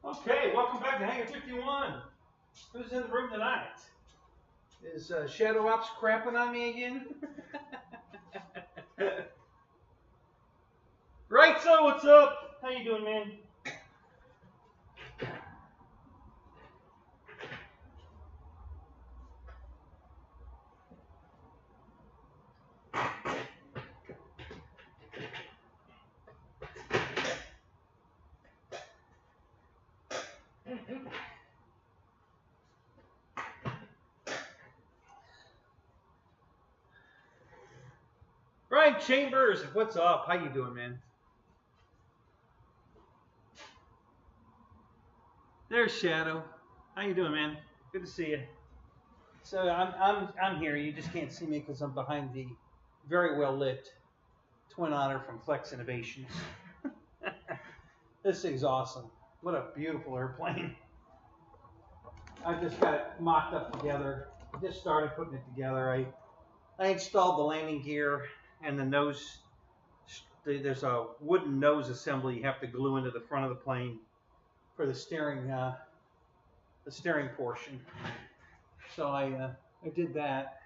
Okay, welcome back to Hangar 51. Who's in the room tonight? Is Shadow Ops crapping on me again? Right, so what's up? How you doing, man? Right, Chambers, what's up? How you doing, man? There's Shadow. How you doing, man? Good to see you. So I'm here. You just can't see me because I'm behind the very well lit twin Otter from Flex Innovations. This thing's awesome. What a beautiful airplane. I just got it mocked up together. Just started putting it together. I installed the landing gear and the nose. There's a wooden nose assembly you have to glue into the front of the plane for the steering portion. So I did that,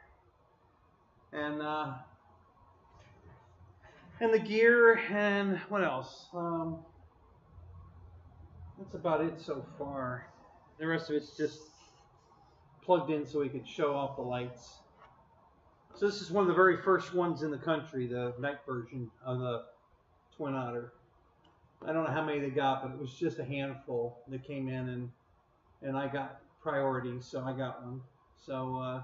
and the gear, and what else? That's about it so far. The rest of it's just plugged in so we can show off the lights. So this is one of the very first ones in the country, the night version of the Twin Otter. I don't know how many they got, but it was just a handful that came in, and I got priority, so I got one. So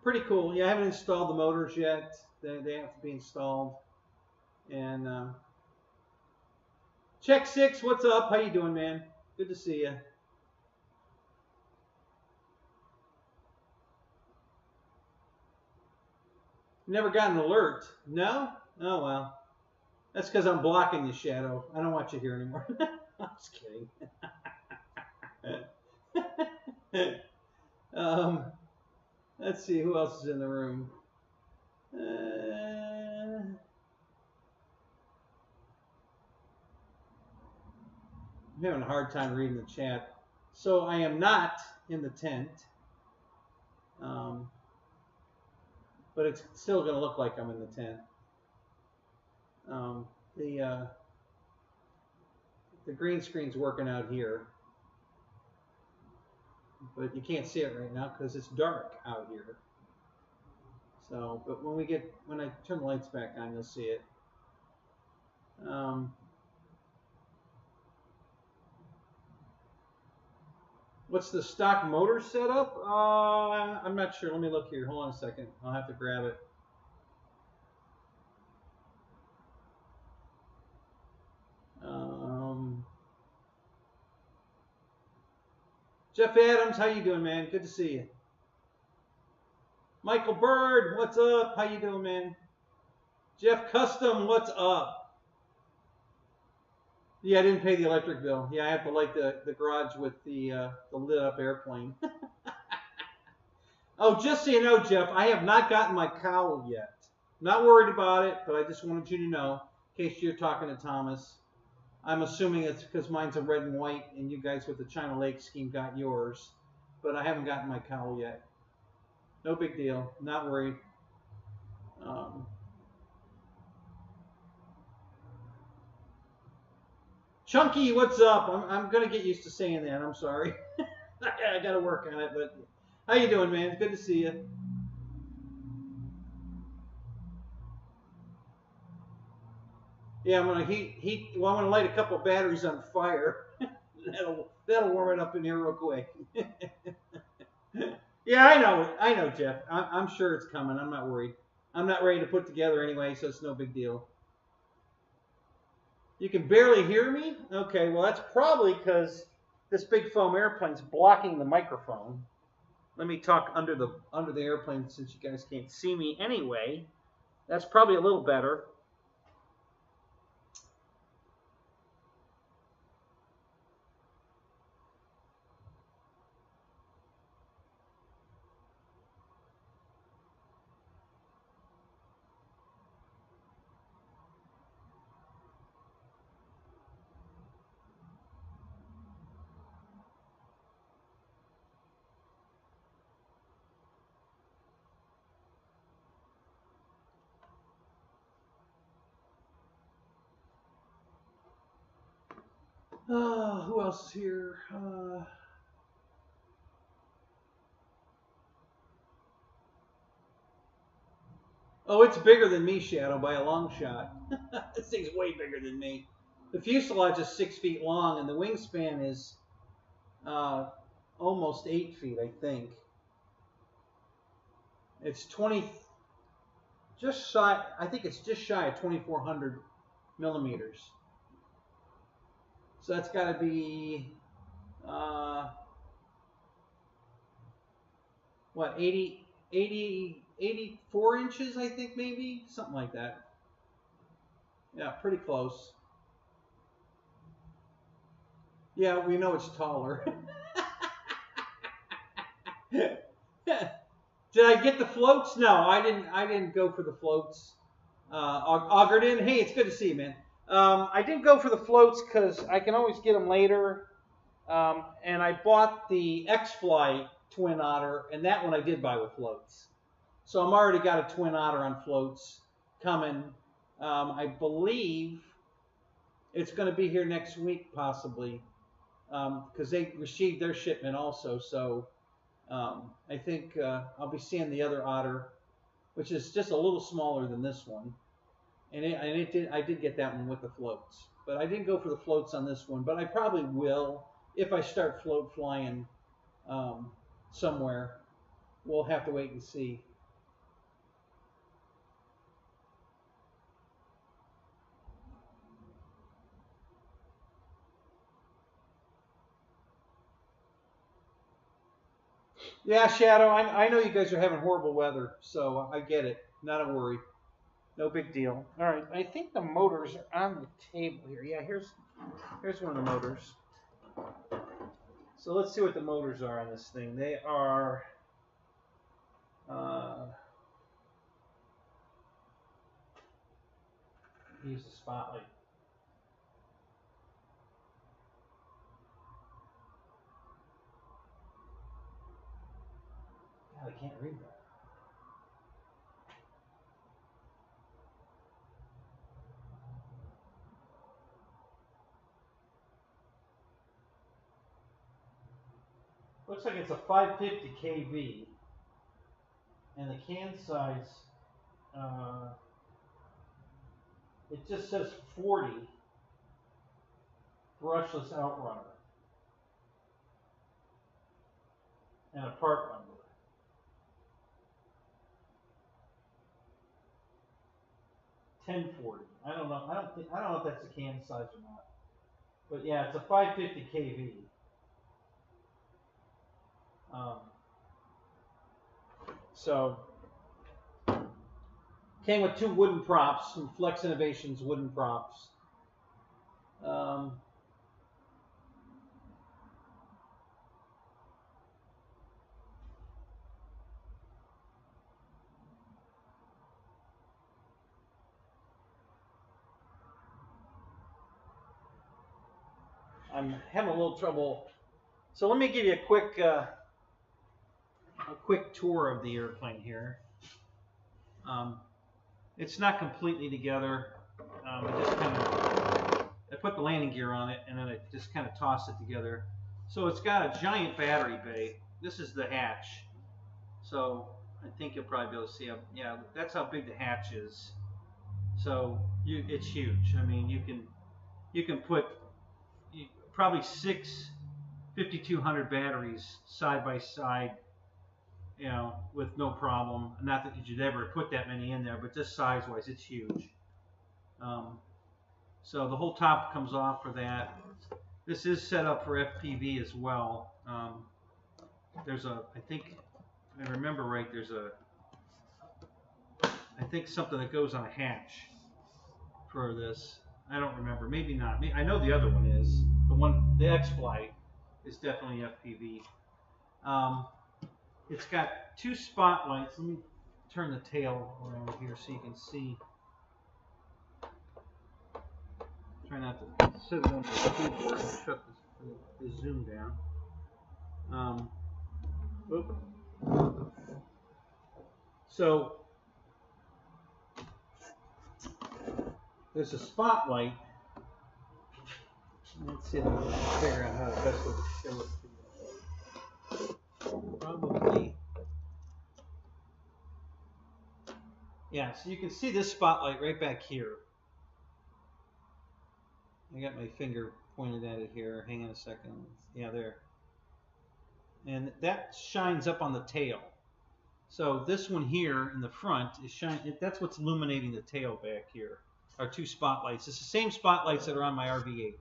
pretty cool. Yeah, I haven't installed the motors yet. They have to be installed. And Check 6, what's up? How you doing, man? Good to see you. Never got an alert. No? Oh, well. That's because I'm blocking you, Shadow. I don't want you here anymore. I'm just kidding. Let's see, who else is in the room? I'm having a hard time reading the chat. So I am not in the tent. But it's still going to look like I'm in the tent. The green screen's working out here. But you can't see it right now because it's dark out here. So, but when I turn the lights back on, you'll see it. What's the stock motor setup? I'm not sure. Let me look here. Hold on a second. I'll have to grab it. Jeff Adams, how you doing, man? Good to see you. Michael Bird, what's up? How you doing, man? Jeff Custom, what's up? Yeah, I didn't pay the electric bill. Yeah, I have to light the garage with the lit up airplane. Oh, just so you know, Jeff, I have not gotten my cowl yet. Not worried about it, but I just wanted you to know, in case you're talking to Thomas. I'm assuming it's because mine's a red and white, and you guys with the China Lake scheme got yours. But I haven't gotten my cowl yet. No big deal. Not worried. Chunky, what's up? I'm going to get used to saying that. I'm sorry. I got to work on it. But how you doing, man? Good to see you. Yeah, I'm gonna I'm gonna light a couple batteries on fire. that'll warm it up in here real quick. Yeah, I know, Jeff. I'm sure it's coming. I'm not worried. I'm not ready to put together anyway, so it's no big deal. You can barely hear me? Okay, well that's probably because this big foam airplane's blocking the microphone. Let me talk under the airplane since you guys can't see me anyway. That's probably a little better. Who else is here? Oh, it's bigger than me, Shadow, by a long shot. This thing's way bigger than me. The fuselage is 6 feet long, and the wingspan is almost 8 feet, I think. It's 20, just shy. I think it's just shy of 2,400 millimeters. So that's got to be what, 84 inches, I think, maybe something like that. Yeah, pretty close. Yeah, we know it's taller. Did I get the floats? No, I didn't go for the floats. Augerton, hey, it's good to see you, man. I didn't go for the floats because I can always get them later. And I bought the X-Fly Twin Otter, and that one I did buy with floats. So I'm already got a Twin Otter on floats coming. I believe it's going to be here next week, possibly, because they received their shipment also. So I think I'll be seeing the other Otter, which is just a little smaller than this one. And I did get that one with the floats. But I didn't go for the floats on this one. But I probably will if I start float flying somewhere. We'll have to wait and see. Yeah, Shadow, I know you guys are having horrible weather, so I get it. Not a worry. No big deal. All right, I think the motors are on the table here. Yeah, here's one of the motors. So let's see what the motors are on this thing. They are use the spotlight. God, I can't read that. Looks like it's a 550 kV, and the can size, it just says 40 brushless outrunner and a part number. 1040. I don't know. I don't know if that's the can size or not. But yeah, it's a 550 kV. So came with 2 wooden props, some Flex Innovations wooden props. I'm having a little trouble. So let me give you a quick tour of the airplane here. It's not completely together. I put the landing gear on it, and then I just kind of tossed it together. So it's got a giant battery bay. This is the hatch. So I think you'll probably be able to see. Yeah, that's how big the hatch is. So it's huge. I mean, you can put probably 6 5200 batteries side by side, you know, with no problem. Not that you'd ever put that many in there, but just size-wise, it's huge. So the whole top comes off for that. This is set up for FPV as well. There's a, I think, if I remember right, there's a, I think something that goes on a hatch for this. I don't remember. Maybe not. I know the other one is. The X-Fly is definitely FPV. It's got 2 spotlights. Let me turn the tail around here so you can see. Try not to sit it on the keyboard and shut the zoom down. So there's a spotlight Let's see if I can figure out how the best way to show it to you. Probably. Yeah, so you can see this spotlight right back here. I got my finger pointed at it here. Hang on a second. Yeah, there. And that shines up on the tail. So this one here in the front is shining. That's what's illuminating the tail back here. Are two spotlights. It's the same spotlights that are on my RV8.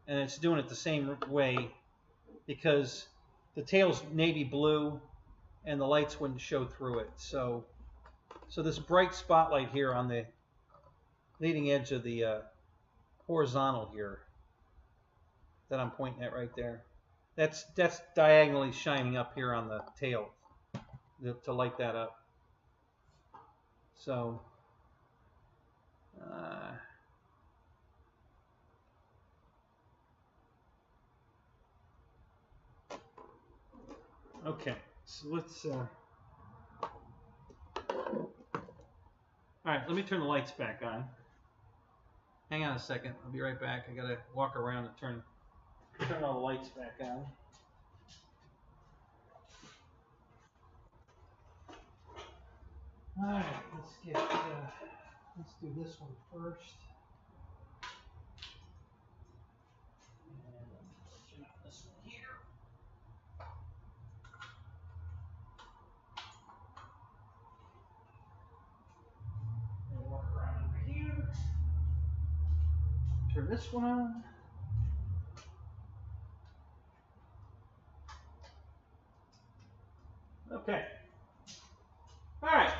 And it's doing it the same way because the tail's navy blue and the lights wouldn't show through it. So this bright spotlight here on the leading edge of the horizontal here that I'm pointing at right there, that's diagonally shining up here on the tail to light that up. So okay, so let's all right, let me turn the lights back on. Hang on a second, I'll be right back. I gotta walk around and turn all the lights back on. All right, let's do this one first. And turn on this one here. And walk around over here. Turn this one on. Okay. All right.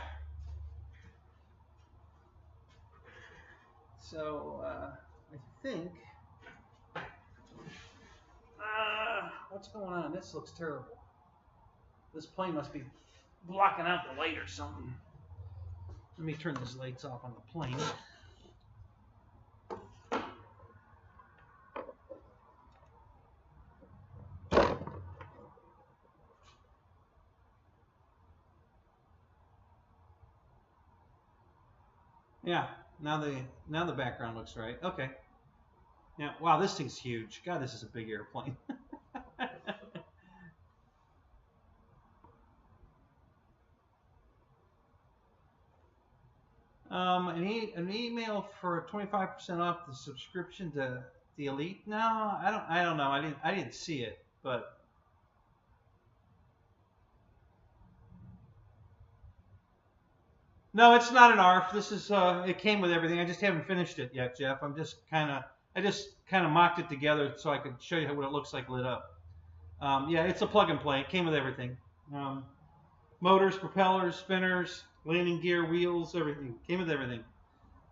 So I think what's going on? This looks terrible. This plane must be blocking out the light or something. Let me turn these lights off on the plane. Yeah, now the background looks right. Okay. Yeah, wow, this thing's huge. God, this is a big airplane. An email for 25% off the subscription to the Elite? No, I don't know. I didn't see it, but no, it's not an ARF. This is it came with everything. I just haven't finished it yet, Jeff. I just kind of mocked it together so I could show you what it looks like lit up. Yeah, it's a plug and play. It came with everything. Motors, propellers, spinners, landing gear, wheels, everything. Came with everything.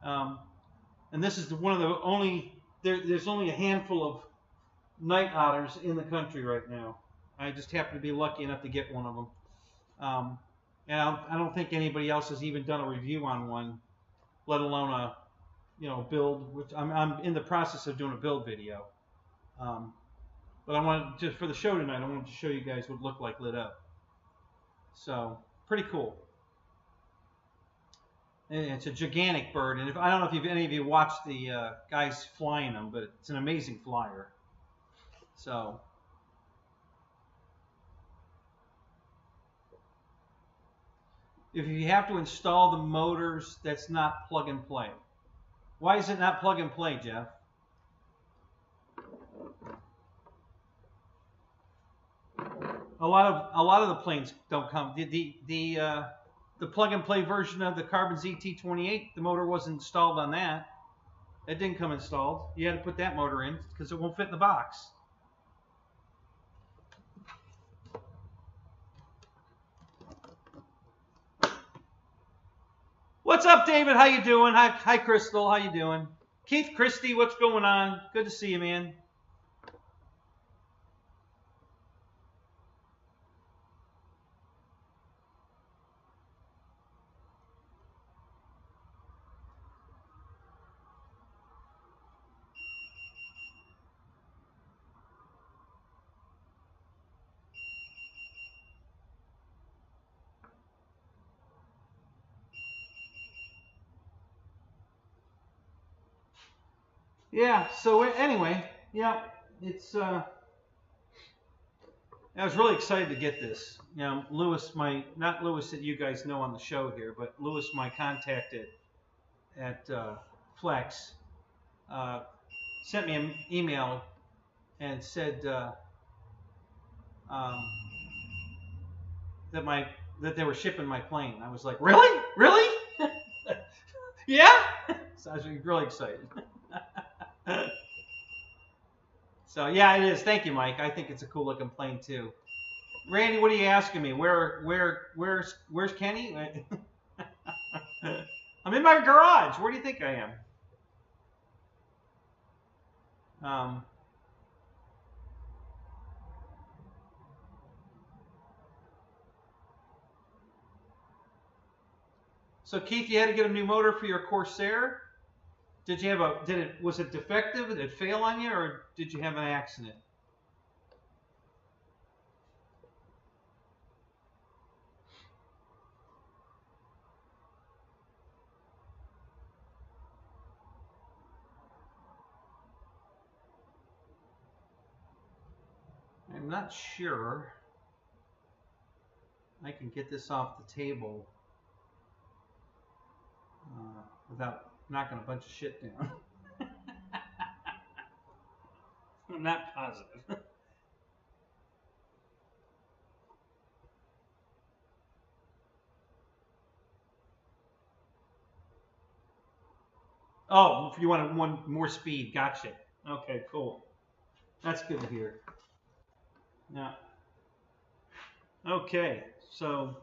And this is one of the only, there's only a handful of night otters in the country right now. I just happen to be lucky enough to get one of them. And I don't think anybody else has even done a review on one, let alone a, build. Which I'm in the process of doing a build video. But I wanted just for the show tonight, I wanted to show you guys what it looked like lit up. So pretty cool. And it's a gigantic bird, and I don't know if any of you watched the guys flying them, but it's an amazing flyer. So. If you have to install the motors, that's not plug and play. Why is it not plug and play, Jeff? A lot of the planes don't come. The plug and play version of the Carbon ZT-28, the motor wasn't installed on that. It didn't come installed. You had to put that motor in because it won't fit in the box. What's up, David? How you doing? Hi, Crystal. How you doing? Keith Christie, what's going on? Good to see you, man. Yeah, so anyway, Yeah, it's I was really excited to get this. You know, Lewis, not Lewis that you guys know on the show here, but Lewis, my contact at Flex, sent me an email and said um, that they were shipping my plane. I was like, really? Really? Yeah? So I was really excited. So yeah, it is. Thank you, Mike. I think it's a cool looking plane too. Randy, what are you asking me? Where's Kenny? I'm in my garage. Where do you think I am? So Keith, you had to get a new motor for your Corsair. Did you have was it defective? Did it fail on you, or did you have an accident? I'm not sure I can get this off the table without knocking a bunch of shit down. I'm not positive. Oh, if you want one more speed, gotcha. Okay, cool. That's good to hear. Yeah. Okay, so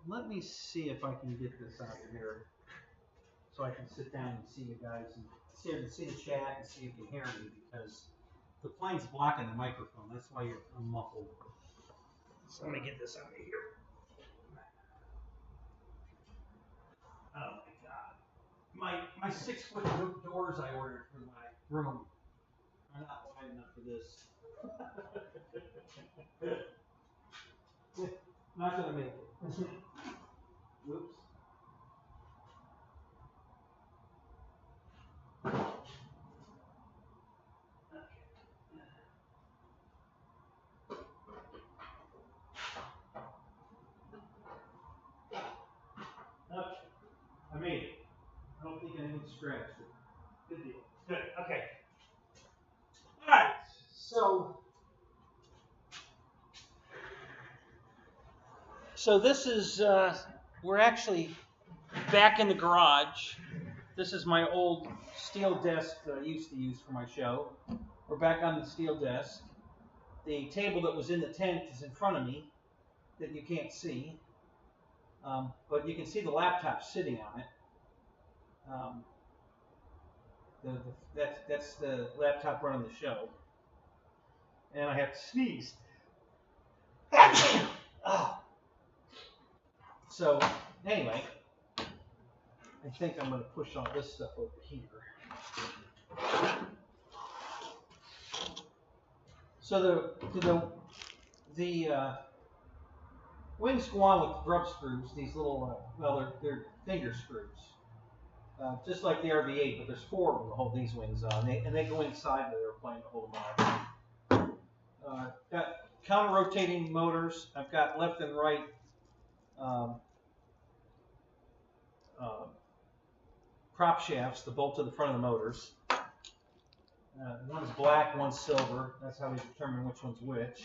let me see if I can get this out of here so I can sit down and see you guys and see the chat and see if you hear me, because the plane's blocking the microphone. That's why I'm muffled. So let me get this out of here. Oh my God. My 6-foot doors I ordered for my room are not wide enough for this. Not gonna make it. Whoops. Okay. I made it. I don't think anything scratched it. Good deal. Good. Okay. All right. So this is we're actually back in the garage. This is my old steel desk that I used to use for my show. We're back on the steel desk. The table that was in the tent is in front of me that you can't see. But you can see the laptop sitting on it. That's the laptop running the show. And I have to sneeze. Oh. So anyway, I think I'm going to push all this stuff over here. So the wings go on with grub screws. These little, they're finger screws, just like the RV-8, but there's 4 of them to hold these wings on, and they go inside the airplane to hold them on. Got counter-rotating motors. I've got left and right prop shafts to bolt to the front of the motors. One's black, one's silver. That's how we determine which one's which.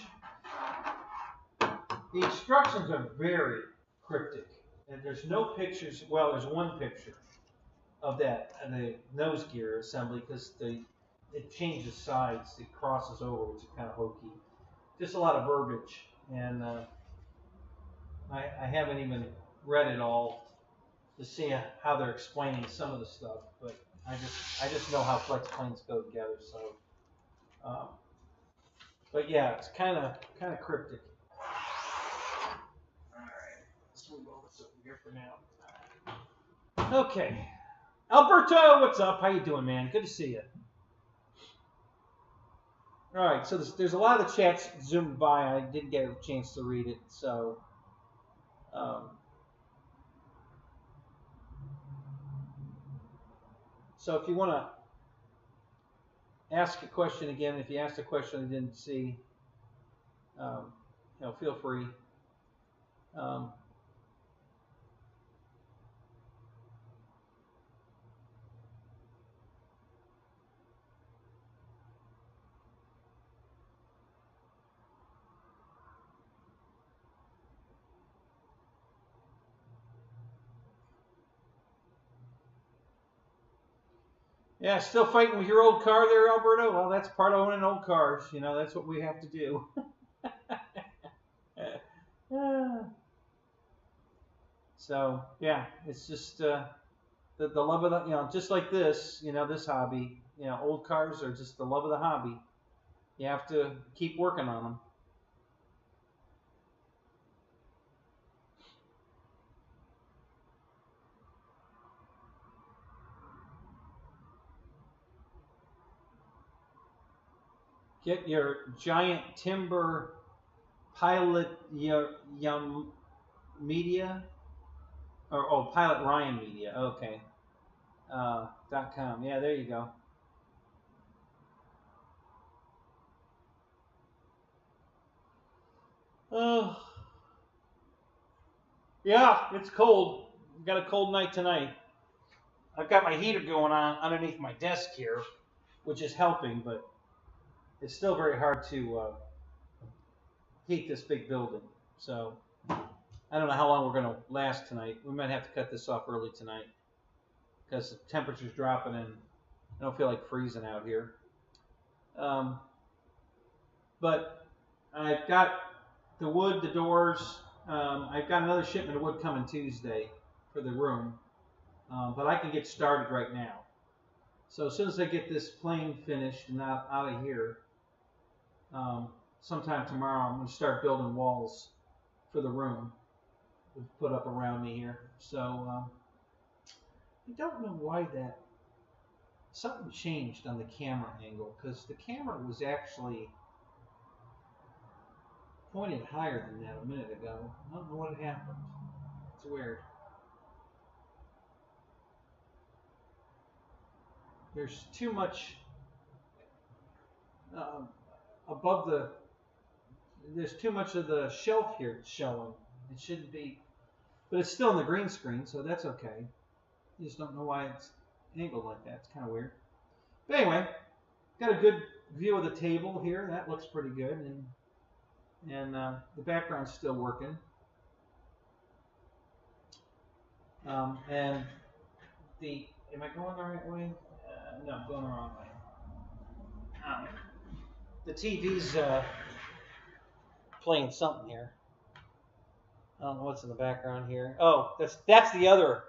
The instructions are very cryptic, and there's no pictures. Well, there's one picture of that, the nose gear assembly, because it changes sides, it crosses over, which is kind of hokey. Just a lot of verbiage, and I haven't even read it all to see how they're explaining some of the stuff, but I just know how flex planes go together. So, but yeah, it's kind of cryptic. All right, let's move over this over here for now. Okay, Alberto, what's up? How you doing, man? Good to see you. All right, so there's a lot of the chats zoomed by. I didn't get a chance to read it, so. So if you want to ask a question again. If you asked a question I didn't see, feel free. Yeah, still fighting with your old car there, Alberto? Well, that's part of owning old cars. That's what we have to do. So, yeah, it's just the love of the, just like this, this hobby, old cars are just the love of the hobby. You have to keep working on them. Get your giant timber pilot media, or Pilot Ryan Media. Okay. .com. Yeah, there you go. Oh, yeah, it's cold. We've got a cold night tonight. I've got my heater going on underneath my desk here, which is helping, but it's still very hard to heat this big building. So I don't know how long we're going to last tonight. We might have to cut this off early tonight because the temperature's dropping and I don't feel like freezing out here. But I've got the wood, the doors. I've got another shipment of wood coming Tuesday for the room. But I can get started right now. So as soon as I get this plane finished and out of here, sometime tomorrow I'm going to start building walls for the room to put up around me here. So I don't know why something changed on the camera angle, because the camera was actually pointed higher than that a minute ago. I don't know what happened. It's weird. There's too much above the. There's too much of the shelf here showing. It shouldn't be, but it's still in the green screen, so that's okay. You just don't know why it's angled like that. It's kind of weird. But anyway, got a good view of the table here. That looks pretty good, and the background's still working. And am I going the right way? No, I'm going the wrong way. The TV's playing something here. I don't know what's in the background here. Oh, that's the other.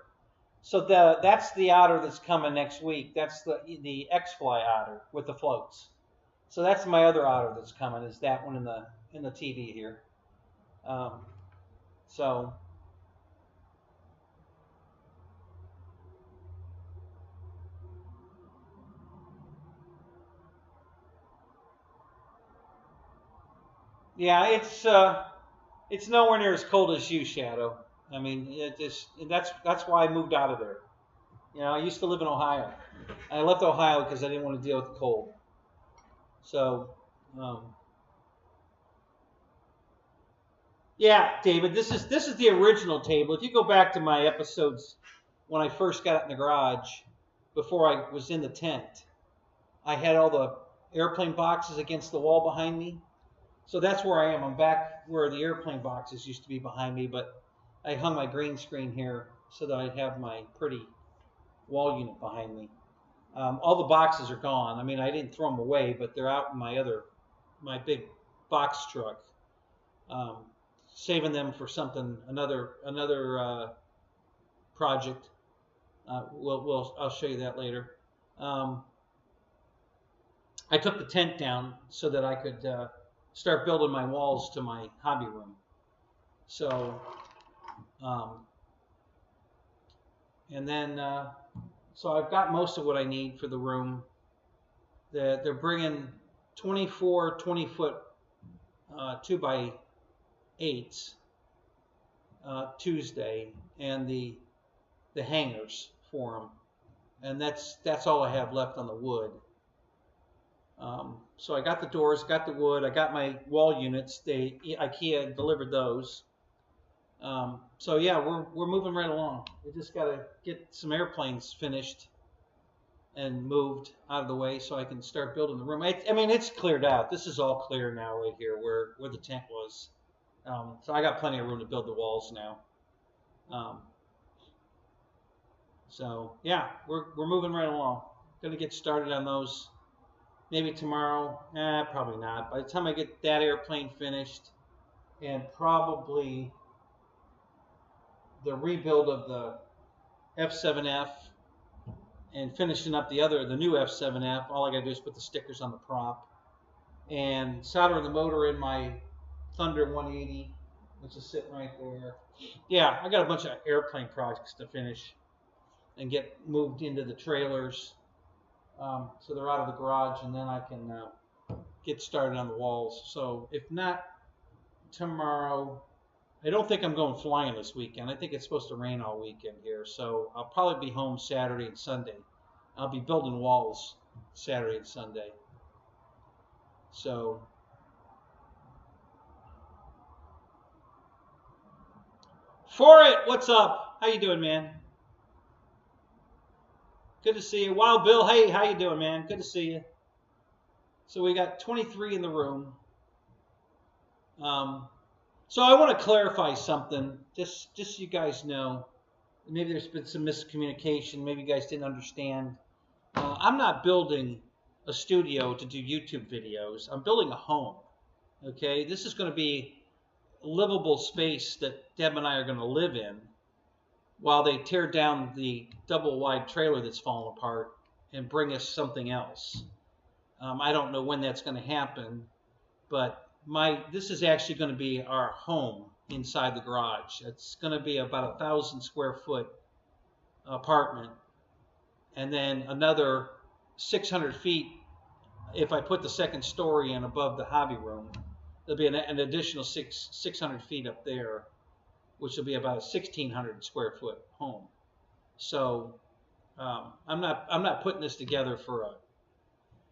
So that's the Otter that's coming next week. That's the X-Fly Otter with the floats. So that's my other Otter that's coming. Is that one in the TV here? So. Yeah, it's nowhere near as cold as you, Shadow. I mean, that's why I moved out of there. I used to live in Ohio. I left Ohio because I didn't want to deal with the cold. So, yeah, David, this is the original table. If you go back to my episodes when I first got it in the garage, before I was in the tent, I had all the airplane boxes against the wall behind me. So that's where I am. I'm back where the airplane boxes used to be behind me, but I hung my green screen here so that I'd have my pretty wall unit behind me. All the boxes are gone. I mean, I didn't throw them away, but they're out in my big box truck. Saving them for something, another project. I'll show you that later. I took the tent down so that I could start building my walls to my hobby room. So, and then, so I've got most of what I need for the room. They're bringing 24 20-foot 2x8s Tuesday, and the hangers for them, and that's all I have left on the wood. So I got the doors, got the wood, I got my wall units. IKEA delivered those. So yeah, we're moving right along. We just got to get some airplanes finished and moved out of the way so I can start building the room. I mean, it's cleared out. This is all clear now right here where the tent was. So I got plenty of room to build the walls now. So yeah, we're moving right along. Gonna get started on those maybe tomorrow. Probably not. By the time I get that airplane finished and probably the rebuild of the F7F and finishing up the new F7F, all I gotta do is put the stickers on the prop and solder the motor in my Thunder 180, which is sitting right there. Yeah, I got a bunch of airplane projects to finish and get moved into the trailers, so they're out of the garage, and then I can get started on the walls. So if not tomorrow, I don't think I'm going flying this weekend. I think it's supposed to rain all weekend here, so I'll probably be home Saturday and Sunday. I'll be building walls Saturday and Sunday. So For It, what's up? How you doing, man? Good to see you. Wild Bill, hey, how you doing, man? Good to see you. So we got 23 in the room. So I want to clarify something, just so you guys know. Maybe there's been some miscommunication. Maybe you guys didn't understand. I'm not building a studio to do YouTube videos. I'm building a home. Okay, this is going to be a livable space that Deb and I are going to live in while they tear down the double wide trailer that's fallen apart and bring us something else. I don't know when that's going to happen, but this is actually going to be our home inside the garage. It's going to be about 1,000 square foot apartment, and then another 600 feet if I put the second story in above the hobby room. There'll be an additional 600 feet up there, which will be about a 1,600 square foot home. So I'm not putting this together for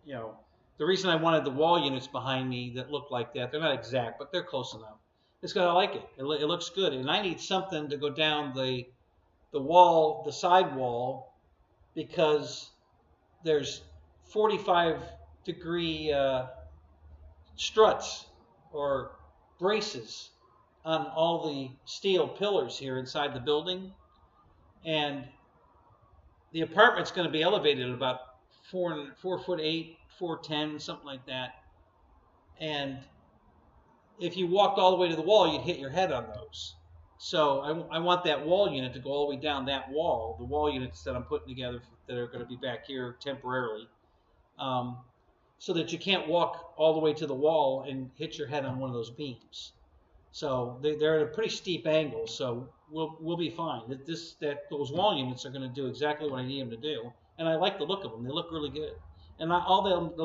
the reason I wanted the wall units behind me that look like that. They're not exact, but they're close enough. It's because I like it. It looks good, and I need something to go down the wall, the side wall, because there's 45-degree struts or braces on all the steel pillars here inside the building, and the apartment's going to be elevated at about 4'8", 4'10", something like that. And if you walked all the way to the wall, you'd hit your head on those. So I want that wall unit to go all the way down that wall, the wall units that I'm putting together that are going to be back here temporarily, so that you can't walk all the way to the wall and hit your head on one of those beams. So they're at a pretty steep angle, so we'll be fine. Those wall units are going to do exactly what I need them to do, and I like the look of them. They look really good. And all that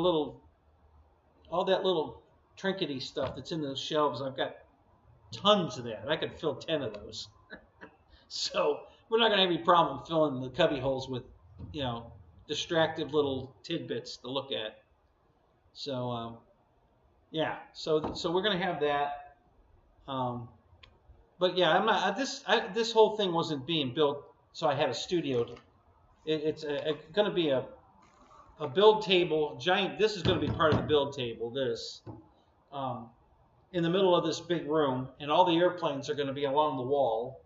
little trinkety stuff that's in those shelves, I've got tons of that. I could fill 10 of those. So we're not going to have any problem filling the cubby holes with, distractive little tidbits to look at. So yeah, so we're going to have that. But yeah, I'm not. This whole thing wasn't being built, so I had a studio. It's going to be a build table, giant. This is going to be part of the build table. This, in the middle of this big room, and all the airplanes are going to be along the wall.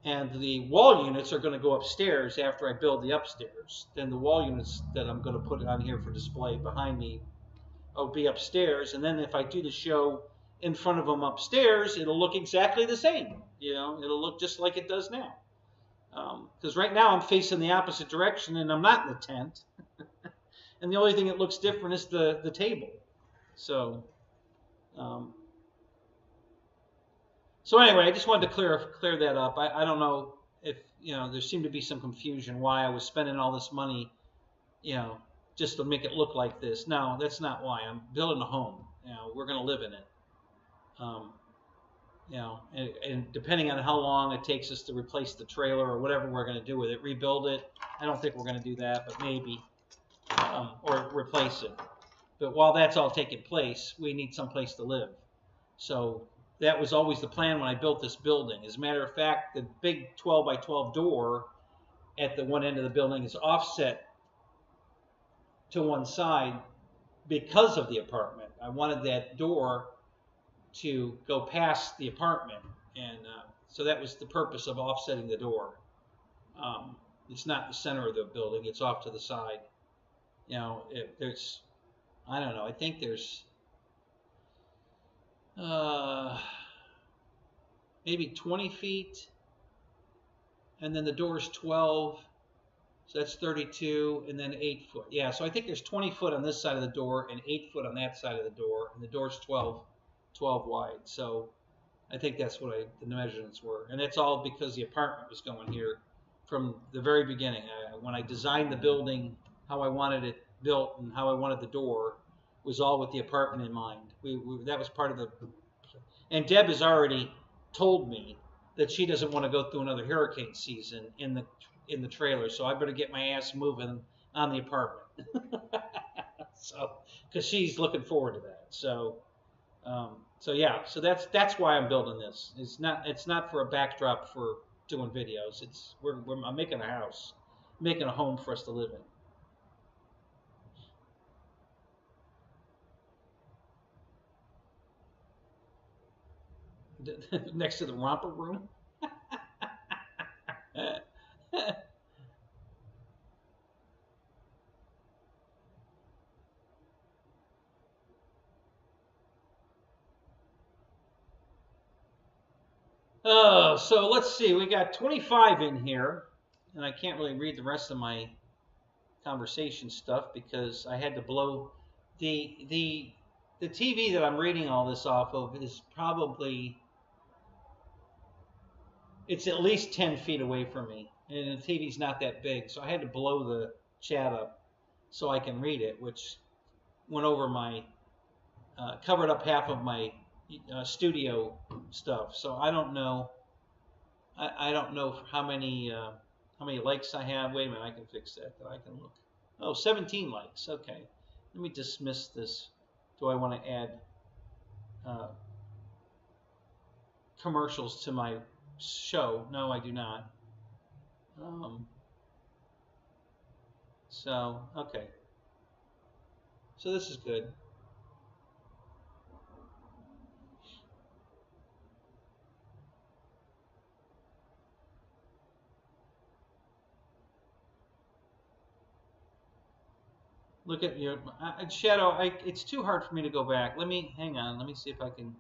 And the wall units are going to go upstairs after I build the upstairs. Then the wall units that I'm going to put on here for display behind me will be upstairs. And then if I do the show in front of them upstairs, it'll look exactly the same. It'll look just like it does now. Because right now I'm facing the opposite direction and I'm not in the tent. And the only thing that looks different is the table. So anyway, I just wanted to clear that up. I don't know if, there seemed to be some confusion why I was spending all this money, just to make it look like this. No, that's not why. I'm building a home. We're going to live in it. And depending on how long it takes us to replace the trailer or whatever we're going to do with it, rebuild it. I don't think we're going to do that, but maybe. or replace it. But while that's all taking place, we need some place to live. So that was always the plan when I built this building. As a matter of fact, the big 12 by 12 door at the one end of the building is offset to one side because of the apartment. I wanted that door to go past the apartment, and so that was the purpose of offsetting the door. It's not the center of the building; it's off to the side. You know, there's, I don't know. I think there's maybe 20 feet, and then the door's 12, so that's 32, and then 8 foot. Yeah, so I think there's 20 foot on this side of the door and 8 foot on that side of the door, and the door's 12 wide. So I think that's what the measurements were, and that's all because the apartment was going here from the very beginning. When I designed the building, how I wanted it built and how I wanted the door was all with the apartment in mind. That was part of the. And Deb has already told me that she doesn't want to go through another hurricane season in the trailer, so I better get my ass moving on the apartment. So, because she's looking forward to that. So, yeah, so that's why I'm building this. It's not for a backdrop for doing videos. I'm making a house, making a home for us to live in. Next to the romper room. Oh, so let's see. We got 25 in here, and I can't really read the rest of my conversation stuff because I had to blow the TV that I'm reading all this off of is probably, it's at least 10 feet away from me, and the TV's not that big, so I had to blow the chat up so I can read it, which went over covered up half of my studio stuff. So I don't know. I don't know how many likes I have. Wait a minute, I can fix that. I can look. Oh, 17 likes. Okay, let me dismiss this. Do I want to add commercials to my show? No, I do not. So okay. So this is good. Look at your shadow. It's too hard for me to go back. Hang on. Let me see if I can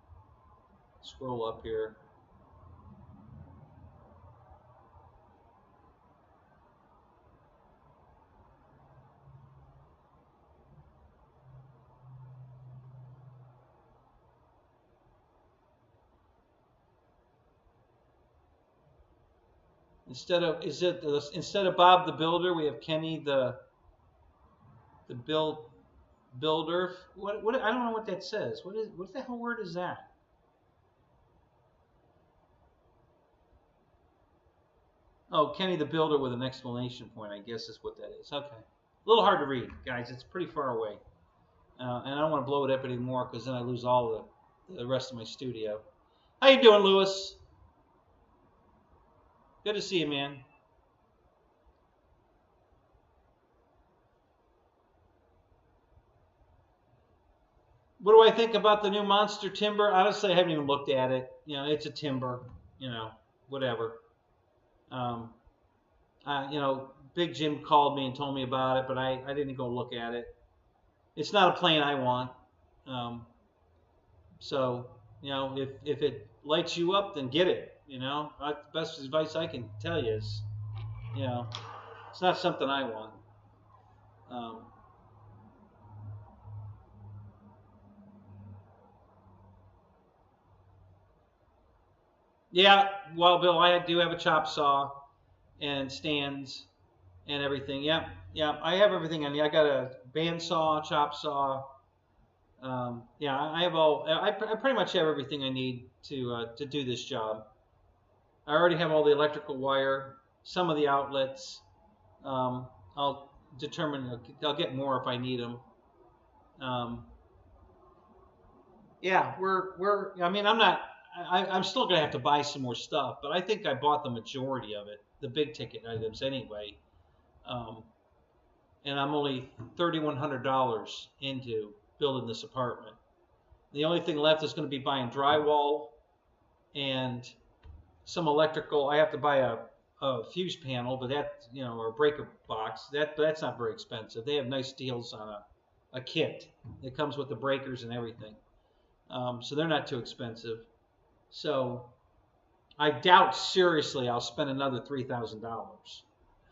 scroll up here. Instead of Bob the Builder, we have Kenny the builder. What I don't know what that says. What the hell word is that? Oh, Kenny the Builder with an exclamation point, I guess is what that is. Okay. A little hard to read, guys. It's pretty far away. And I don't want to blow it up anymore because then I lose all the rest of my studio. How you doing, Lewis? Good to see you, man. What do I think about the new Monster Timber? Honestly, I haven't even looked at it. You know, it's a timber. You know, whatever. You know, Big Jim called me and told me about it, but I didn't go look at it. It's not a plane I want. So, you know, if it lights you up, then get it. You know, the best advice I can tell you is, you know, it's not something I want. Yeah, well, Bill, I do have a chop saw and stands and everything. Yeah, I have everything. I got a bandsaw, chop saw. Yeah, I have all. I pretty much have everything I need to do this job. I already have all the electrical wire, some of the outlets. determine. I'll get more if I need them. Yeah, we're. I mean, I'm not. I'm still gonna have to buy some more stuff, but I think I bought the majority of it, the big ticket items anyway. Um, and I'm only $3,100 into building this apartment. The only thing left is going to be buying drywall and some electrical. I have to buy a fuse panel, but that, or a breaker box. That's not very expensive. They have nice deals on a kit. It comes with the breakers and everything, so they're not too expensive. So I doubt seriously I'll spend another $3,000.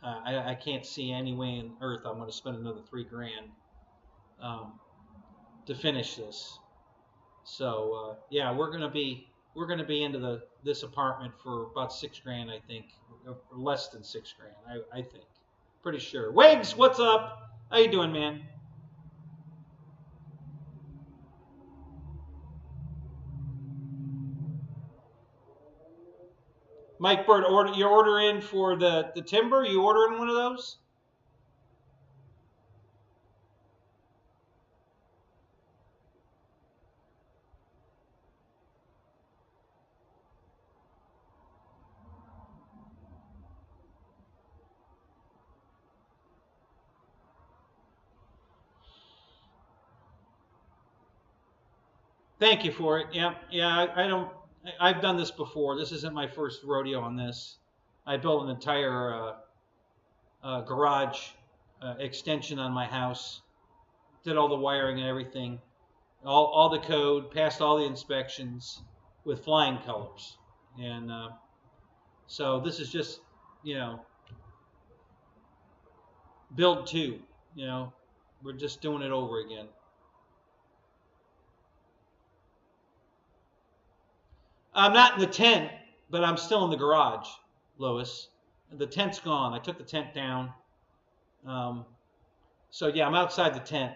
I can't see any way on earth I'm going to spend another $3,000 to finish this. So yeah, we're gonna be into this apartment for about $6,000, I think, or less than $6,000, I think, pretty sure. Wiggs, what's up? How you doing, man? Mike Bird, you're ordering for the timber? You ordering one of those? Thank you for it. Yeah, yeah. I don't. I've done this before. This isn't my first rodeo on this. I built an entire garage extension on my house. Did all the wiring and everything. All the code, passed all the inspections with flying colors. And so this is just, build two. We're just doing it over again. I'm not in the tent, but I'm still in the garage, Lois. The tent's gone. I took the tent down. So yeah, I'm outside the tent.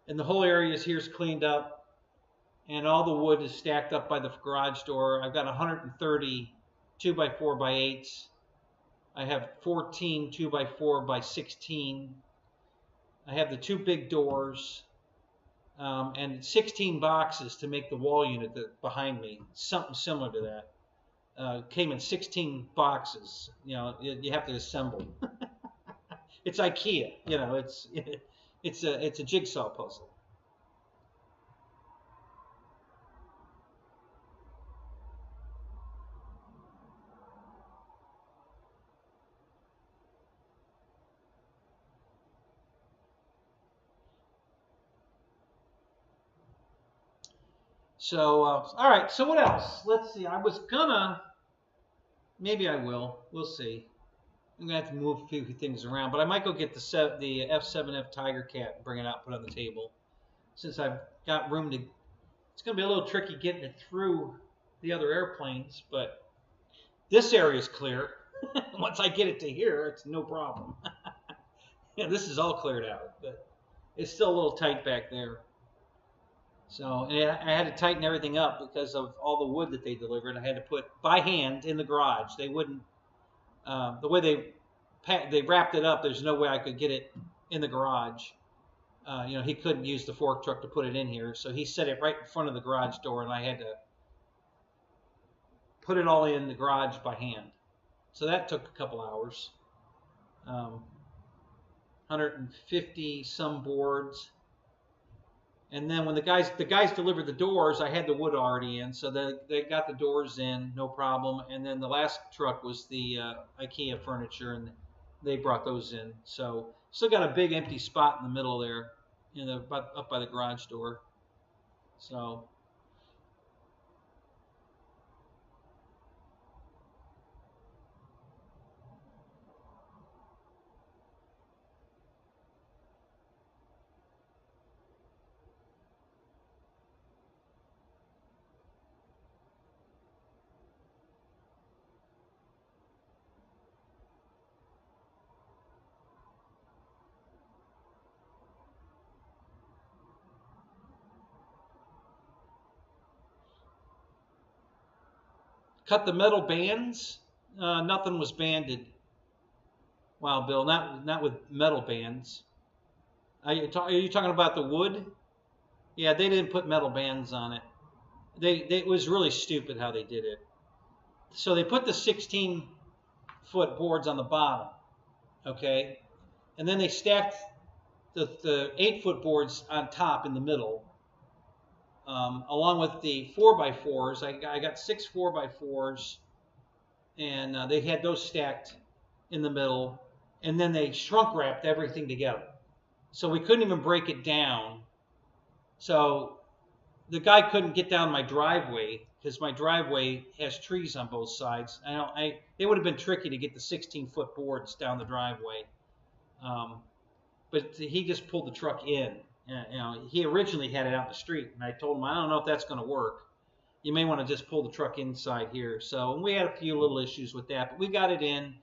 And the whole area here is cleaned up. And all the wood is stacked up by the garage door. I've got 130 2x4x8s. I have 14 2x4x16. I have the two big doors. And 16 boxes to make the wall unit behind me. Something similar to that. Came in 16 boxes. You have to assemble. It's IKEA. It's a jigsaw puzzle. So, all right. So what else? Let's see. I was gonna. Maybe I will. We'll see. I'm gonna have to move a few things around, but I might go get the F7F Tiger Cat and bring it out, put it on the table, since I've got room to. It's gonna be a little tricky getting it through the other airplanes, but this area is clear. Once I get it to here, it's no problem. Yeah, this is all cleared out, but it's still a little tight back there. So I had to tighten everything up because of all the wood that they delivered. I had to put by hand in the garage. They wouldn't. The way they wrapped it up, there's no way I could get it in the garage. He couldn't use the fork truck to put it in here, so he set it right in front of the garage door, and I had to put it all in the garage by hand. So that took a couple hours. 150 some boards. And then when the guys delivered the doors, I had the wood already in, so they got the doors in, no problem. And then the last truck was the IKEA furniture, and they brought those in. So still got a big empty spot in the middle there, up by the garage door. So. Cut the metal bands. Nothing was banded. Wow, Bill, not with metal bands. Are you talking about the wood? Yeah, they didn't put metal bands on it. It was really stupid how they did it. So they put the 16-foot boards on the bottom, okay, and then they stacked the 8-foot boards on top in the middle, along with the 4x4s. I got 6 4x4s, and they had those stacked in the middle, and then they shrunk wrapped everything together. So we couldn't even break it down. So the guy couldn't get down my driveway because my driveway has trees on both sides. It would have been tricky to get the 16-foot boards down the driveway. But he just pulled the truck in. He originally had it out in the street, and I told him, I don't know if that's going to work. You may want to just pull the truck inside here. So we had a few little issues with that, but we got it in,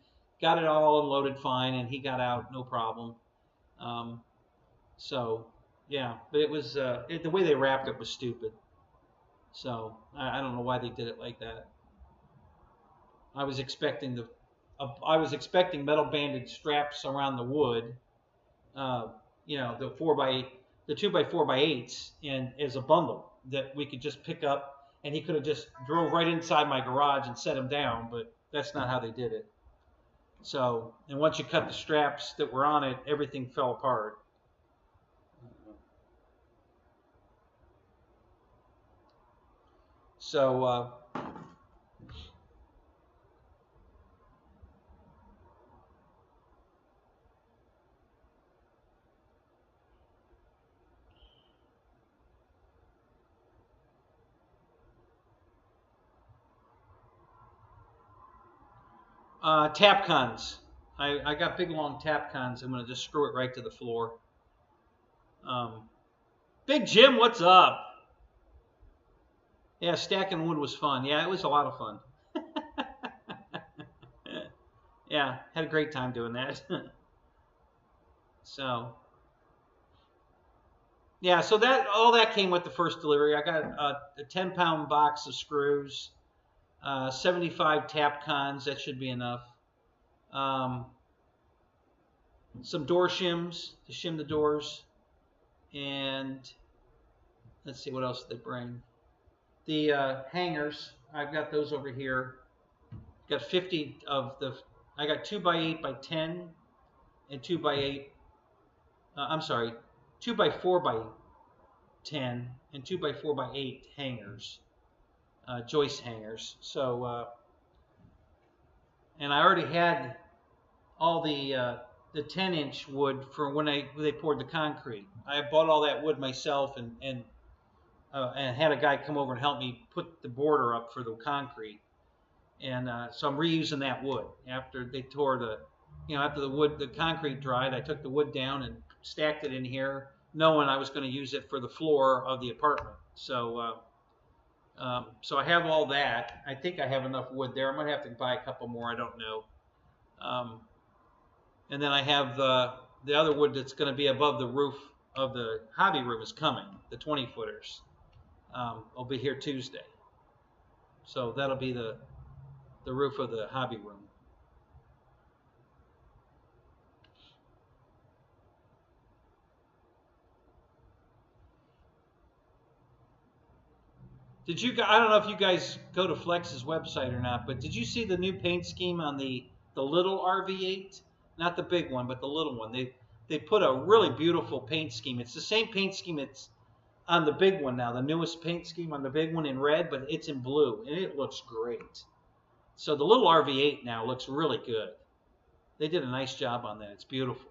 got it all unloaded fine, and he got out no problem. So yeah, but it was the way they wrapped it was stupid. So I don't know why they did it like that. I was expecting metal banded straps around the wood. The 2x4x8s, and as a bundle that we could just pick up, and he could have just drove right inside my garage and set them down, but that's not how they did it. So, and once you cut the straps that were on it, everything fell apart. So, tap cons. I got big long tap cons. I'm going to just screw it right to the floor. Big Jim, what's up? Yeah, stacking wood was fun. Yeah, it was a lot of fun. Yeah, had a great time doing that. So, yeah, so all that came with the first delivery. I got a 10-pound box of screws, 75 tap cons. That should be enough. Some door shims to shim the doors, and let's see what else they bring. The hangers, I've got those over here. Got 50 of the. I got 2x8x10 and 2x8. I'm sorry, 2x4x10 and 2x4x8 hangers, joist hangers. So, and I already had all the 10-inch wood for when they poured the concrete. I bought all that wood myself and had a guy come over and help me put the border up for the concrete. And so I'm reusing that wood after they tore after the concrete dried. I took the wood down and stacked it in here, knowing I was going to use it for the floor of the apartment. So, so I have all that. I think I have enough wood there. I might have to buy a couple more. I don't know. And then I have the other wood that's going to be above the roof of the hobby room is coming. The 20-footers. I'll be here Tuesday. So that'll be the roof of the hobby room. I don't know if you guys go to Flex's website or not, but did you see the new paint scheme on the little RV8? Not the big one, but the little one. They put a really beautiful paint scheme. It's the same paint scheme it's on the big one now, the newest paint scheme on the big one in red, but it's in blue, and it looks great. So the little RV8 now looks really good. They did a nice job on that. It's beautiful.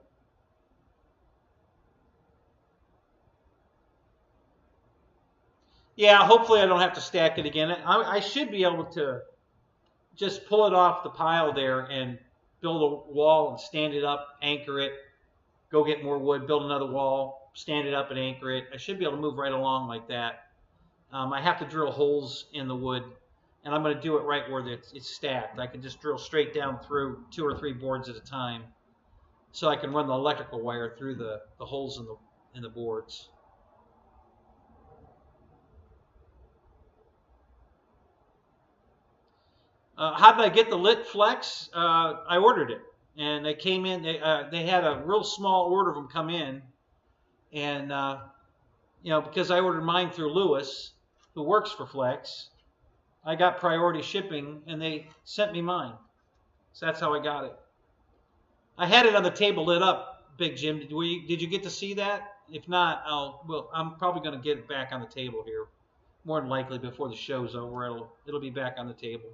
Yeah, hopefully I don't have to stack it again. I should be able to just pull it off the pile there and build a wall and stand it up, anchor it, go get more wood, build another wall, stand it up and anchor it. I should be able to move right along like that. I have to drill holes in the wood, and I'm going to do it right where it's stacked. I can just drill straight down through 2 or 3 boards at a time, so I can run the electrical wire through the holes in the boards. How did I get the lit flex? I ordered it. and they came in. They had a real small order of them come in, and because I ordered mine through Lewis, who works for Flex, I got priority shipping, and they sent me mine. So that's how I got it. I had it on the table lit up, Big Jim. Did you get to see that? If not, I'm probably going to get it back on the table here. More than likely before the show's over, it'll be back on the table.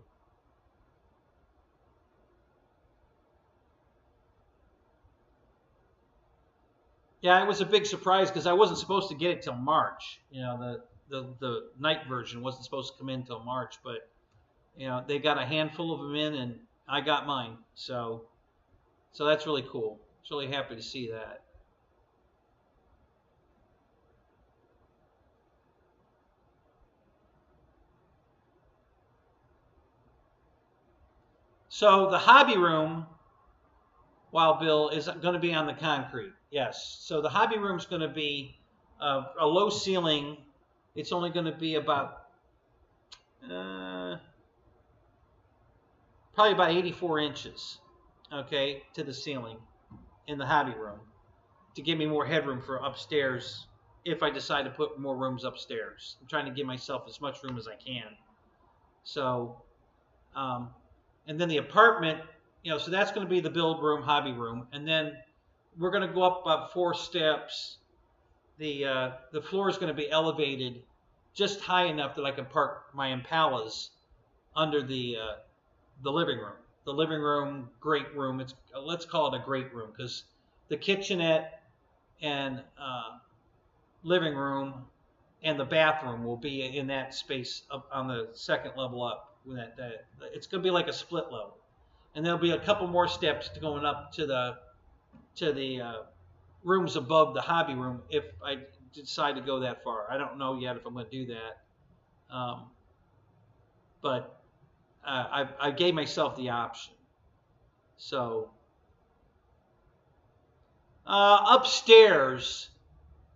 Yeah, it was a big surprise because I wasn't supposed to get it till March. The night version wasn't supposed to come in till March, but they got a handful of them in, and I got mine. So that's really cool. I was really happy to see that. So the hobby room, Wild Bill, is going to be on the concrete. Yes. So the hobby room is going to be a low ceiling. It's only going to be about probably about 84 inches, okay, to the ceiling in the hobby room to give me more headroom for upstairs if I decide to put more rooms upstairs. I'm trying to give myself as much room as I can. So, and then the apartment, so that's going to be the build room, hobby room, and then we're going to go up about 4 steps. The floor is going to be elevated just high enough that I can park my Impalas under the living room. The living room, great room. Let's call it a great room because the kitchenette and living room and the bathroom will be in that space up on the second level up. It's going to be like a split level, and there'll be a couple more steps going up to the rooms above the hobby room if I decide to go that far. I don't know yet if I'm going to do that, but I gave myself the option. So upstairs,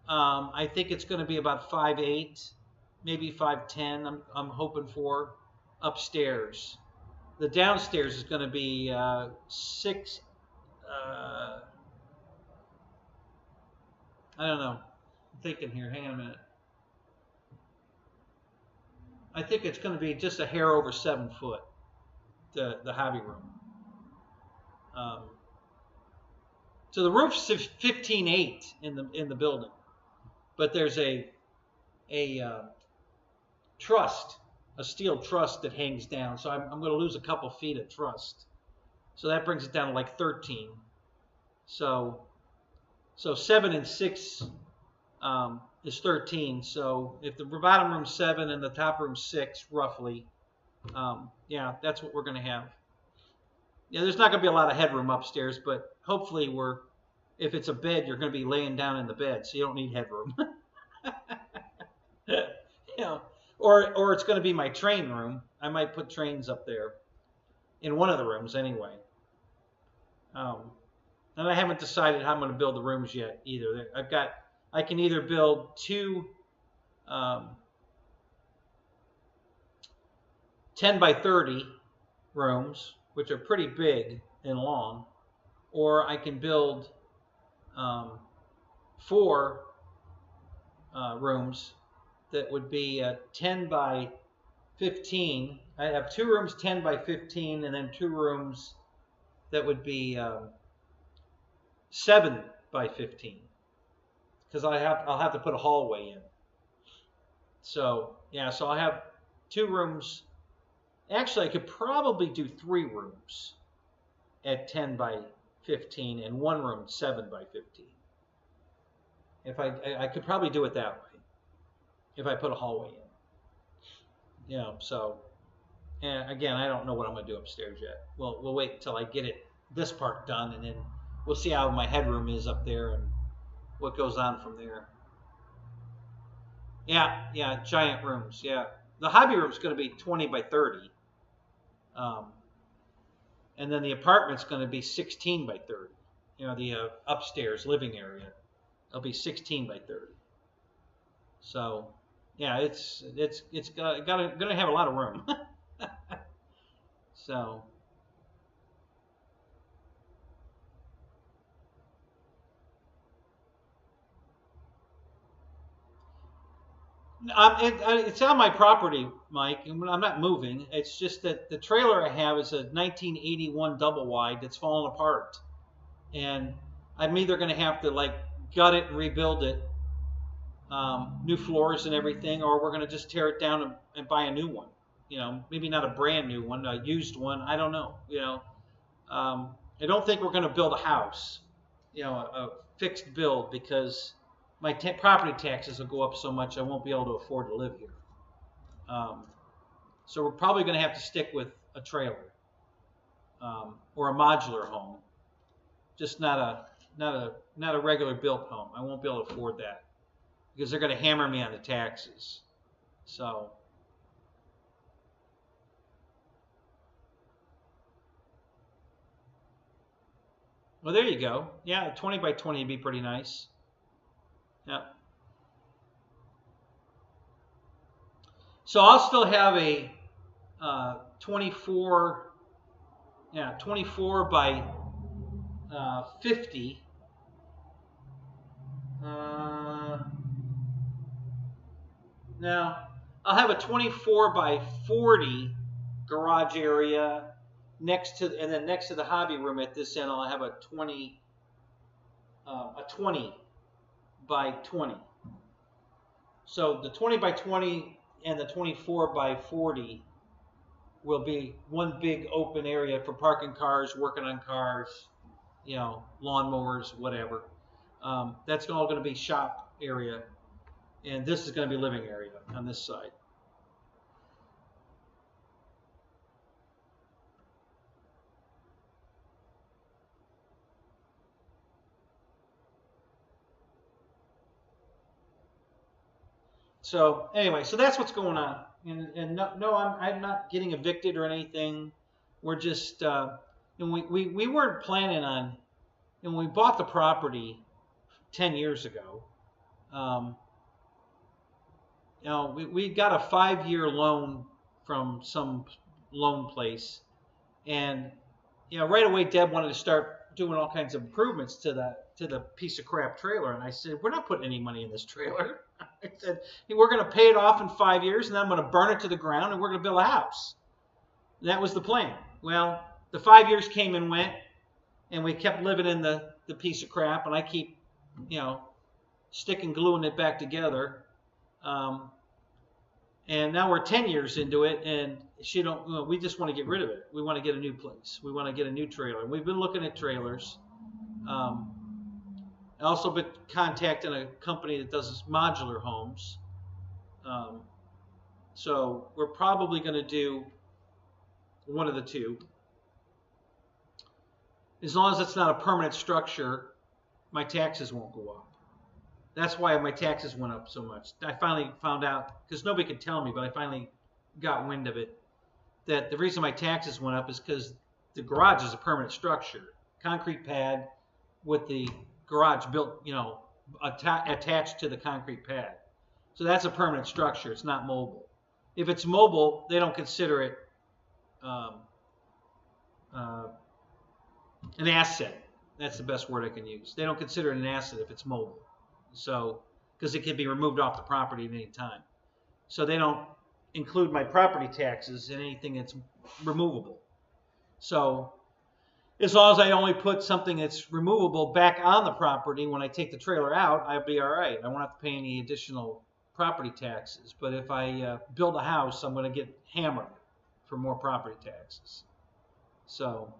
I think it's going to be about 5'8", maybe 5'10". I'm hoping for upstairs. The downstairs is going to be 6. I don't know. I'm thinking here. Hang on a minute. I think it's going to be just a hair over 7 foot. The hobby room. So the roof's 15.8 in the building, but there's a truss, a steel truss that hangs down. So I'm going to lose a couple feet of truss. So that brings it down to like 13. So 7 and 6 is 13. So if the bottom room's 7 and the top room's 6, roughly, yeah, that's what we're going to have. Yeah, there's not going to be a lot of headroom upstairs, but hopefully if it's a bed, you're going to be laying down in the bed, so you don't need headroom. Or it's going to be my train room. I might put trains up there in one of the rooms anyway. And I haven't decided how I'm going to build the rooms yet either. I can either build 2 10 by 30 rooms, which are pretty big and long, or I can build 4 rooms that would be 10 by 15. I have 2 rooms 10 by 15, and then 2 rooms that would be 7 by 15, because I'll have to put a hallway in. So yeah, so I have 2 rooms. Actually, I could probably do 3 rooms at 10 by 15 and 1 room 7 by 15. If I could probably do it that way if I put a hallway in. So, and again, I don't know what I'm going to do upstairs yet. We'll wait until I get this part done, and then we'll see how my headroom is up there and what goes on from there. Yeah, giant rooms. Yeah, the hobby room is going to be 20 by 30. And then the apartment's going to be 16 by 30. The upstairs living area, it'll be 16 by 30. So, yeah, it's going to have a lot of room. So, It's on my property, Mike, and I'm not moving. It's just that the trailer I have is a 1981 double wide that's fallen apart, and I'm either going to have to like gut it and rebuild it, new floors and everything, or we're going to just tear it down and buy a new one. You know, maybe not a brand new one, a used one. I don't know. You know, I don't think we're going to build a house, you know, a fixed build, because my property taxes will go up so much I won't be able to afford to live here. So we're probably going to have to stick with a trailer, or a modular home, just not a regular built home. I won't be able to afford that because they're going to hammer me on the taxes. So. Well, there you go. Yeah, 20 by 20 would be pretty nice. Yeah. So I'll still have a 24 by 50. Now, I'll have a 24 by 40 garage area next to the hobby room at this end. I'll have a 20 by 20. So the 20 by 20 and the 24 by 40 will be one big open area for parking cars, working on cars, you know, lawnmowers, whatever. That's all going to be shop area, and this is going to be living area on this side. So anyway, so that's what's going on, and no, I'm not getting evicted or anything. We're just, and we weren't planning on, and when we bought the property 10 years ago, you know, we got a 5-year loan from some loan place, and you know, right away Deb wanted to start doing all kinds of improvements to the piece of crap trailer, and I said, we're not putting any money in this trailer. I said, hey, we're going to pay it off in 5 years, and then I'm going to burn it to the ground, and we're going to build a house. And that was the plan. Well, the 5 years came and went, and we kept living in the piece of crap, and I keep, you know, sticking gluing it back together. And now we're 10 years into it, and we just want to get rid of it. We want to get a new place. We want to get a new trailer. We've been looking at trailers. I also been contacting a company that does modular homes. So we're probably going to do one of the two. As long as it's not a permanent structure, my taxes won't go up. That's why my taxes went up so much. I finally found out, because nobody could tell me, but I finally got wind of it, that the reason my taxes went up is because the garage is a permanent structure. Concrete pad with the garage built, you know, attached to the concrete pad. So that's a permanent structure. It's not mobile. If it's mobile, they don't consider it an asset. That's the best word I can use. They don't consider it an asset if it's mobile. So, because it can be removed off the property at any time. So they don't include my property taxes in anything that's removable. So as long as I only put something that's removable back on the property when I take the trailer out, I'll be all right. I won't have to pay any additional property taxes. But if I build a house, I'm going to get hammered for more property taxes. So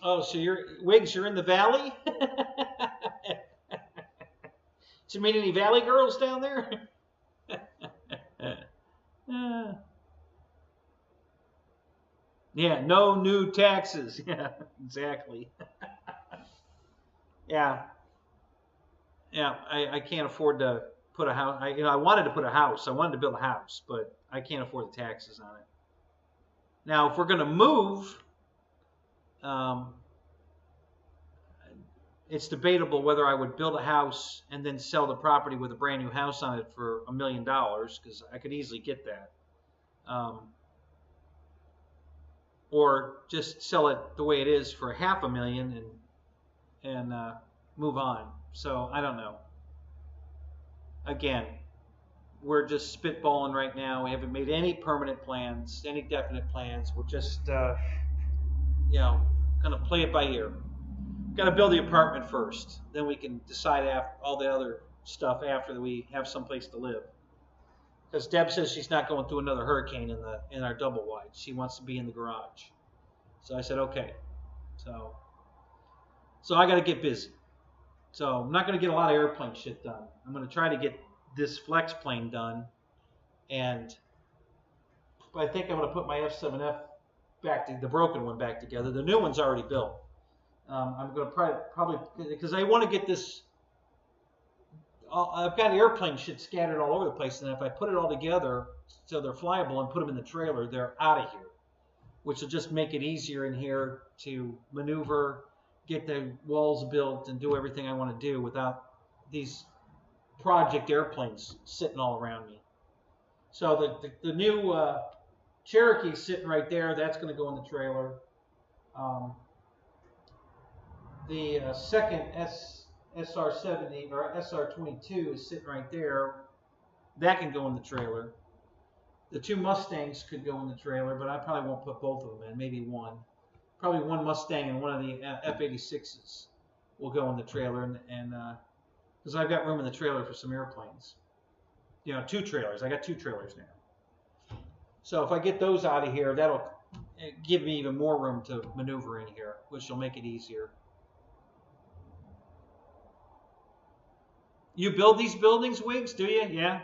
oh, so Wiggs, you're in the valley? Did you meet any valley girls down there? Yeah, no new taxes. Yeah, exactly. Yeah. Yeah, I can't afford to put a house. I wanted to put a house. I wanted to build a house, but I can't afford the taxes on it. Now, if we're going to move, it's debatable whether I would build a house and then sell the property with a brand new house on it for $1 million, because I could easily get that. Or just sell it the way it is for $500,000 and move on. So I don't know. Again, we're just spitballing right now. We haven't made any permanent plans, any definite plans. We're just, gonna play it by ear. Got to build the apartment first, then we can decide after all the other stuff after we have someplace to live. Because Deb says she's not going through another hurricane in our double wide. She wants to be in the garage. So I said okay. So I got to get busy. So I'm not going to get a lot of airplane shit done. I'm going to try to get this flex plane done, and I think I'm going to put my F7F the broken one back together. The new one's already built. I'm going to probably, because I want to get this, I've got airplane shit scattered all over the place, and if I put it all together so they're flyable and put them in the trailer, they're out of here, which will just make it easier in here to maneuver, get the walls built, and do everything I want to do without these project airplanes sitting all around me. So the new Cherokee's sitting right there. That's going to go in the trailer. The second SR-70 or SR-22 is sitting right there. That can go in the trailer. The two Mustangs could go in the trailer, but I probably won't put both of them in. Maybe one. Probably one Mustang and one of the F-86s will go in the trailer, and because I've got room in the trailer for some airplanes. Two trailers. I got two trailers now. So if I get those out of here, that'll give me even more room to maneuver in here, which will make it easier. You build these buildings, Wiggs, do you? Yeah.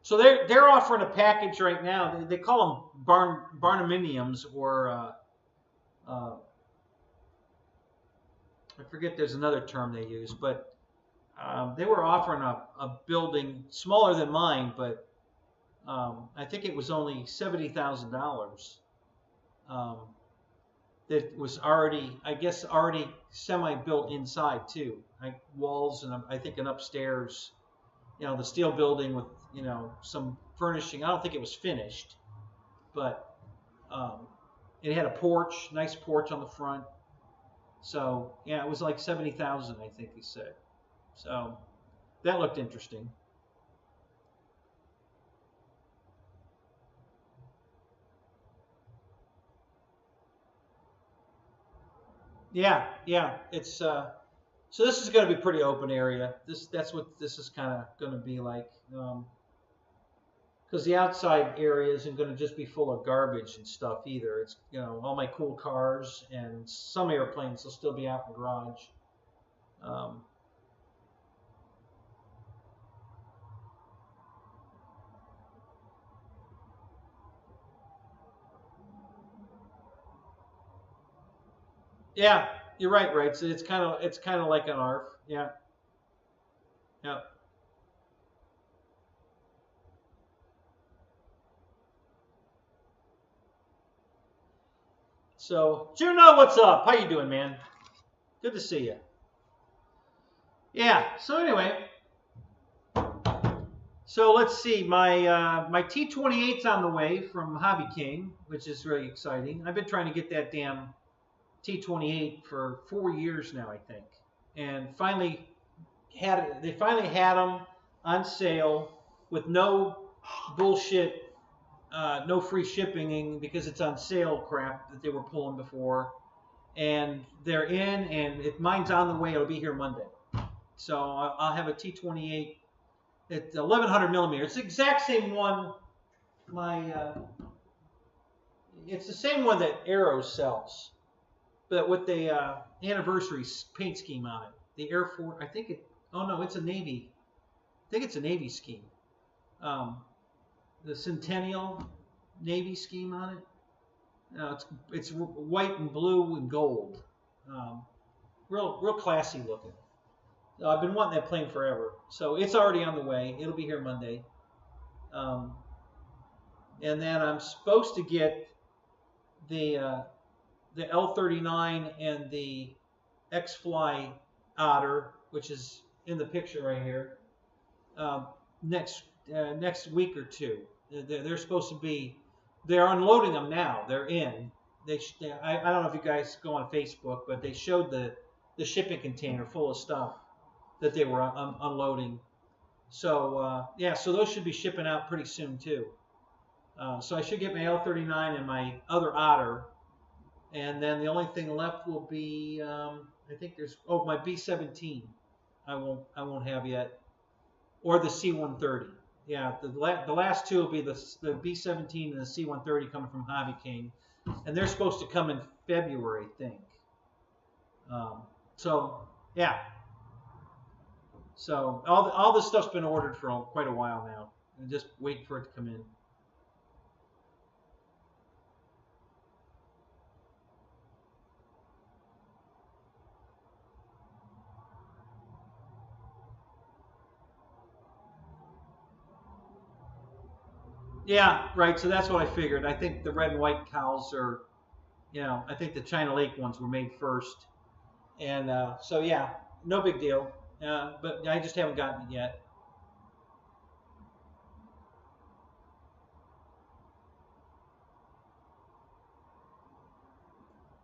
So they're offering a package right now. They call them barnuminiums, or I forget. There's another term they use, but they were offering a building smaller than mine, but I think it was only $70,000. That was already, I guess, already semi-built inside too, like walls and I think an upstairs. The steel building with, some furnishing. I don't think it was finished, but it had a porch, nice porch on the front. So, yeah, it was like $70,000, I think he said. So, that looked interesting. Yeah, it's so this is going to be pretty open area. That's what this is kind of going to be like, because the outside area isn't going to just be full of garbage and stuff either. It's all my cool cars, and some airplanes will still be out in the garage. Yeah, you're right, right. So it's kind of like an ARF. Yeah. So, Juno, what's up? How you doing, man? Good to see you. Yeah. So anyway, so let's see. My T-28's on the way from Hobby King, which is really exciting. I've been trying to get that damn T-28 for 4 years now, I think, and they finally had them on sale with no bullshit, no free shipping, because it's on sale crap that they were pulling before, and they're in, and if mine's on the way, it'll be here Monday. So I'll have a T-28 at 1100 millimeter. It's the exact same one it's the same one that Arrow sells, but with the anniversary paint scheme on it. The Air Force, I think it. Oh no, it's a Navy. I think it's a Navy scheme. The Centennial Navy scheme on it. It's white and blue and gold. Real classy looking. I've been wanting that plane forever, so it's already on the way. It'll be here Monday. And then I'm supposed to get the L-39 and the X-Fly Otter, which is in the picture right here, next week or two. They're supposed to be. They're unloading them now. They're in. I don't know if you guys go on Facebook, but they showed the shipping container full of stuff that they were unloading. So yeah, so those should be shipping out pretty soon too. So I should get my L-39 and my other Otter, and then the only thing left will be I think there's my B-17. I won't have yet, or the C-130. Yeah, the last two will be the B-17 and the C-130 coming from Hobby King, and they're supposed to come in February, I think. So yeah, so all this stuff's been ordered for quite a while now, and just waiting for it to come in. Yeah, right. So that's what I figured. I think the red and white cows are, I think the China Lake ones were made first, and so yeah, no big deal. But I just haven't gotten it yet.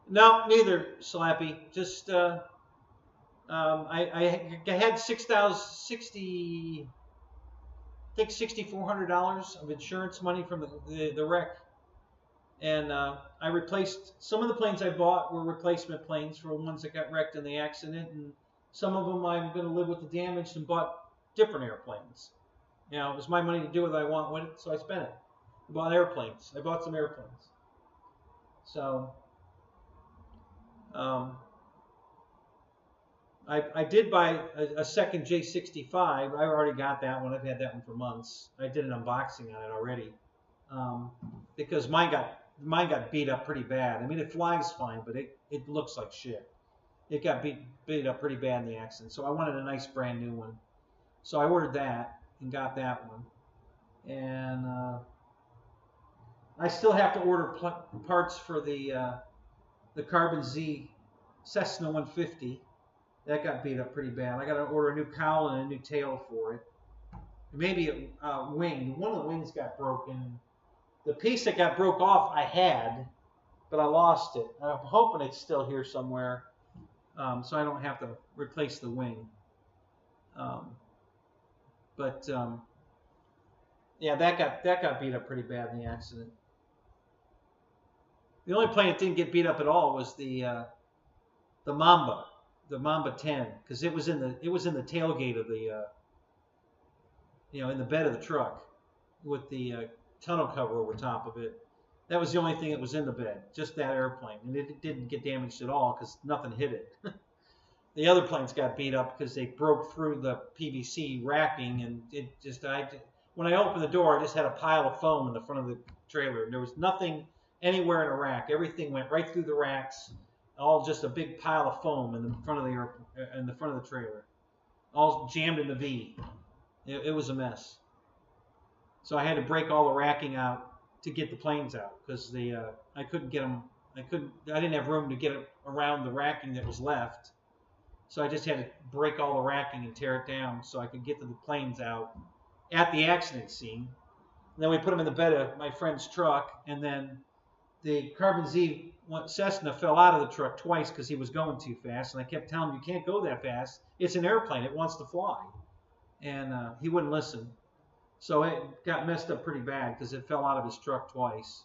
No, neither, Slappy. Just I had 60. I think $6,400 of insurance money from the wreck, and I replaced some of the planes I bought were replacement planes for ones that got wrecked in the accident, and some of them I'm going to live with the damage and bought different airplanes. It was my money to do what I want with it, so I spent it. I bought airplanes. I bought some airplanes. So I did buy a second J65. I already got that one. I've had that one for months. I did an unboxing on it already because mine got beat up pretty bad. I mean, it flies fine, but it looks like shit. It got beat up pretty bad in the accident. So I wanted a nice brand new one. So I ordered that and got that one. And I still have to order parts for the Carbon Z Cessna 150. That got beat up pretty bad. I got to order a new cowl and a new tail for it. Maybe a wing. One of the wings got broken. The piece that got broke off I had, but I lost it. I'm hoping it's still here somewhere, so I don't have to replace the wing. Yeah, that got beat up pretty bad in the accident. The only plane that didn't get beat up at all was the Mamba. The Mamba 10, because it was in the tailgate of the in the bed of the truck with the tonneau cover over top of it. That was the only thing that was in the bed, just that airplane, and it didn't get damaged at all because nothing hit it. The other planes got beat up because they broke through the PVC racking, and when I opened the door, I just had a pile of foam in the front of the trailer, and there was nothing anywhere in a rack. Everything went right through the racks. All just a big pile of foam in the front of the trailer, all jammed in the V. It was a mess. So I had to break all the racking out to get the planes out because I couldn't get them. I didn't have room to get it around the racking that was left. So I just had to break all the racking and tear it down so I could get the planes out at the accident scene. And then we put them in the bed of my friend's truck, and then the Carbon Z Cessna fell out of the truck twice because he was going too fast, and I kept telling him, you can't go that fast. It's an airplane. It wants to fly. And he wouldn't listen. So it got messed up pretty bad because it fell out of his truck twice.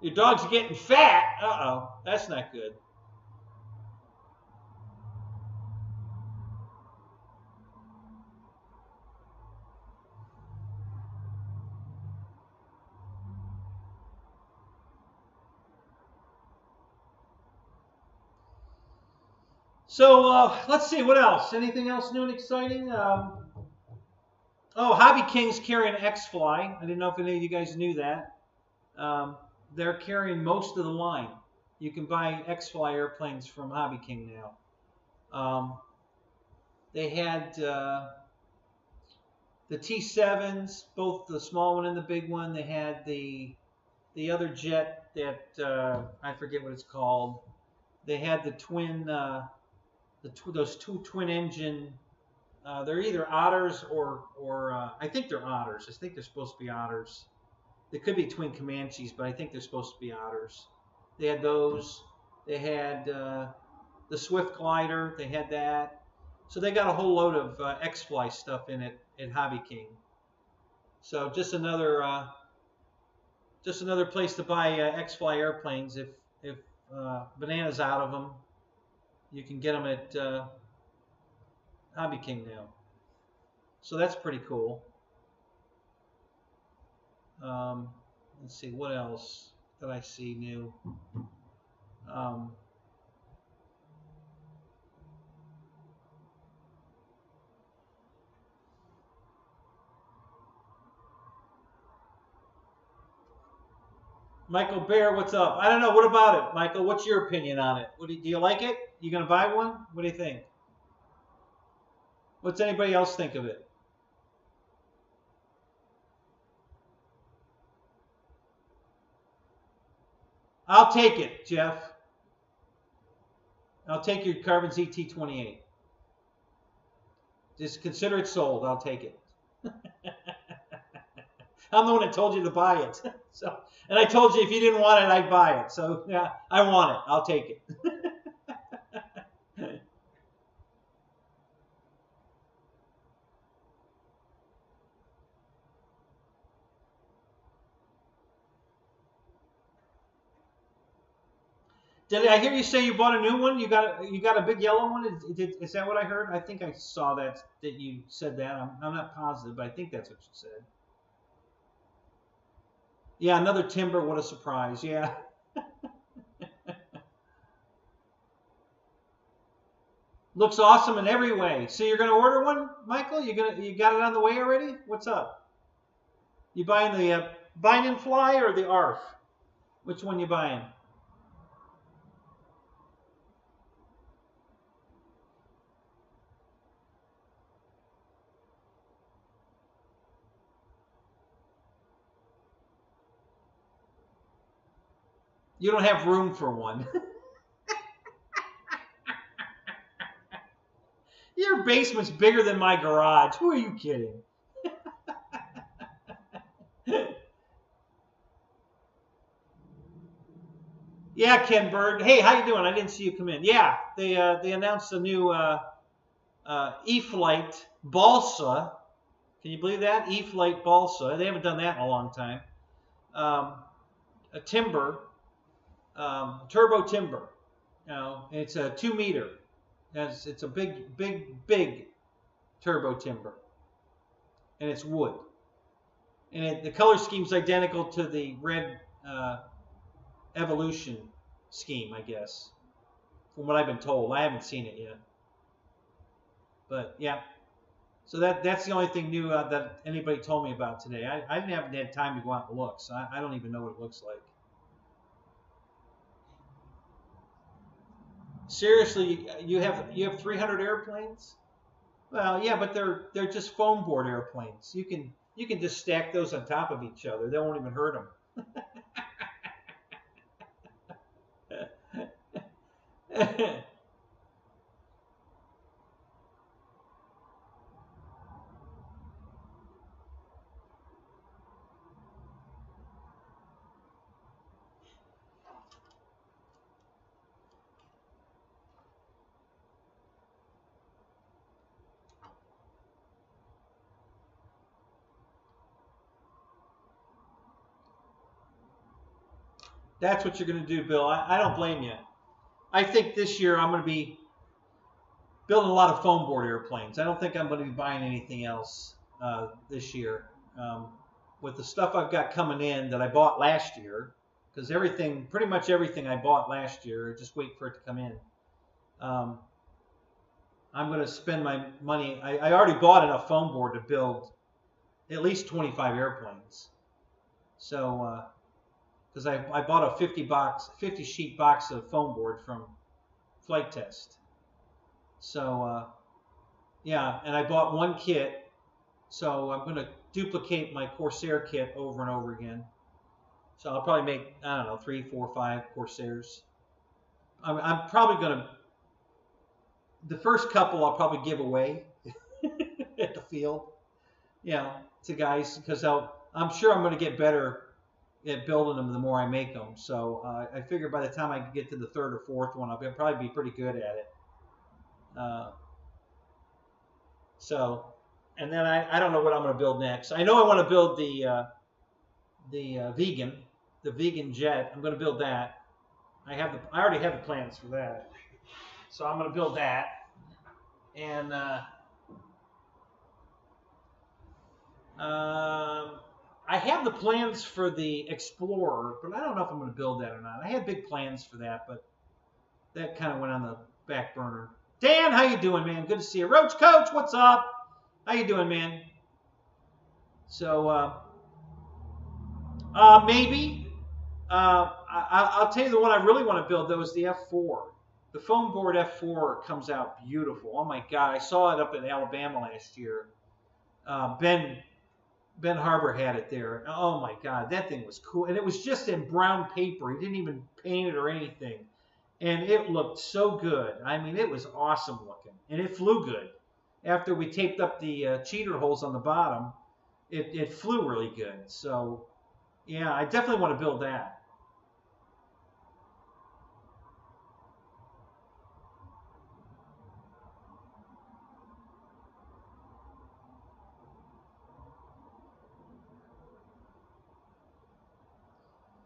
Your dog's getting fat. Uh-oh, that's not good. So let's see, what else? Anything else new and exciting? Oh, Hobby King's carrying X-Fly. I didn't know if any of you guys knew that. They're carrying most of the line. You can buy X-Fly airplanes from Hobby King now. They had the T7s, both the small one and the big one. They had the other jet that I forget what it's called. They had the twin, those two twin engine. They're either Otters or I think they're Otters. I think they're supposed to be Otters. They could be twin Comanches, but I think they're supposed to be Otters. They had those. They had the Swift glider. They had that. So they got a whole load of X-Fly stuff in it at Hobby King. So just another place to buy X-Fly airplanes. If Banana's out of them, you can get them at Hobby King now. So that's pretty cool. Let's see, what else did I see new? Michael Bear, what's up? I don't know. What about it, Michael? What's your opinion on it? Do you like it? You gonna buy one? What do you think? What's anybody else think of it? I'll take it, Jeff. I'll take your Carbon ZT-28. Just consider it sold. I'll take it. I'm the one that told you to buy it. So, and I told you if you didn't want it, I'd buy it. So yeah, I want it. I'll take it. Did I hear you say you bought a new one? You got a big yellow one? Is that what I heard? I think I saw that you said that. I'm not positive, but I think that's what you said. Yeah, another timber. What a surprise! Yeah. Looks awesome in every way. So you're gonna order one, Michael? You got it on the way already? What's up? You buying the Bind and Fly or the ARF? Which one you buying? You don't have room for one. Your basement's bigger than my garage. Who are you kidding? Yeah, Ken Bird. Hey, how you doing? I didn't see you come in. Yeah, they announced a new E-Flite balsa. Can you believe that? E-Flite balsa. They haven't done that in a long time. A timber, turbo timber. You know, it's a 2 meter. It's a big turbo timber, and it's wood. And the color scheme's identical to the red Evolution scheme, I guess, from what I've been told. I haven't seen it yet, but yeah. So that's the only thing new that anybody told me about today. I haven't had time to go out and look, so I don't even know what it looks like. Seriously, you have 300 airplanes? Well, yeah, but they're just foam board airplanes. You can just stack those on top of each other. They won't even hurt them. That's what you're going to do, Bill. I don't blame you. I think this year I'm going to be building a lot of foam board airplanes. I don't think I'm going to be buying anything else this year. With the stuff I've got coming in that I bought last year, because pretty much everything I bought last year, just wait for it to come in. I'm going to spend my money. I already bought enough foam board to build at least 25 airplanes. So, because I bought a 50 sheet box of foam board from Flight Test. So, yeah, and I bought one kit. So I'm going to duplicate my Corsair kit over and over again. So I'll probably make, I don't know, 3, 4, 5 Corsairs. I'm probably going to, the first couple I'll probably give away at the field, to guys, because I'm sure I'm going to get better at building them the more I make them. So I figure by the time I get to the third or fourth one, I'll probably be pretty good at it. And then I don't know what I'm going to build next. I know I want to build the vegan jet. I'm going to build that. I already have the plans for that. So I'm going to build that. And I have the plans for the Explorer, but I don't know if I'm going to build that or not. I had big plans for that, but that kind of went on the back burner. Dan, how you doing, man? Good to see you. Roach Coach, what's up? How you doing, man? So, maybe. I'll tell you the one I really want to build, though, is the F4. The foam board F4 comes out beautiful. Oh, my God. I saw it up in Alabama last year. Ben Harbor had it there. Oh, my God. That thing was cool. And it was just in brown paper. He didn't even paint it or anything. And it looked so good. I mean, it was awesome looking. And it flew good. After we taped up the cheater holes on the bottom, it flew really good. So, yeah, I definitely want to build that.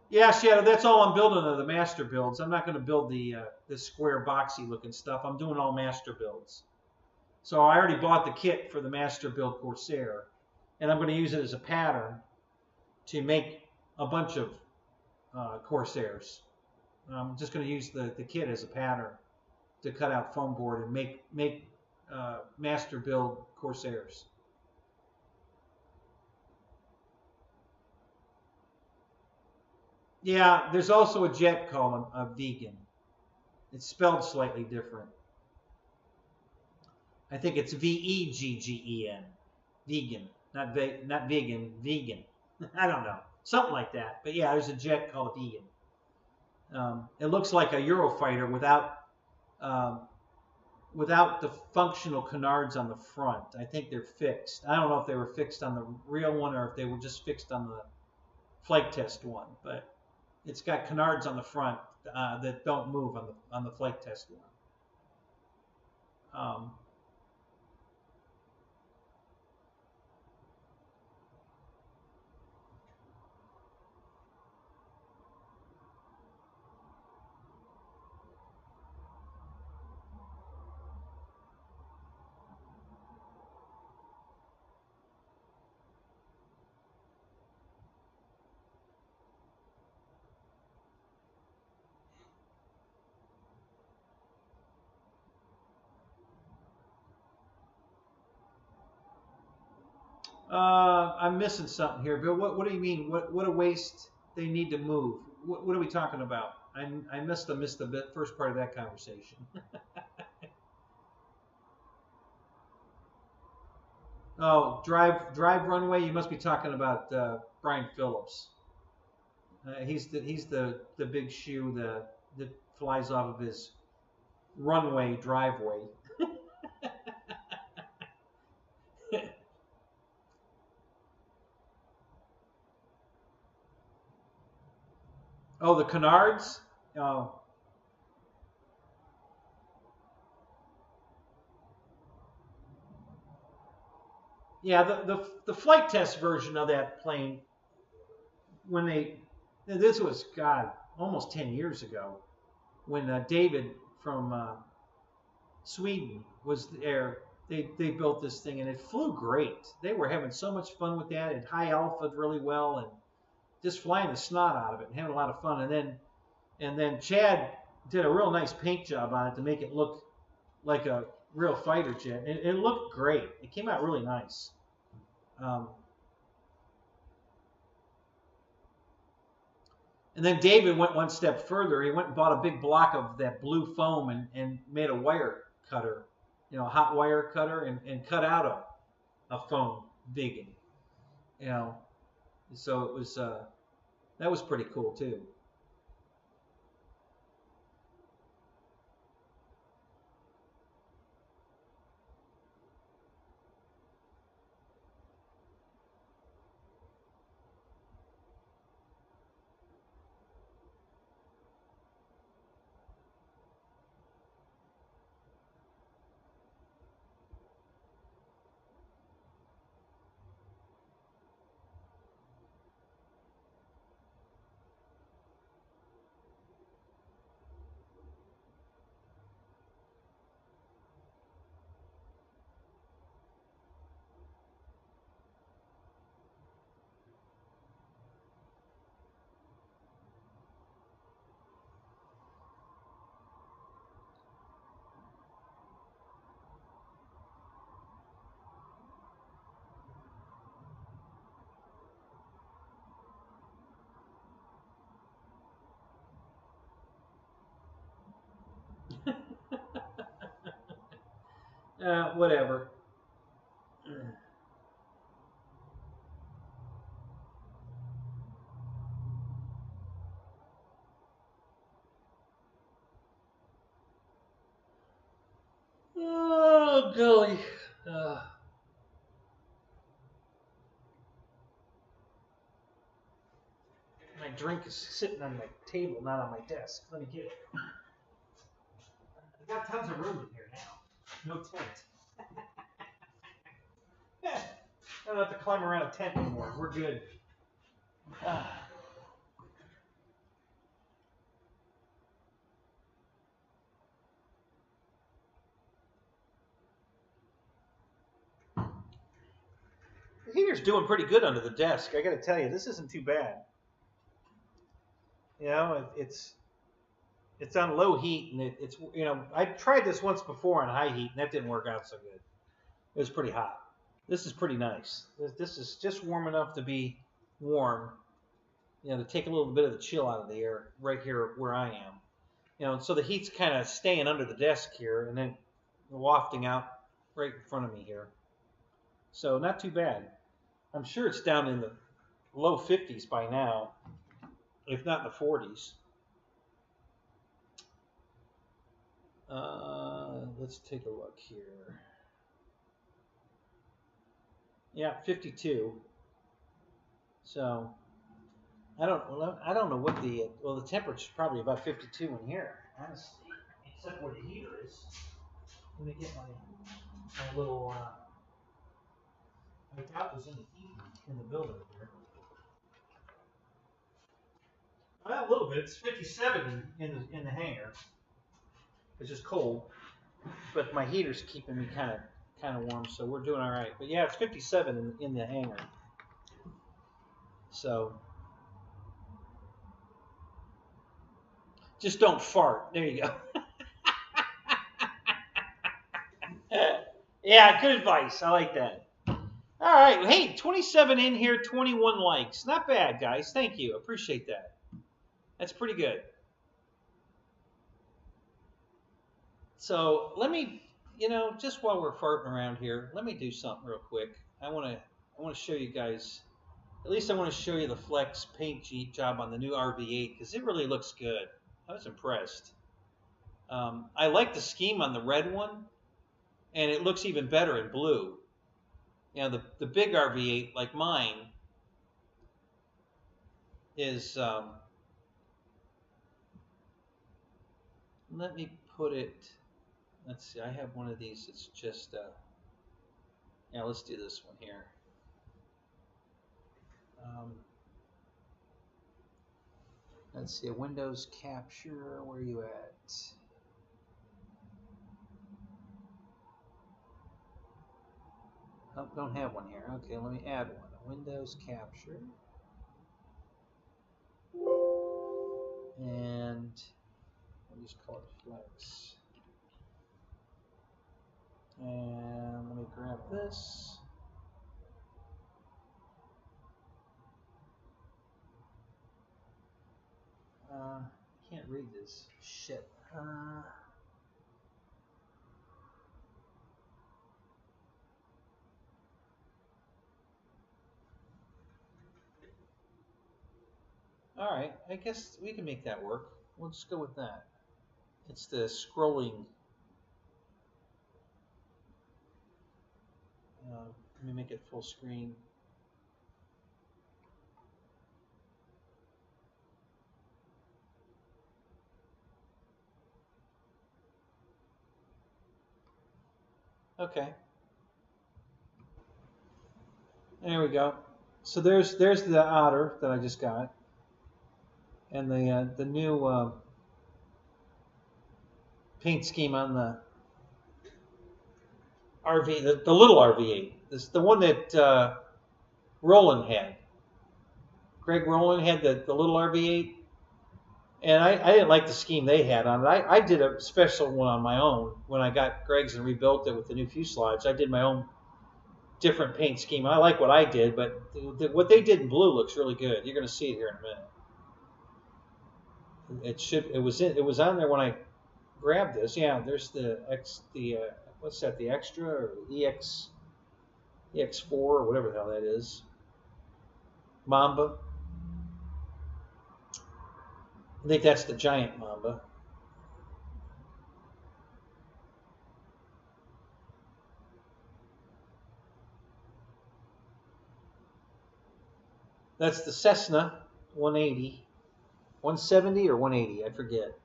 Yeah, Shadow, that's all I'm building are the master builds. I'm not going to build the square boxy looking stuff. I'm doing all master builds. So I already bought the kit for the master build Corsair, and I'm going to use it as a pattern to make a bunch of Corsairs. I'm just going to use the kit as a pattern to cut out foam board and make master build Corsairs. Yeah, there's also a jet called a vegan. It's spelled slightly different. I think it's V-E-G-G-E-N. Vegan. Not vegan, vegan. I don't know. Something like that. But yeah, there's a jet called a vegan. It looks like a Eurofighter without the functional canards on the front. I think they're fixed. I don't know if they were fixed on the real one or if they were just fixed on the flight test one. But it's got canards on the front that don't move on the flight test one. I'm missing something here, Bill. What do you mean? What a waste they need to move? What are we talking about? I missed the first part of that conversation. Oh, drive runway. You must be talking about Brian Phillips. He's the big shoe that flies off of his runway driveway. Oh, the canards? Oh. Yeah, the flight test version of that plane, this was, God, almost 10 years ago when David from Sweden was there. They built this thing and it flew great. They were having so much fun with that. It high alpha really well and just flying the snot out of it and having a lot of fun. And then Chad did a real nice paint job on it to make it look like a real fighter jet. It looked great. It came out really nice. And then David went one step further. He went and bought a big block of that blue foam and made a wire cutter, you know, a hot wire cutter, and cut out a foam vegan, you know. So it was that was pretty cool too. Whatever. Oh, golly. My drink is sitting on my table, not on my desk. Let me get it. I've got tons of room in here now. No tent. I don't have to climb around a tent anymore. We're good. The heater's doing pretty good under the desk. I got to tell you, this isn't too bad. You know, it's on low heat, and it's, you know, I tried this once before on high heat, and that didn't work out so good. It was pretty hot. This is pretty nice. This is just warm enough to be warm, you know, to take a little bit of the chill out of the air right here where I am. You know, so the heat's kind of staying under the desk here and then wafting out right in front of me here. So not too bad. I'm sure it's down in the low 50s by now, if not in the 40s. Let's take a look here. Yeah, 52. So I don't know what the temperature's probably about 52 in here, honestly, except where the heater is. Let me get my little. I doubt there's any heat in the building here. Well, a little bit. It's 57 in the hangar. It's just cold, but my heater's keeping me kind of warm, so we're doing all right. But yeah, it's 57 in the hangar. So just don't fart. There you go. Yeah, good advice. I like that. All right. Hey, 27 in here, 21 likes. Not bad, guys. Thank you. Appreciate that. That's pretty good. So let me, you know, just while we're farting around here, let me do something real quick. I want to show you guys. At least I want to show you the Flex paint job on the new RV8 because it really looks good. I was impressed. I like the scheme on the red one, and it looks even better in blue. You know, the big RV8 like mine is. Let me put it. Let's see. I have one of these. It's just. Yeah, let's do this one here. Let's see, Windows capture, where are you at? Oh, don't have one here. Okay, let me add one. Windows capture. And we'll just call it flex. And let me grab this. Can't read this. Shit. All right, I guess we can make that work. Let's go with that. It's the scrolling. Let me make it full screen. Okay. There we go. So there's the Otter that I just got, and the new paint scheme on the RV, the little RV8. This the one that Roland had. Greg Roland had the little RV8, and I didn't like the scheme they had on it. I did a special one on my own when I got Greg's and rebuilt it with the new fuselage. I did my own different paint scheme. I like what I did, but what they did in blue looks really good. You're going to see it here in a minute. It was on there when I grabbed this. Yeah, there's what's that? The extra or EX4 or whatever the hell that is. Mamba. I think that's the giant Mamba. That's the Cessna 180, 170 or 180, I forget.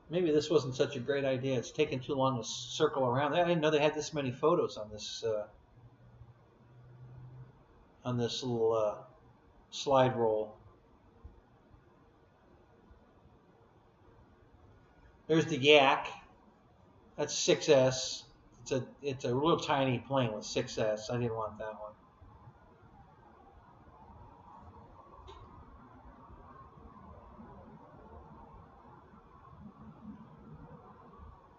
Maybe this wasn't such a great idea. It's taken too long to circle around. I didn't know they had this many photos on this little slide roll. There's the Yak. That's 6S. It's a real tiny plane with 6S. I didn't want that one.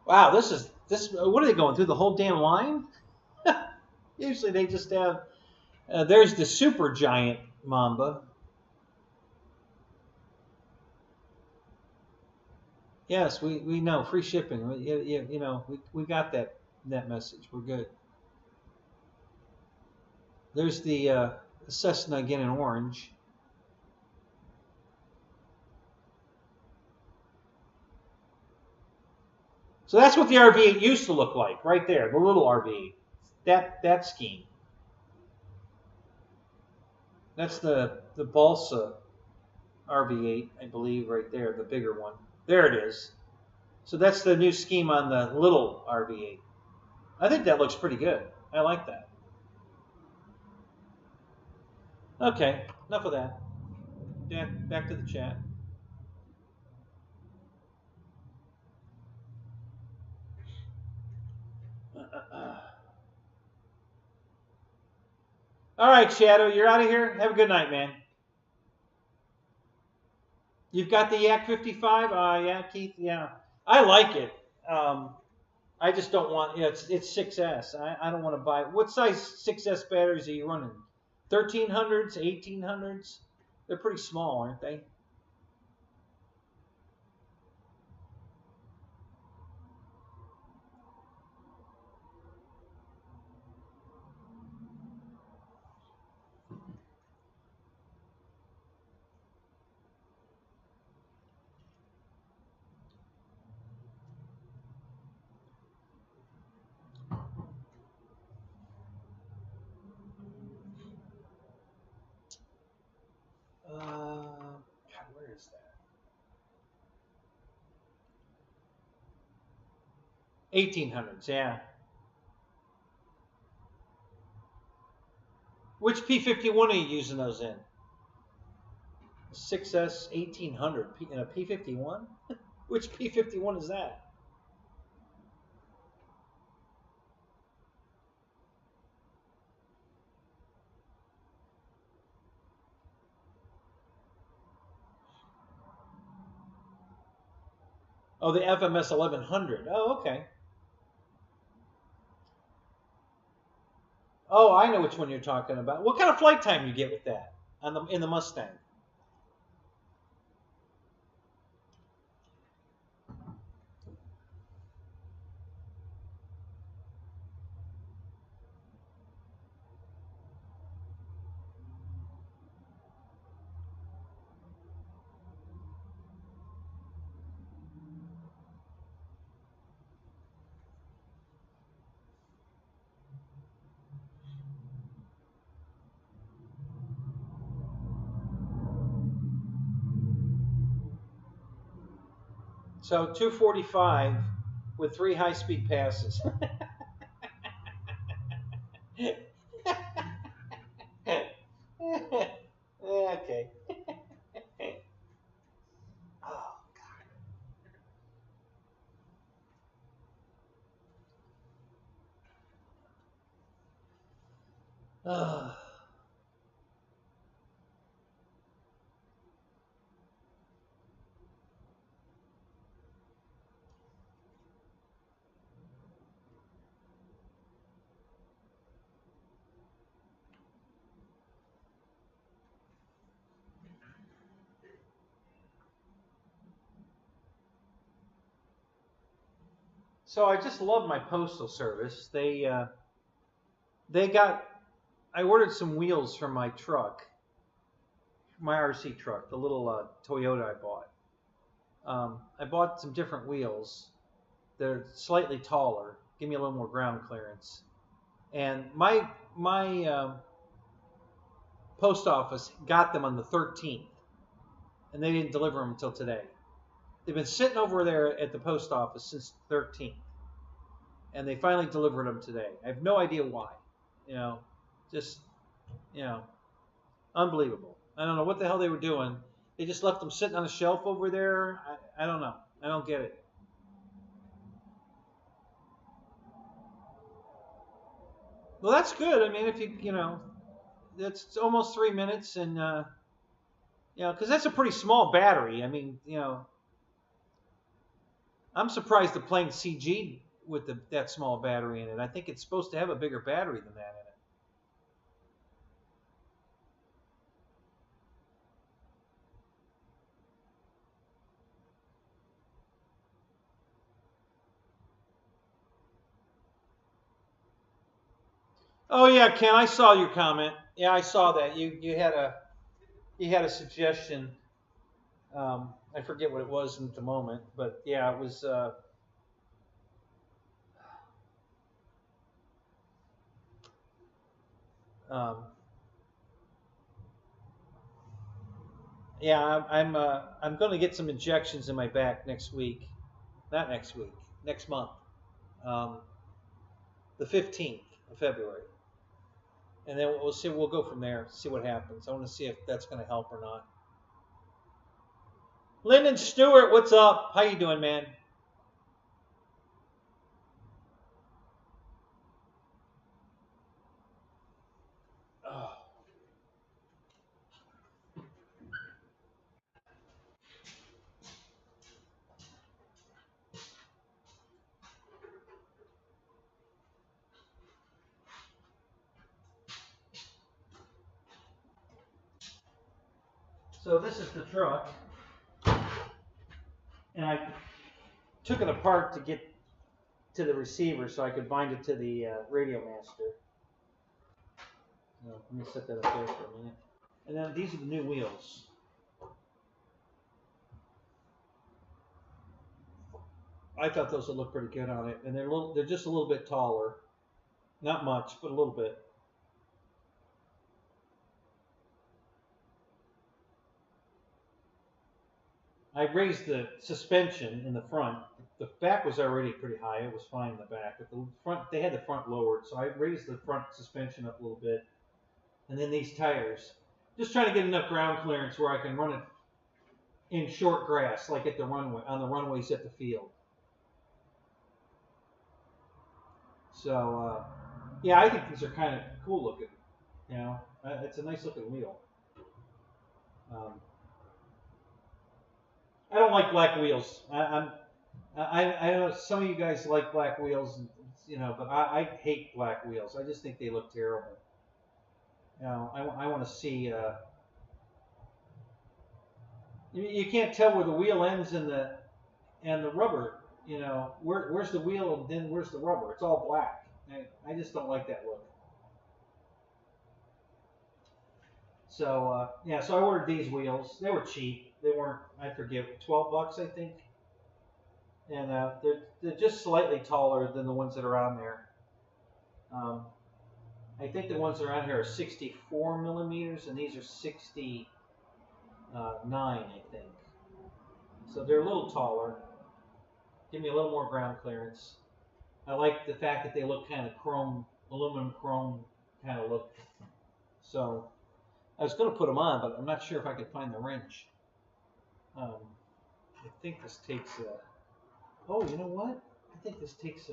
Wow, this. What are they going through the whole damn line? Usually they just have. There's the super giant Mamba. Yes, we know free shipping. You know we got that message. We're good. There's the Cessna again in orange. So that's what the RV8 used to look like, right there, the little RV8. That scheme. That's the Balsa RV8, I believe, right there, the bigger one. There it is. So that's the new scheme on the little RV8. I think that looks pretty good. I like that. Okay, enough of that. Back to the chat. All right, Shadow, you're out of here. Have a good night, man. You've got the Yak 55? Yeah, Keith, yeah. I like it. I just don't want, it's 6S. I don't want to buy. What size 6S batteries are you running? 1300s, 1800s? They're pretty small, aren't they? God, where is that? 1800s, yeah. Which P51 are you using those in? 6S 1800 in a P-51? Which P-51 is that? Oh, the FMS 1100. Oh, okay. Oh, I know which one you're talking about. What kind of flight time you get with that in the Mustang? So 245 with 3 high-speed passes. Okay. Oh, God. So I just love my postal service. They got. I ordered some wheels for my truck, my RC truck, the little Toyota I bought. I bought some different wheels. They're slightly taller, give me a little more ground clearance. And my post office got them on the 13th, and they didn't deliver them until today. They've been sitting over there at the post office since the 13th, and they finally delivered them today. I have no idea why. You know, just, you know, unbelievable. I don't know what the hell they were doing. They just left them sitting on a shelf over there. I don't know. I don't get it. Well, that's good. I mean, if you know, that's almost 3 minutes, and you know, because that's a pretty small battery. I mean, you know, I'm surprised the plane CG'd with that small battery in it. I think it's supposed to have a bigger battery than that in it. Oh yeah, Ken, I saw your comment. Yeah, I saw that. You had a suggestion. I forget what it was at the moment, but yeah, it was. Um, yeah, I'm going to get some injections in my back next week. Not next week, next month. Um, the 15th of February. And then we'll see. We'll go from there. See what happens. I want to see if that's going to help or not. Lyndon Stewart, what's up? How you doing, man? Oh. So this is the truck, and I took it apart to get to the receiver so I could bind it to the radio master. Let me set that up there for a minute. And then these are the new wheels. I thought those would look pretty good on it, and they're just a little bit taller, not much, but a little bit. I raised the suspension in the front. The back was already pretty high. It was fine in the back. But the front, they had the front lowered, so I raised the front suspension up a little bit. And then these tires. Just trying to get enough ground clearance where I can run it in short grass, like at the runway, on the runways at the field. So, yeah, I think these are kind of cool looking. You know, it's a nice looking wheel. I don't like black wheels. I know some of you guys like black wheels, you know, but I hate black wheels. I just think they look terrible. You know, I want to see. You can't tell where the wheel ends and the rubber. You know, where's the wheel and then where's the rubber? It's all black. I just don't like that look. So yeah, so I ordered these wheels. They were cheap. They weren't, I forget, 12 bucks I think. And they're just slightly taller than the ones that are on there. I think the ones that are on here are 64 millimeters, and these are 69, I think. So they're a little taller. Give me a little more ground clearance. I like the fact that they look kind of chrome, aluminum chrome kind of look. So I was going to put them on, but I'm not sure if I could find the wrench. I think this takes a... Oh, you know what? I think this takes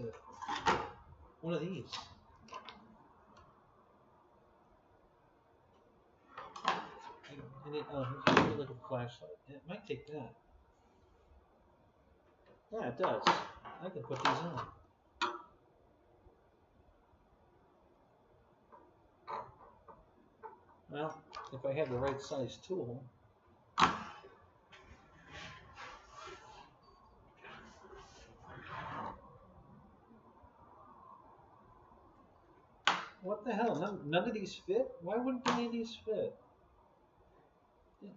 one of these. I need a look at the flashlight. It might take that. Yeah, it does. I can put these on. Well, if I have the right size tool. What the hell? None of these fit? Why wouldn't any of these fit?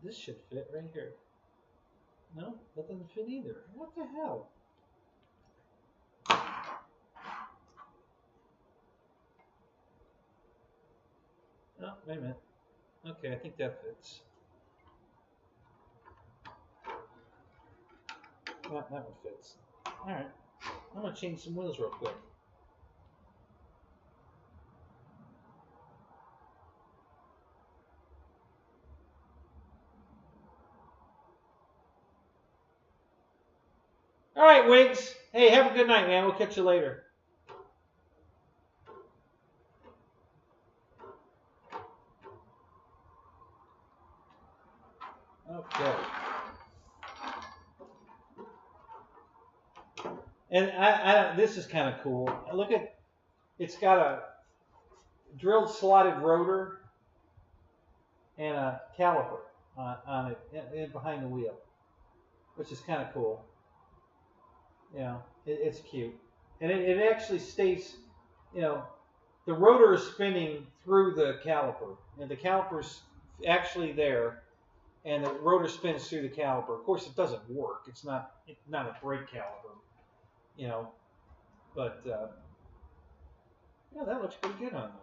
This should fit right here. No, that doesn't fit either. What the hell? Oh, wait a minute. Okay, I think that fits. That one fits. Alright. I'm going to change some wheels real quick. Alright, Wiggs. Hey, have a good night, man. We'll catch you later. Okay. And this is kind of cool. Look at, it's got a drilled slotted rotor and a caliper on it and behind the wheel, which is kind of cool. You know, it's cute. And it actually stays, you know, the rotor is spinning through the caliper, and the caliper's actually there, and the rotor spins through the caliper. Of course, it doesn't work. It's not a brake caliper, you know, but yeah, that looks pretty good on there.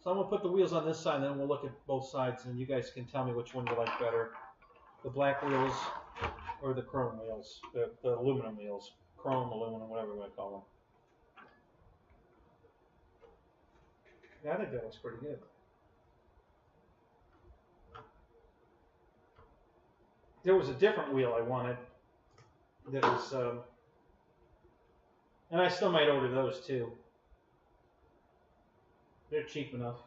So I'm going to put the wheels on this side, and then we'll look at both sides, and you guys can tell me which one you like better. The black wheels or the chrome wheels, the aluminum wheels. Chrome, aluminum, whatever you want to call them. Yeah, I think that looks pretty good. There was a different wheel I wanted that was, and I still might order those too. They're cheap enough.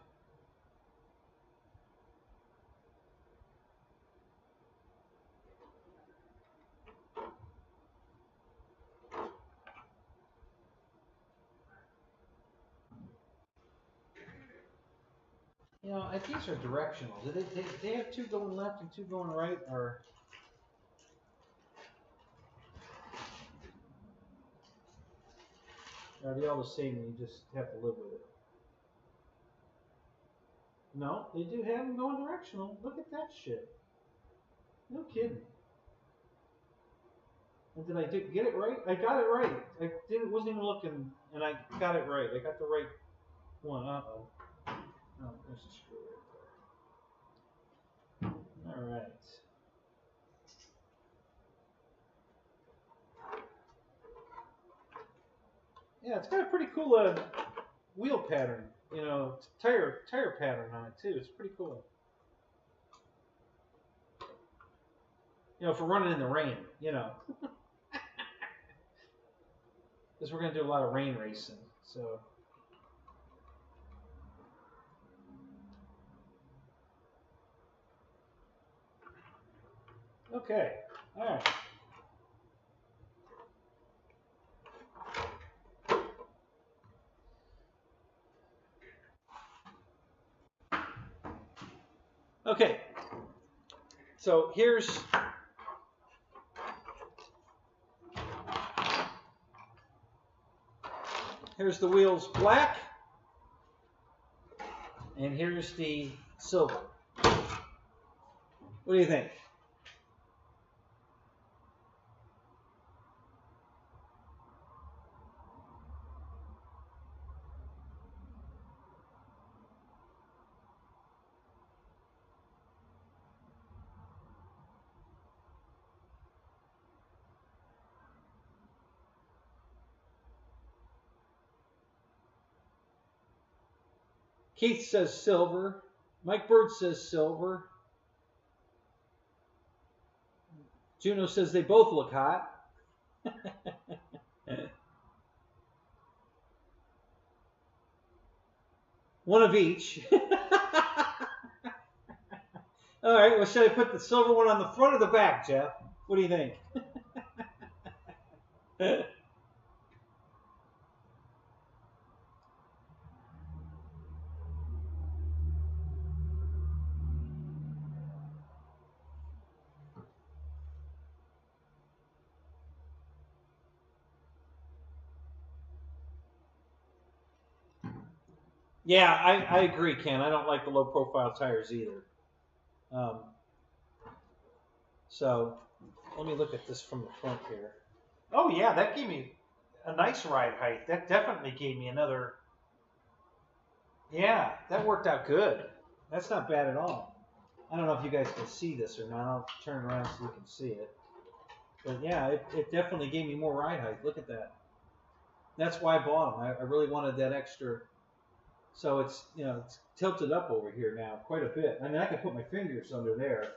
You know, I think these are directional. Do they have two going left and two going right, or? Are they all the same and you just have to live with it? No, they do have them going directional. Look at that shit. No kidding. And did I get it right? I got it right. I wasn't even looking, and I got it right. I got the right one. Uh-oh. Oh, there's a screw right there. All right. Yeah, it's got a pretty cool wheel pattern, you know, tire pattern on it too. It's pretty cool. You know, for running in the rain, you know. Because we're going to do a lot of rain racing, so. Okay, all right. Okay, so here's the wheels black, and here's the silver. What do you think? Keith says silver. Mike Bird says silver. Juno says they both look hot. One of each. All right, well, should I put the silver one on the front or the back, Jeff? What do you think? Yeah, I agree, Ken. I don't like the low profile tires either. So let me look at this from the front here. Oh yeah, that gave me a nice ride height. That definitely gave me another. Yeah, that worked out good. That's not bad at all. I don't know if you guys can see this or not. I'll turn around so you can see it. But yeah, it definitely gave me more ride height. Look at that. That's why I bought them. I really wanted that extra. So it's, you know, it's tilted up over here now quite a bit. I mean, I can put my fingers under there,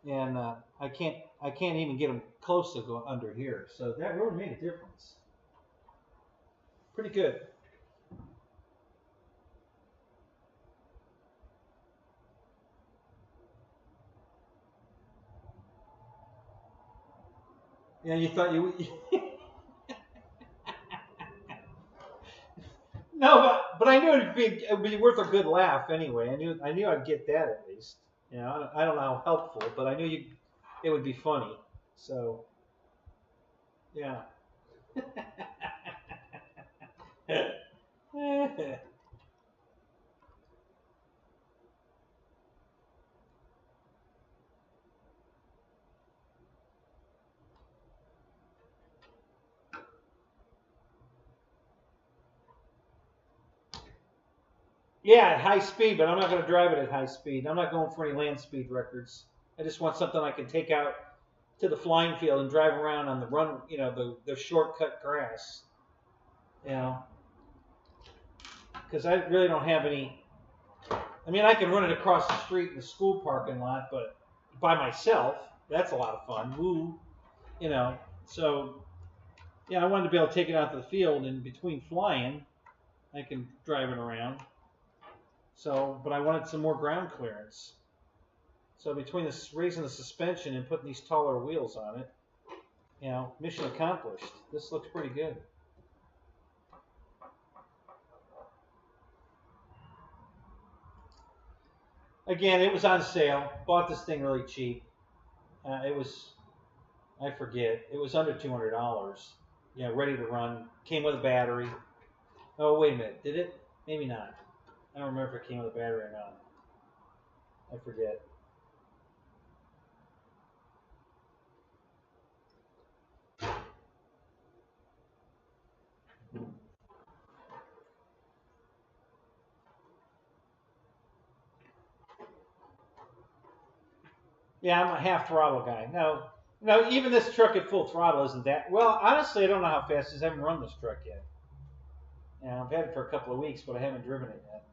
and I can't even get them close to go under here. So that really made a difference. Pretty good. Yeah, you thought you. No, but I knew it'd be worth a good laugh anyway. I knew I'd get that at least. You know, I don't know how helpful, but I knew it would be funny. So, yeah. Yeah, at high speed, but I'm not going to drive it at high speed. I'm not going for any land speed records. I just want something I can take out to the flying field and drive around on the run, you know, the shortcut grass. You know, because I really don't have any. I mean, I can run it across the street in the school parking lot, but by myself, that's a lot of fun. Woo, you know. So, yeah, I wanted to be able to take it out to the field, and between flying, I can drive it around. So, but I wanted some more ground clearance. So between this raising the suspension and putting these taller wheels on it, you know, mission accomplished. This looks pretty good. Again, it was on sale. Bought this thing really cheap. It was, I forget, it was under $200. You know, ready to run. Came with a battery. Oh, wait a minute. Did it? Maybe not. I don't remember if it came with a battery or not. I forget. Yeah, I'm a half throttle guy. No, even this truck at full throttle isn't that. Well, honestly, I don't know how fast it is. I haven't run this truck yet. Now, I've had it for a couple of weeks, but I haven't driven it yet.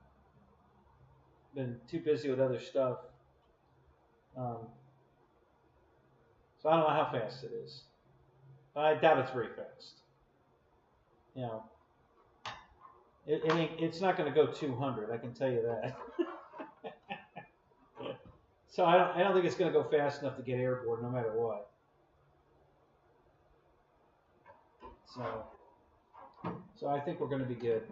Been too busy with other stuff. So I don't know how fast it is. But I doubt it's very fast. You know, it's not going to go 200. I can tell you that. So I don't think it's going to go fast enough to get airborne, no matter what. So I think we're going to be good.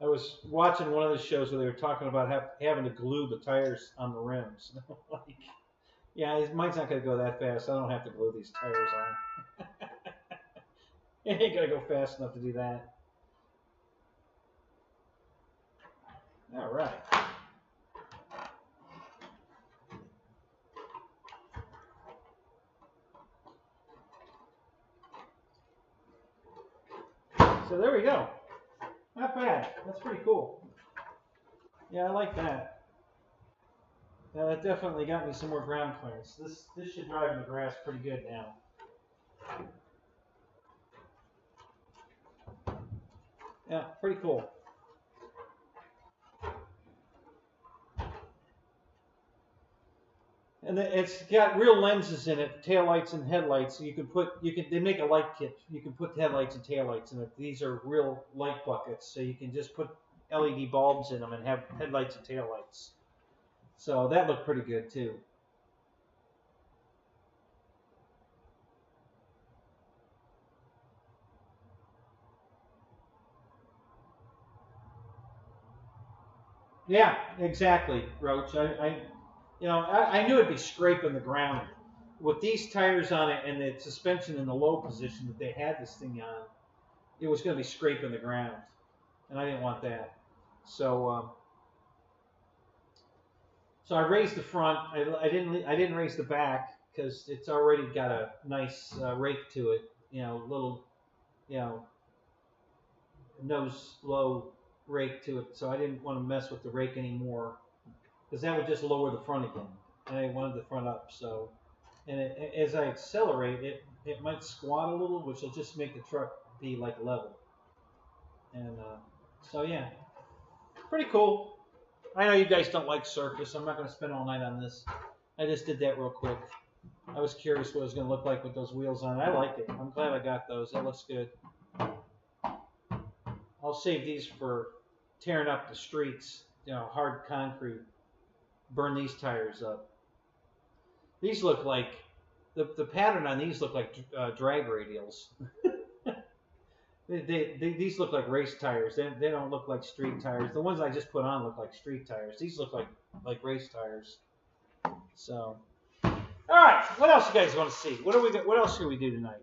I was watching one of the shows where they were talking about having to glue the tires on the rims. Like, yeah, mine's not going to go that fast. I don't have to glue these tires on. It ain't going to go fast enough to do that. All right. So there we go. Not bad. That's pretty cool. Yeah, I like that. Yeah, that definitely got me some more ground clearance. This should drive in the grass pretty good now. Yeah, pretty cool. And it's got real lenses in it, taillights and headlights. So they make a light kit. You can put headlights and taillights in it. These are real light buckets, so you can just put LED bulbs in them and have headlights and taillights. So that looked pretty good too. Yeah, exactly, Roach. I knew it'd be scraping the ground. With these tires on it and the suspension in the low position that they had this thing on, it was going to be scraping the ground, and I didn't want that. So, so I raised the front. I didn't raise the back because it's already got a nice rake to it. Little, nose low rake to it. So I didn't want to mess with the rake anymore because that would just lower the front again. And I wanted the front up. So, and as I accelerate, it might squat a little, which will just make the truck be like level. And so yeah, pretty cool. I know you guys don't like surface. I'm not going to spend all night on this. I just did that real quick. I was curious what it was going to look like with those wheels on. I like it. I'm glad I got those. That looks good. I'll save these for tearing up the streets, hard concrete. Burn these tires up. These look like, the pattern on these look like drag radials. These look like race tires. They don't look like street tires. The ones I just put on look like street tires. These look like race tires. So, all right. What else you guys want to see? What else should we do tonight?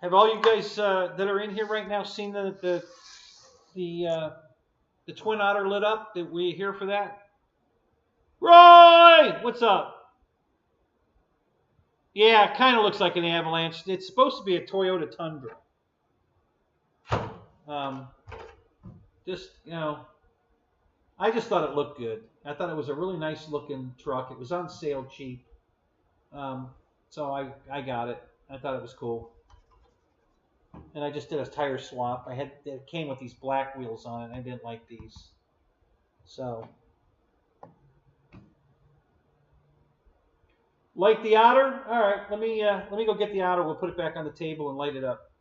Have all you guys that are in here right now seen the Twin Otter lit up? Did we here for that? Roy, what's up? Yeah, it kind of looks like an Avalanche. It's supposed to be a Toyota Tundra. I just thought it looked good. I thought it was a really nice looking truck. It was on sale cheap. So I got it. I thought it was cool. And I just did a tire swap. It came with these black wheels on it. I didn't like these. So, light the Otter. All right, let me go get the Otter. We'll put it back on the table and light it up.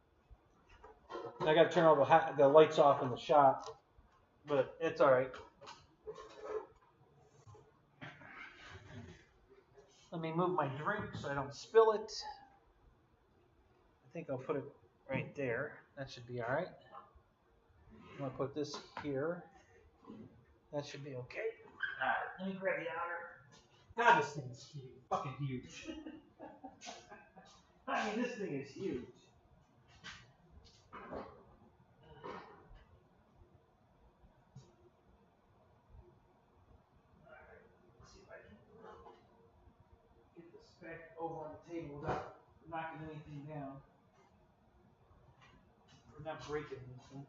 I got to turn all the lights off in the shop, but it's all right. Let me move my drink so I don't spill it. I think I'll put it right there. That should be all right. I'm going to put this here. That should be okay. All right, let me grab the Otter. God, this thing is huge. Fucking huge. I mean, this thing is huge. All right, let's see if I can get the spec over on the table without knocking anything down. Or not breaking anything.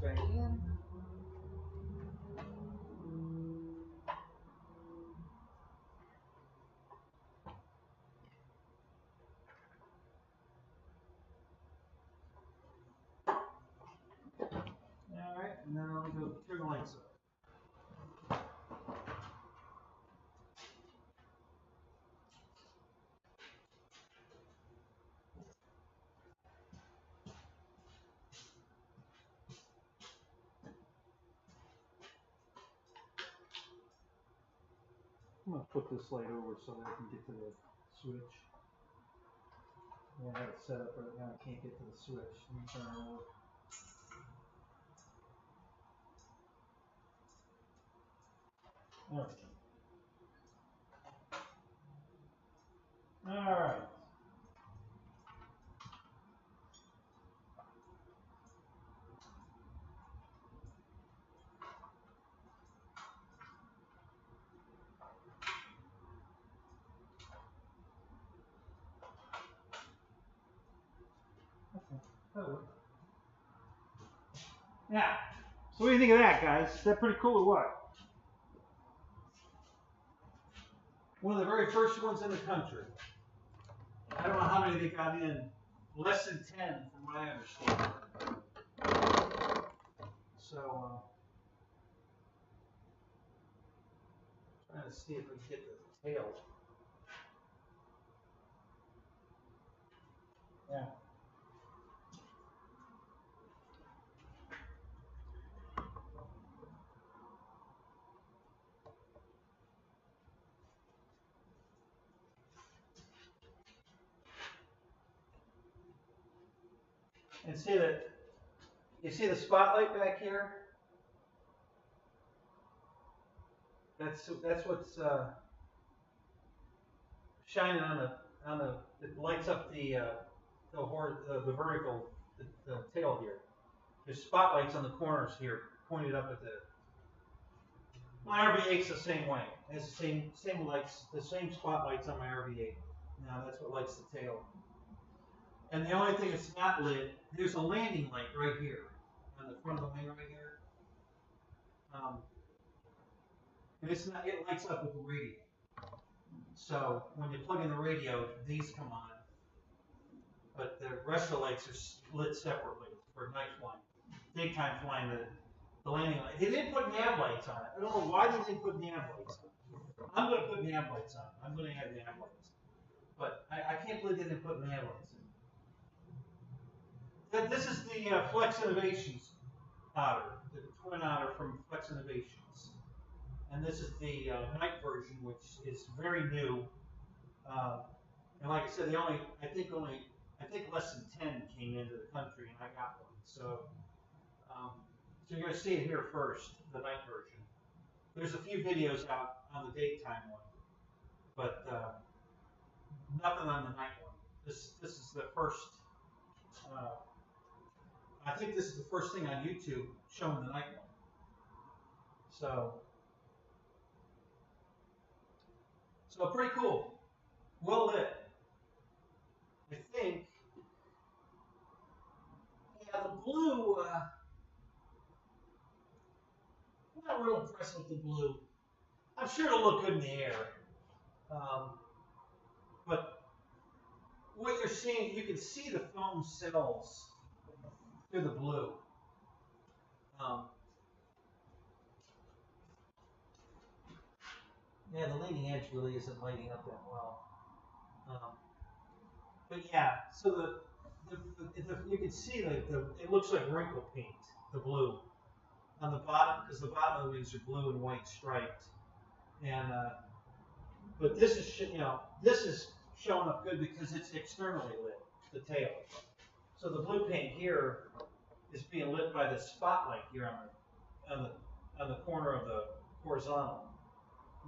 Back in. Alright, and then I'll go turn the lights up. I'm going to put this light over so that I can get to the switch. Yeah, I have it set up right now. I can't get to the switch. Let me turn it over. Alright. Okay. Yeah. So what do you think of that, guys? Is that pretty cool or what? One of the very first ones in the country. I don't know how many they got in. Less than 10, from what I understand. So, trying to see if we can get the tail. Yeah. And see that, you see the spotlight back here? That's what's shining on the. It lights up the vertical the tail here. There's spotlights on the corners here, pointed up at the. My RV8's the same way. It has the same lights, the same spotlights on my RV8. Now that's what lights the tail. And the only thing that's not lit, there's a landing light right here on the front of the wing right here. And it's not, it lights up with the radio. So when you plug in the radio, these come on. But the rest of the lights are lit separately for night flying. Daytime flying, the landing light. They didn't put nav lights on it. I don't know why they didn't put nav lights on it. I'm going to put nav lights on it. I'm going to add nav lights. But I can't believe they didn't put nav lights in. This is the Flex Innovations Otter, the twin Otter from Flex Innovations. And this is the night version, which is very new. And like I said, I think less than 10 came into the country, and I got one. So, so you're going to see it here first, the night version. There's a few videos out on the daytime one, but nothing on the night one. This is the first. I think this is the first thing on YouTube showing the night one. So pretty cool. Well lit. I think. Yeah, the blue. I'm not real impressed with the blue. I'm sure it'll look good in the air. But what you're seeing, you can see the foam cells through the blue. Yeah, the leading edge really isn't lighting up that well. But yeah, so you can see it looks like wrinkle paint, the blue on the bottom, because the bottom of the wings are blue and white striped. And but this is this is showing up good because it's externally lit, the tail. So the blue paint here is being lit by the spotlight here on the corner of the horizontal,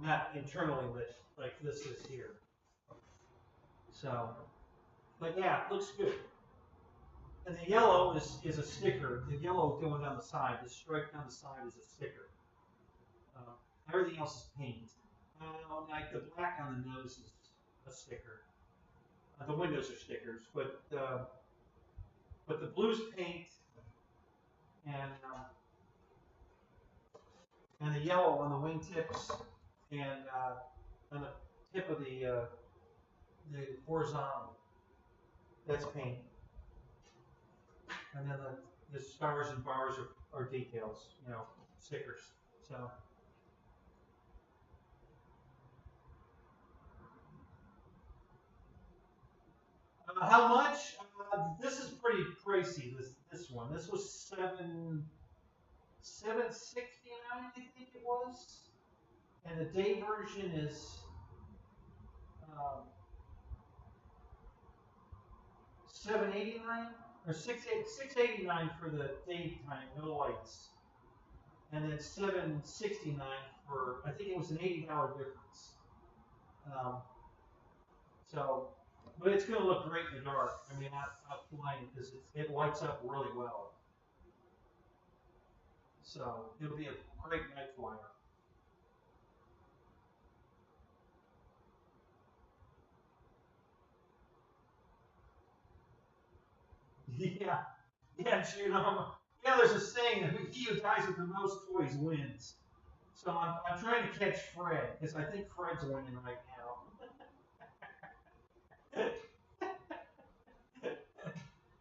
not internally lit like this is here. So, but yeah, it looks good. And the yellow is a sticker. The yellow going down the side, the stripe down the side is a sticker. Everything else is paint. Like the black on the nose is a sticker. The windows are stickers, but the blue's paint, and the yellow on the wingtips, and on the tip of the horizontal, that's paint. And then the stars and bars are details, you know, stickers. So. How much? This is pretty pricey. This one. This was $769, I think it was, and the day version is $789 or $689 for the daytime, no lights, and then $769 for, I think it was an $80 difference. So. But it's going to look great in the dark. I mean, out flying because it lights up really well. So it'll be a great night flyer. Yeah, you know, yeah. There's a saying that he who dies with the most toys wins. So I'm trying to catch Fred because I think Fred's winning right now.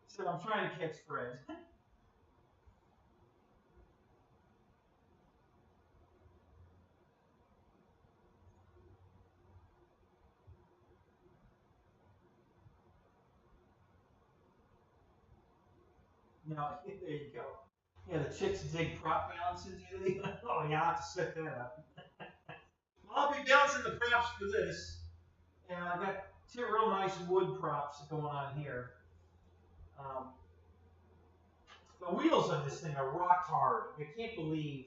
So I'm trying to catch Fred. No, there you go. Yeah, the chicks dig prop balances. Oh yeah, I'll have to set that up. I'll be balancing the props for this. And I've got two real nice wood props going on here. The wheels on this thing are rock hard. I can't believe,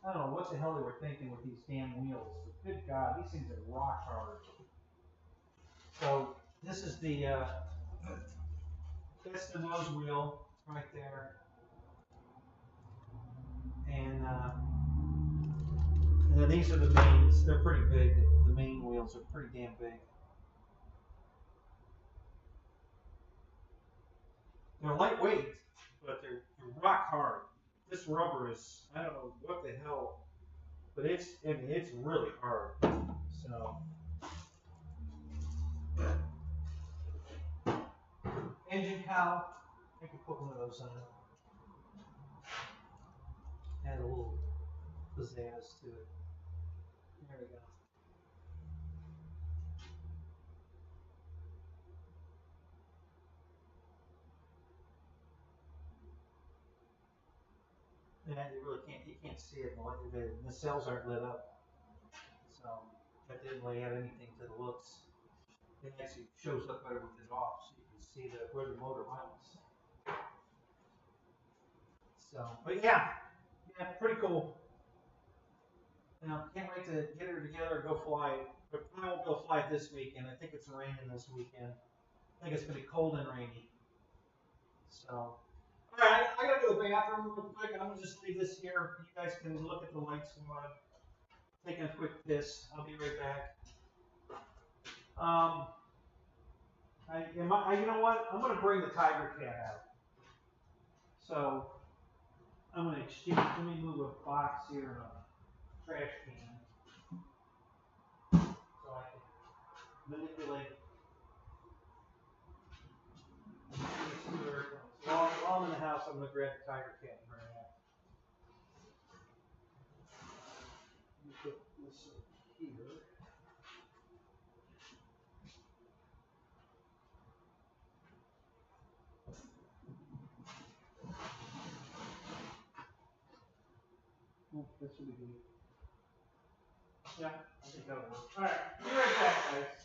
I don't know what the hell they were thinking with these damn wheels. But good God, these things are rock hard. So this is that's the nose wheel right there. And then these are the mains. They're pretty big. The main wheels are pretty damn big. They're lightweight, but they're rock hard. This rubber is, I don't know what the hell, but it's really hard. So, engine cowl, I can put one of those on. Add a little pizzazz to it. There we go. Yeah, you can't see it. The cells aren't lit up. So that didn't really add anything to the looks. It actually shows up better with it off, so you can see where the motor mounts. So, but yeah, pretty cool. Can't wait to get her together and go fly it. But I won't go fly it this weekend. I think it's raining this weekend. I think it's going to be cold and rainy. So. Alright, I gotta go to the bathroom real quick. I'm gonna just leave this here. You guys can look at the lights while I'm taking a quick piss. I'll be right back. You know what? I'm gonna bring the tiger cat out. So I'm gonna exchange. Let me move a box here and a trash can so I can manipulate. While I'm in the house, I'm going to grab the tiger cat right now. Let me put this here. Oh, this should be good. Yeah, I think that'll work. Alright, be right back, guys.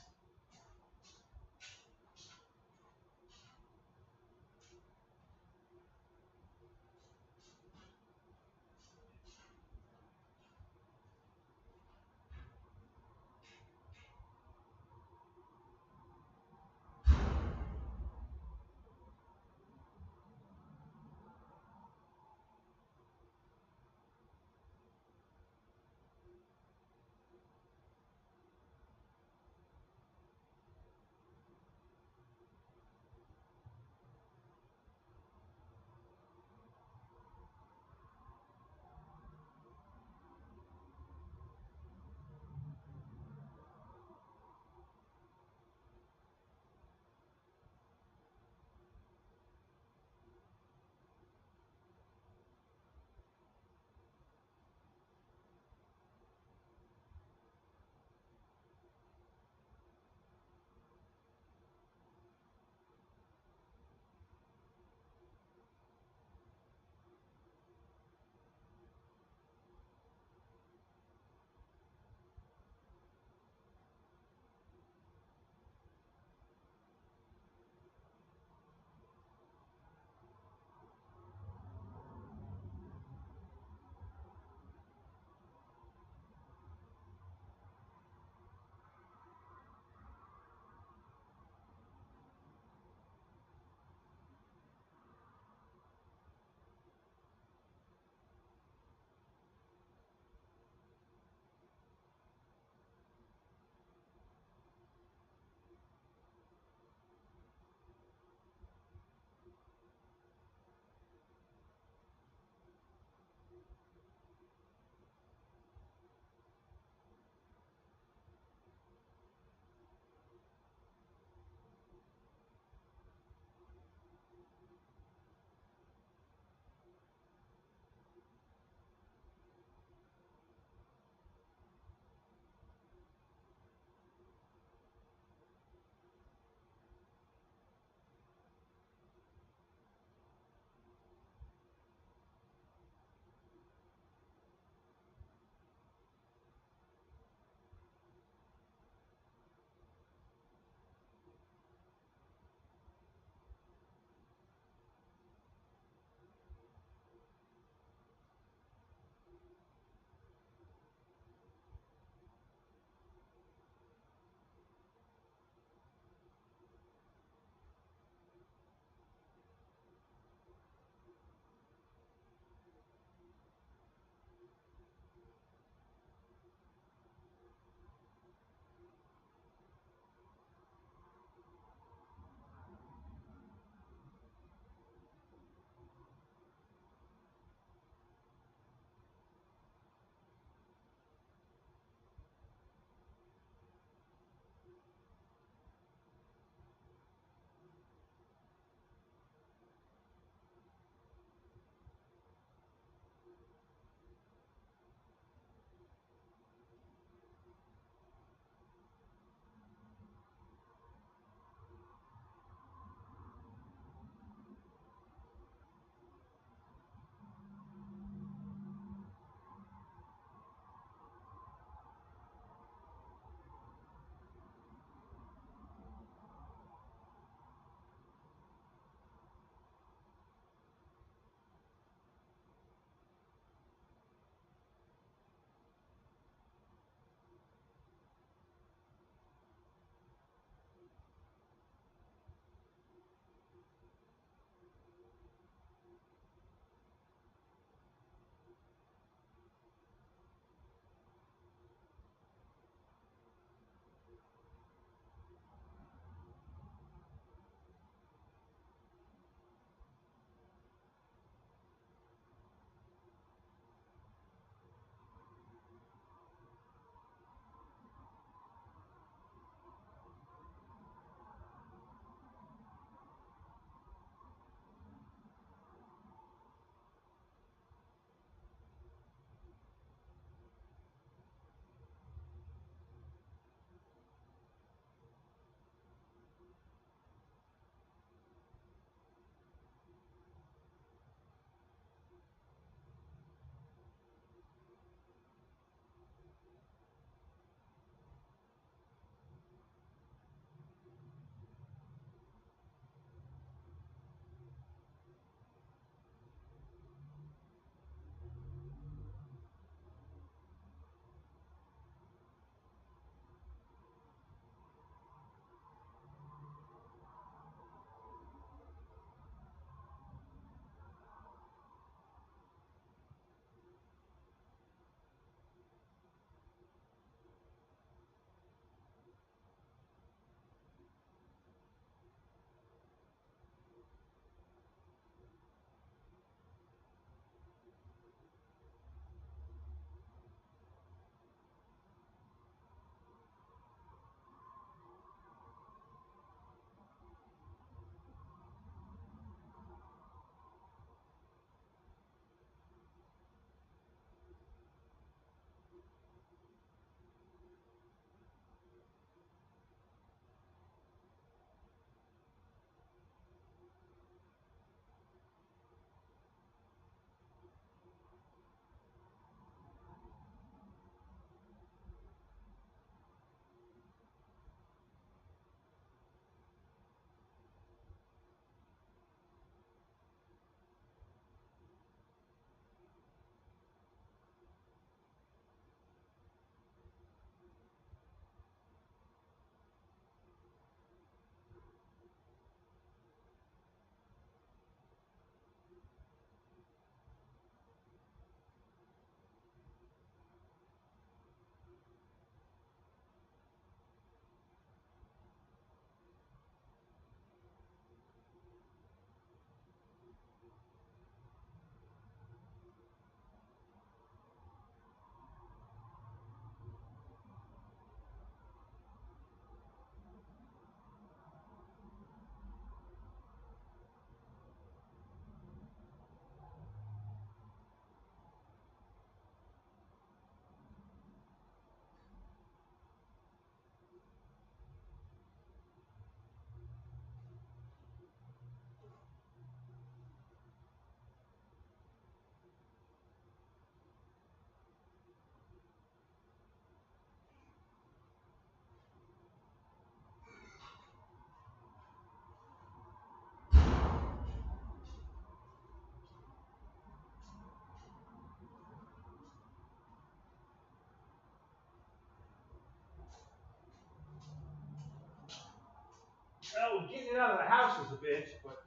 know, getting it out of the house was a bitch, but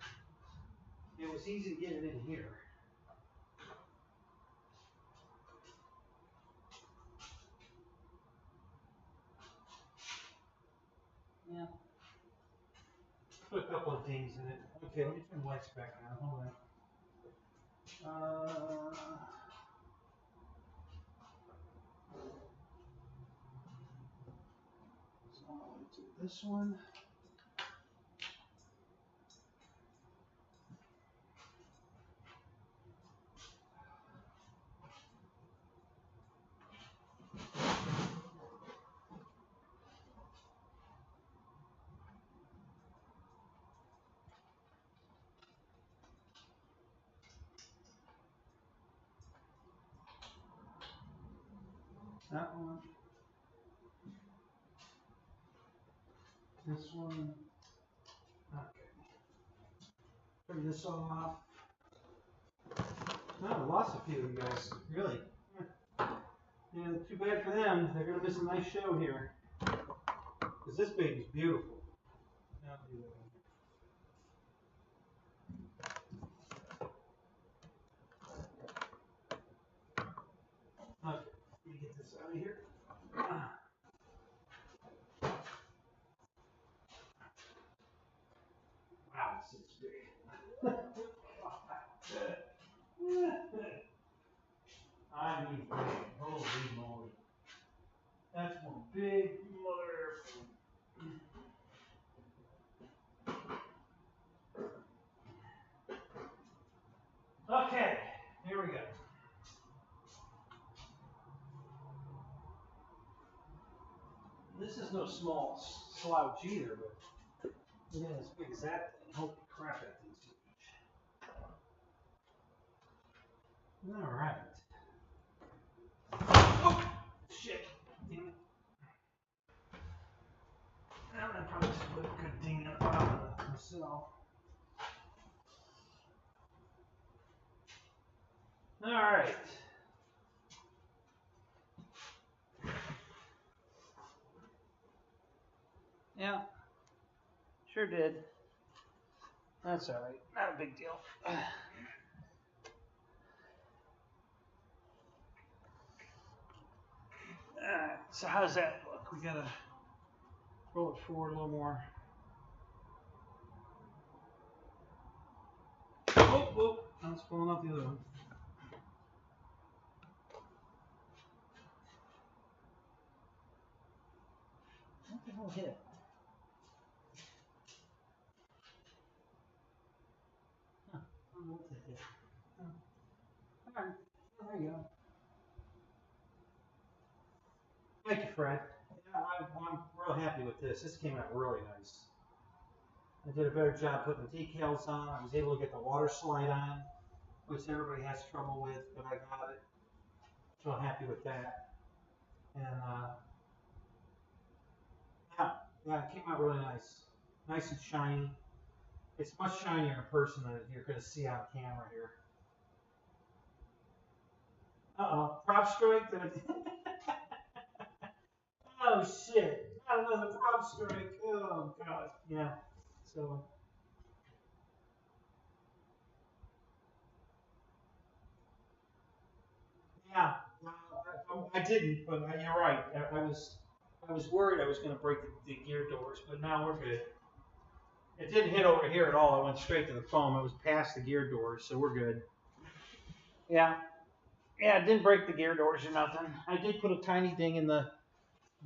it was easy to get it in here. Yeah. Put a couple of things in it. Okay, let me turn the lights back on. Hold on. So I'm going to do this one. That one. This one. Okay. Turn this all off. Oh, lost a few of you guys. Really? Yeah, too bad for them. They're going to miss a nice show here. Because this baby's beautiful. Now I'll do that one. Okay, let me get this out of here. Wow, this is big. I mean big. Holy moly. That's one big mother airplane. Okay, here we go. This is no small slouch either, but yeah, as big as that thing. Holy crap, that thing's huge. Alright. Oh! Shit. Damn it. I probably should put a good ding up on myself. Alright. Yeah. Sure did. That's alright. Not a big deal. Alright, so how's that look? We gotta roll it forward a little more. Oh, oh, I was pulling off the other one. What the hell hit? Huh, I don't know what that hit. Alright, there you go. Thank you, Fred. Yeah, I'm real happy with this. This came out really nice. I did a better job putting the decals on. I was able to get the water slide on, which everybody has trouble with, but I got it. So I'm happy with that. And yeah, it came out really nice. Nice and shiny. It's much shinier in person than you're going to see on camera here. Uh-oh, prop strike. Oh, shit. Not another prop strike. Oh, God. Yeah. So. Yeah. I didn't, but you're right. I was worried I was going to break the gear doors, but now we're good. It didn't hit over here at all. It went straight to the foam. It was past the gear doors, so we're good. Yeah. Yeah, it didn't break the gear doors or nothing. I did put a tiny ding in the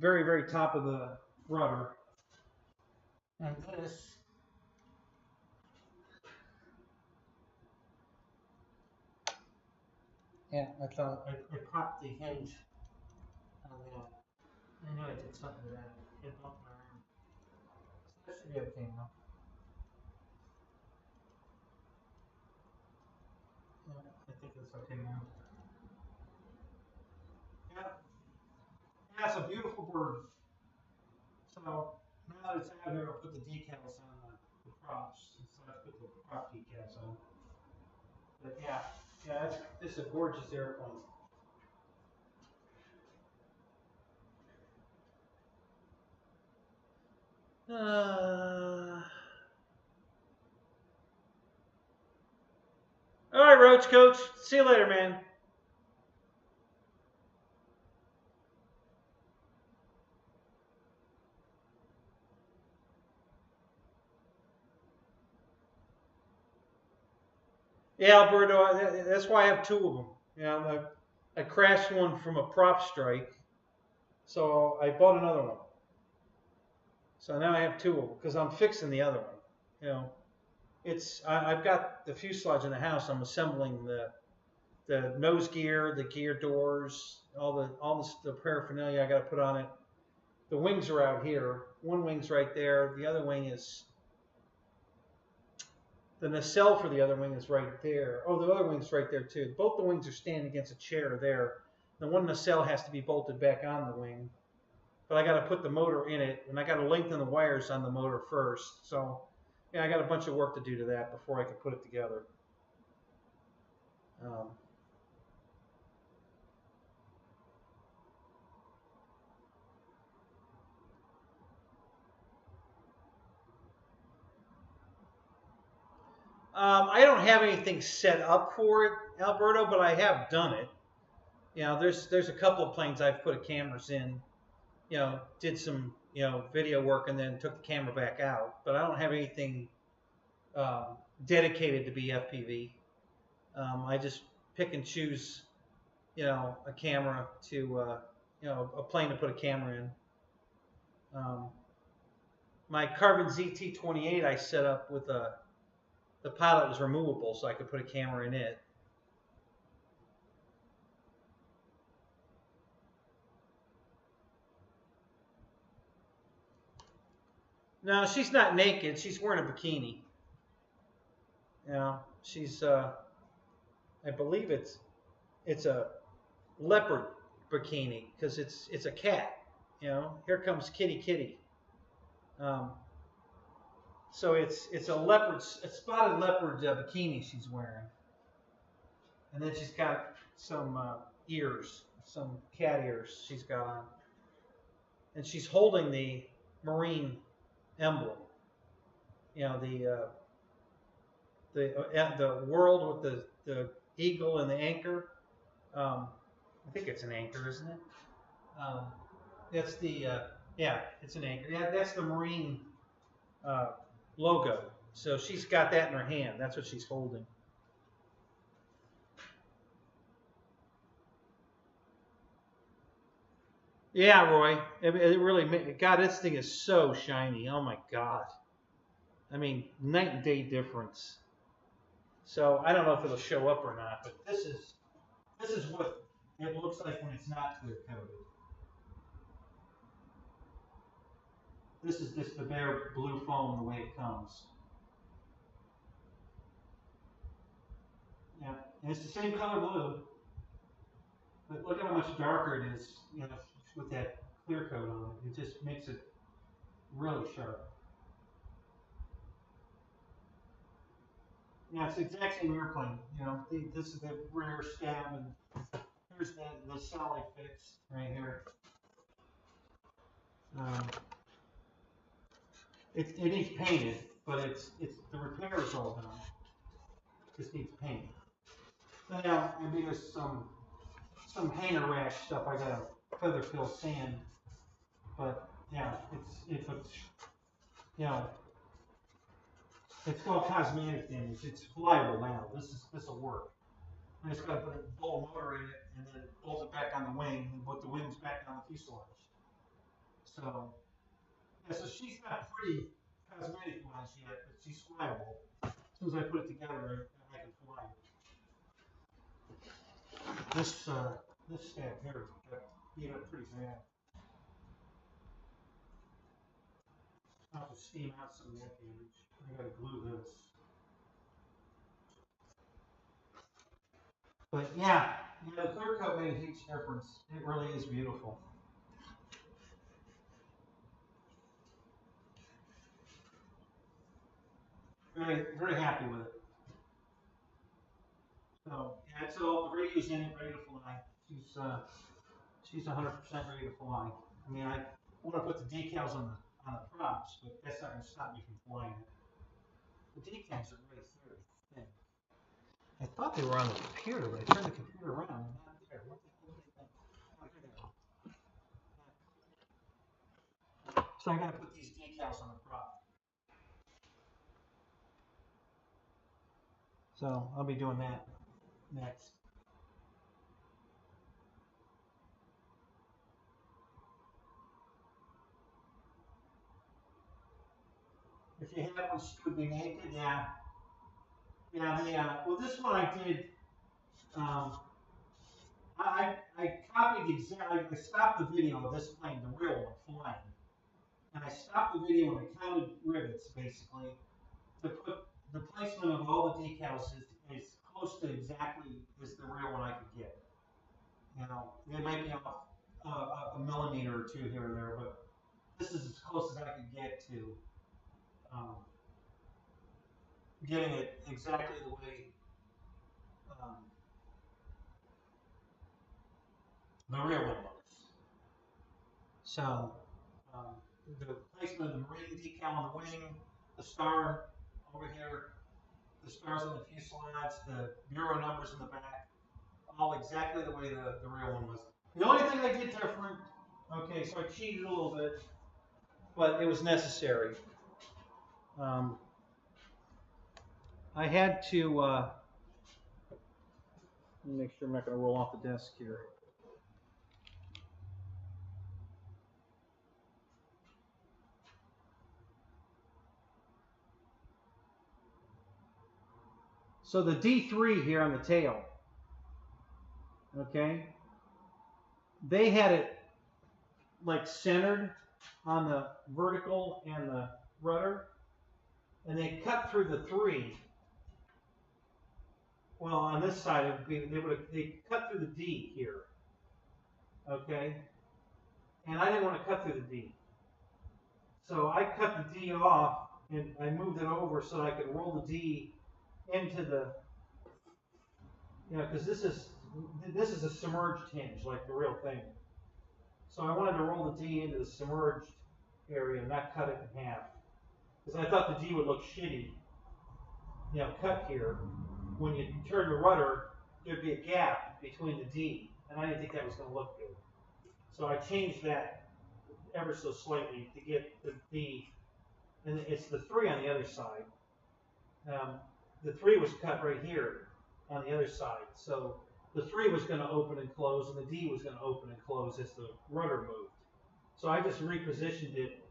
very, very top of the rudder. And this. Yeah, I thought I popped the hinge on that. I knew I did something to that. It bumped my arm. So that should be okay now. Yeah, I think it's okay now. Yeah. Yeah, it's a beautiful bird. So now that it's out here, I'll put the decals on the props. So I put the prop decals on. But yeah, this is a gorgeous airplane. Roach Coach. See you later, man. Yeah, Alberto, that's why I have two of them. You know, I crashed one from a prop strike, so I bought another one. So now I have two of them because I'm fixing the other one. You know, I've got the fuselage in the house. I'm assembling the nose gear, the gear doors, all the paraphernalia I got to put on it. The wings are out here. One wing's right there. The other wing is. The nacelle for the other wing is right there. Oh, the other wing's right there too. Both the wings are standing against a chair there. The one nacelle has to be bolted back on the wing. But I got to put the motor in it, and I got to lengthen the wires on the motor first. So, yeah, I got a bunch of work to do to that before I can put it together. I don't have anything set up for it, Alberto, but I have done it. You know, there's a couple of planes I've put cameras in. You know, did some video work and then took the camera back out. But I don't have anything dedicated to be FPV. I just pick and choose, a camera to, a plane to put a camera in. My Carbon ZT-28 I set up with the pilot was removable, so I could put a camera in it. No, she's not naked. She's wearing a bikini. She's I believe it's a leopard bikini because it's a cat. Here comes Kitty Kitty. So it's a spotted leopard bikini she's wearing, and then she's got some ears, some cat ears she's got on, and she's holding the Marine emblem. The world with the eagle and the anchor. I think it's an anchor, isn't it? That's the it's an anchor. Yeah, that's the Marine logo. So she's got that in her hand. That's what she's holding. Yeah, Roy. It really, God, this thing is so shiny. Oh my God. I mean, night and day difference. So I don't know if it'll show up or not, but this is what it looks like when it's not clear coated. This is just the bare blue foam the way it comes. Yeah, and it's the same color blue, but look at how much darker it is, with that clear coat on it. It just makes it really sharp. Yeah, it's the exact same airplane. This is the rear stab, and here's the cell I fixed right here. It needs painted, but it's the repair is all done. Just needs paint. So now maybe there's some hanger rash stuff I gotta feather fill sand, but yeah, it's called cosmetic damage. It's flyable now. This will work. I just gotta put a bolt motor in it and then bolt it back on the wing and put the wings back on the fuselage. So yeah, so she's not pretty cosmetic-wise yet, but she's flyable. As soon as I put it together, I can fly it. This stab here got beat up pretty bad. I'll have to steam out some of that damage. I gotta glue this. But yeah, the clear coat made a huge difference. It really is beautiful. Very, very happy with it. So yeah, so the radio's in it, ready to fly. She's 100% ready to fly. I mean, I want to put the decals on the props, but that's not going to stop me from flying it. The decals are really thin. I thought they were on the computer, but I turned the computer around. They're not there. What the hell is that? Oh, here they are. So I got to put these decals on the prop. So I'll be doing that next. If you have one, would be naked, yeah. Yeah, well, this one I did. I copied exactly. I stopped the video of this plane, the real one, flying, and I stopped the video and I counted rivets basically to put the placement of all the decals is close to exactly as the real one I could get. You know, they might be off a millimeter or two here or there, but this is as close as I could get to getting it exactly the way the real one looks. So the placement of the marine decal on the wing, the star over here, the stars on the fuselage, the bureau numbers in the back, all exactly the way the real one was. The only thing I did different, okay, so I cheated a little bit, but it was necessary. I had to, let me make sure I'm not going to roll off the desk here. So the D3 here on the tail, okay, they had it like centered on the vertical and the rudder, and they cut through the 3. Well, on this side, it would be, they cut through the D here, okay, and I didn't want to cut through the D. So I cut the D off, and I moved it over so that I could roll the D into the, you know, because this is a submerged hinge like the real thing. So I wanted to roll the D into the submerged area and not cut it in half, because I thought the D would look shitty, you know, cut here. When you turn the rudder, there'd be a gap between the D, and I didn't think that was going to look good. So I changed that ever so slightly to get the D, and it's the 3 on the other side. The 3 was cut right here on the other side, so the 3 was going to open and close, and the D was going to open and close as the rudder moved. So I just repositioned it.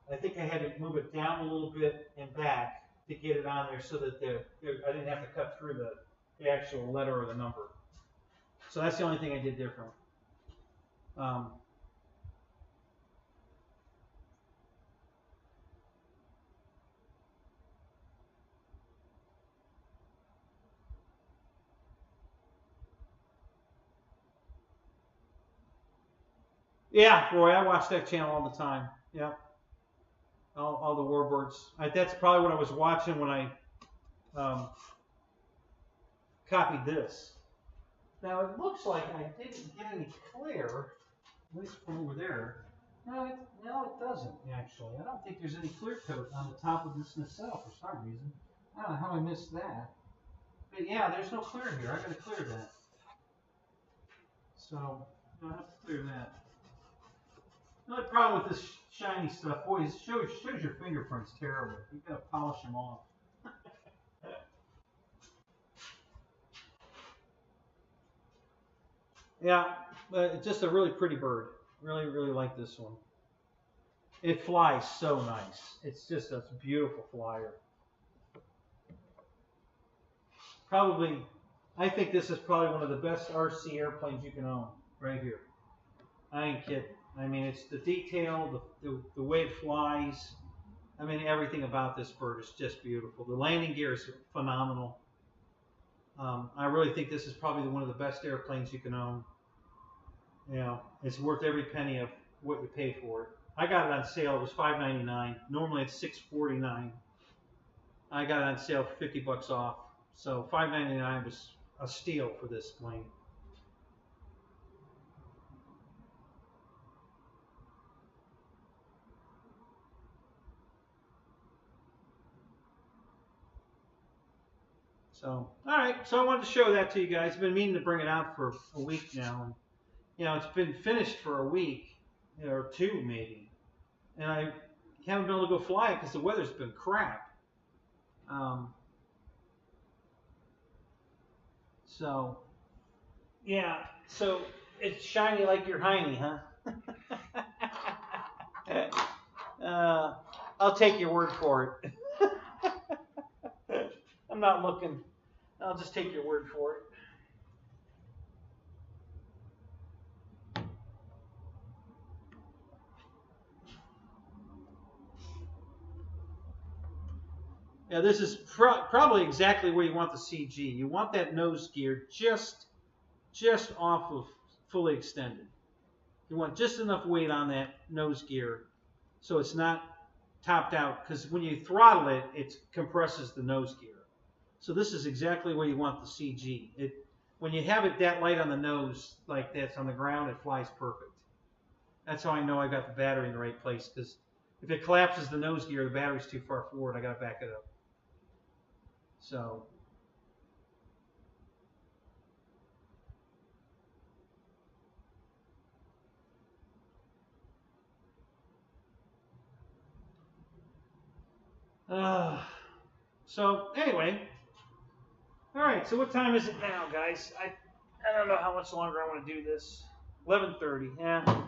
I think I had to move it down a little bit and back to get it on there so that I didn't have to cut through the actual letter or the number. So that's the only thing I did different. Yeah, Roy, I watch that channel all the time. Yeah, all the warbirds. That's probably what I was watching when I copied this. Now it looks like I didn't get any clear, at least from over there. No, it doesn't actually. I don't think there's any clear coat on the top of this nacelle for some reason. I don't know how I missed that. But yeah, there's no clear here. I got to clear that. So I'll have to clear that. The only problem with this shiny stuff, boy, it shows your fingerprints terribly. You got to polish them off. Yeah, but it's just a really pretty bird. Really, really like this one. It flies so nice. It's just a beautiful flyer. Probably, I think this is probably one of the best RC airplanes you can own, right here. I ain't kidding. I mean, it's the detail, the way it flies. I mean, everything about this bird is just beautiful. The landing gear is phenomenal. I really think this is probably one of the best airplanes you can own. You know, it's worth every penny of what you pay for it. I got it on sale. It was $5.99. Normally it's $6.49. I got it on sale for $50 off. So $5.99 was a steal for this plane. So, all right. So I wanted to show that to you guys. I've been meaning to bring it out for a week now, and it's been finished for a week, or two maybe, and I haven't been able to go fly it because the weather's been crap. So, yeah. So it's shiny like your hiney, huh? I'll take your word for it. I'm not looking. I'll just take your word for it. Yeah, this is probably exactly where you want the CG. You want that nose gear just off of fully extended. You want just enough weight on that nose gear so it's not topped out, because when you throttle it, it compresses the nose gear. So this is exactly where you want the CG. When you have it that light on the nose like this on the ground, it flies perfect. That's how I know I got the battery in the right place, because if it collapses the nose gear, the battery's too far forward, I got to back it up. So, so anyway, all right. So what time is it now, guys? I don't know how much longer I want to do this. 11:30. Yeah.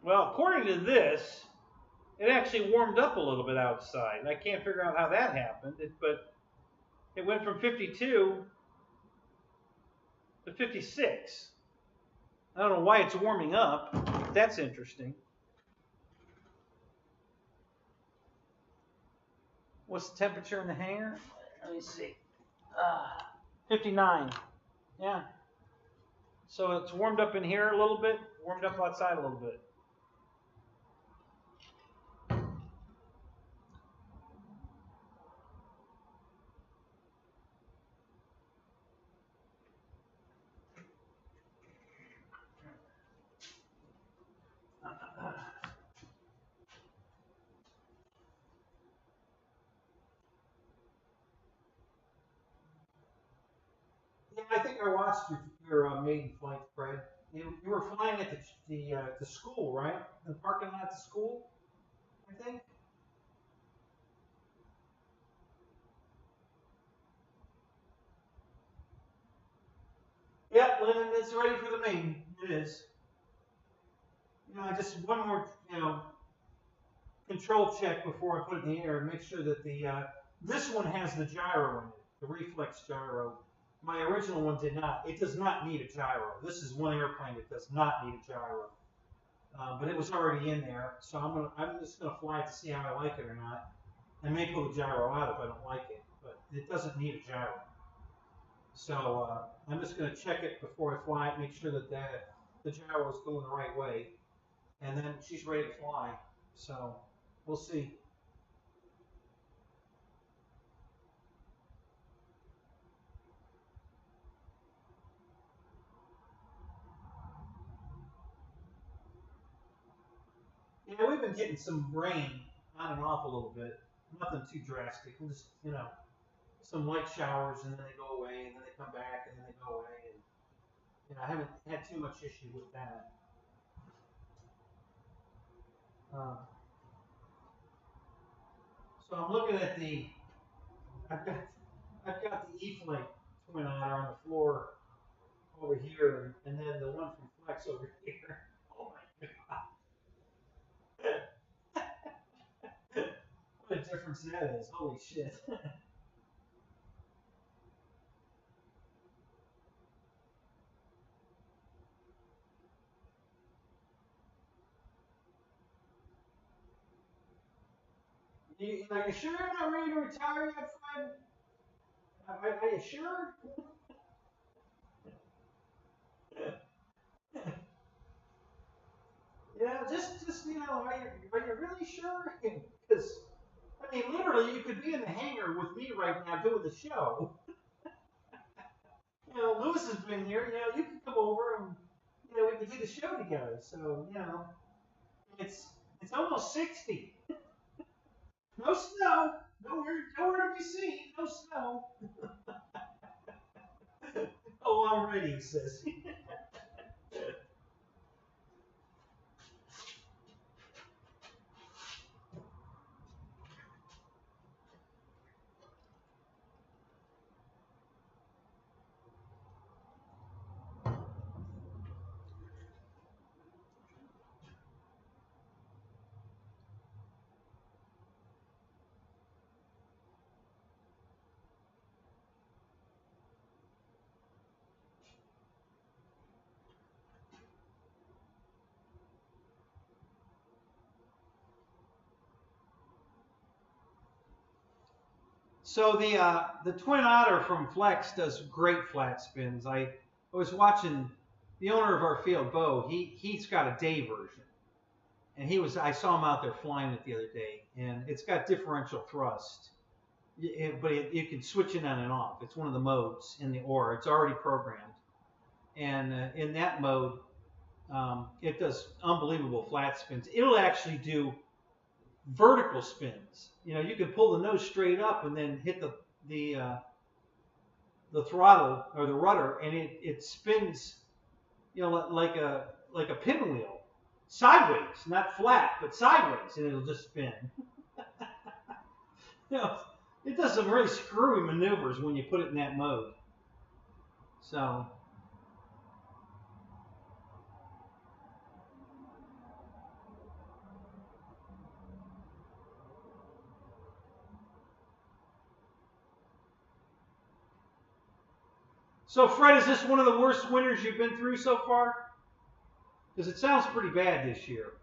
Well, according to this, it actually warmed up a little bit outside. I can't figure out how that happened, but it went from 52 to 56. I don't know why it's warming up. That's interesting. What's the temperature in the hangar? Let me see. 59. Yeah. So it's warmed up in here a little bit, warmed up outside a little bit. Yeah, I think I watched your maiden flight, Fred. You were flying at the school, right? The parking lot at the school, I think. Yep, Lennon, it's ready for the main. It is. Just one more, control check before I put it in the air and make sure that this one has the gyro in it, the reflex gyro. My original one did not. It does not need a gyro. This is one airplane that does not need a gyro. But it was already in there, so I'm just gonna fly it to see how I like it or not. I may pull the gyro out if I don't like it, but it doesn't need a gyro. So I'm just gonna check it before I fly it, make sure that the gyro is going the right way, and then she's ready to fly. So we'll see. Yeah, we've been getting some rain on and off a little bit. Nothing too drastic. We'll just, some light showers, and then they go away, and then they come back, and then they go away. And I haven't had too much issue with that. So I'm looking at I've got the E-Flite Twin Otter on the floor over here, and then the one from Flex over here. Oh my god. What a difference that is. Holy shit. Are you sure you're not ready to retire yet, Fred? Are you sure? Yeah, just are you really sure? Because I mean, literally, you could be in the hangar with me right now doing the show. Lewis has been here. You can come over and we can do the show together. So it's almost 60. No snow. Nowhere to be seen. No snow. Oh, I'm ready, he says. So the Twin Otter from Flex does great flat spins. I was watching the owner of our field, Bo. He's got a day version, and I saw him out there flying it the other day, and it's got differential thrust, but you can switch it on and off. It's one of the modes in the Aura. It's already programmed, and in that mode, it does unbelievable flat spins. It'll actually do vertical spins. You can pull the nose straight up and then hit the throttle or the rudder, and it spins, like a pinwheel, sideways, not flat, but sideways, and it'll just spin. It does some really screwy maneuvers when you put it in that mode. So. So, Fred, is this one of the worst winters you've been through so far? Because it sounds pretty bad this year.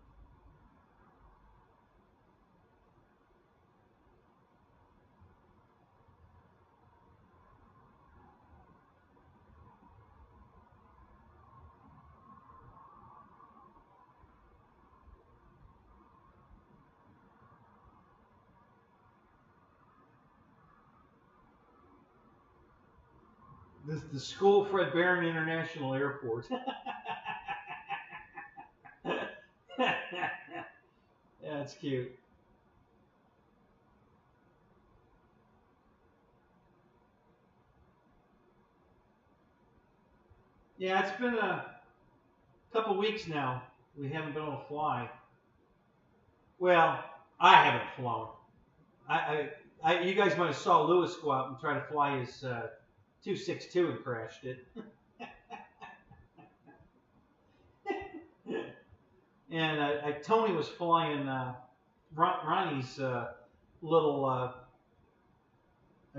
The School Fred Barron International Airport. Yeah, it's cute. Yeah, it's been a couple weeks now. We haven't been able to fly. Well, I haven't flown. You guys might have saw Lewis go out and try to fly his 262 and crashed it. And Tony was flying Ronnie's little, I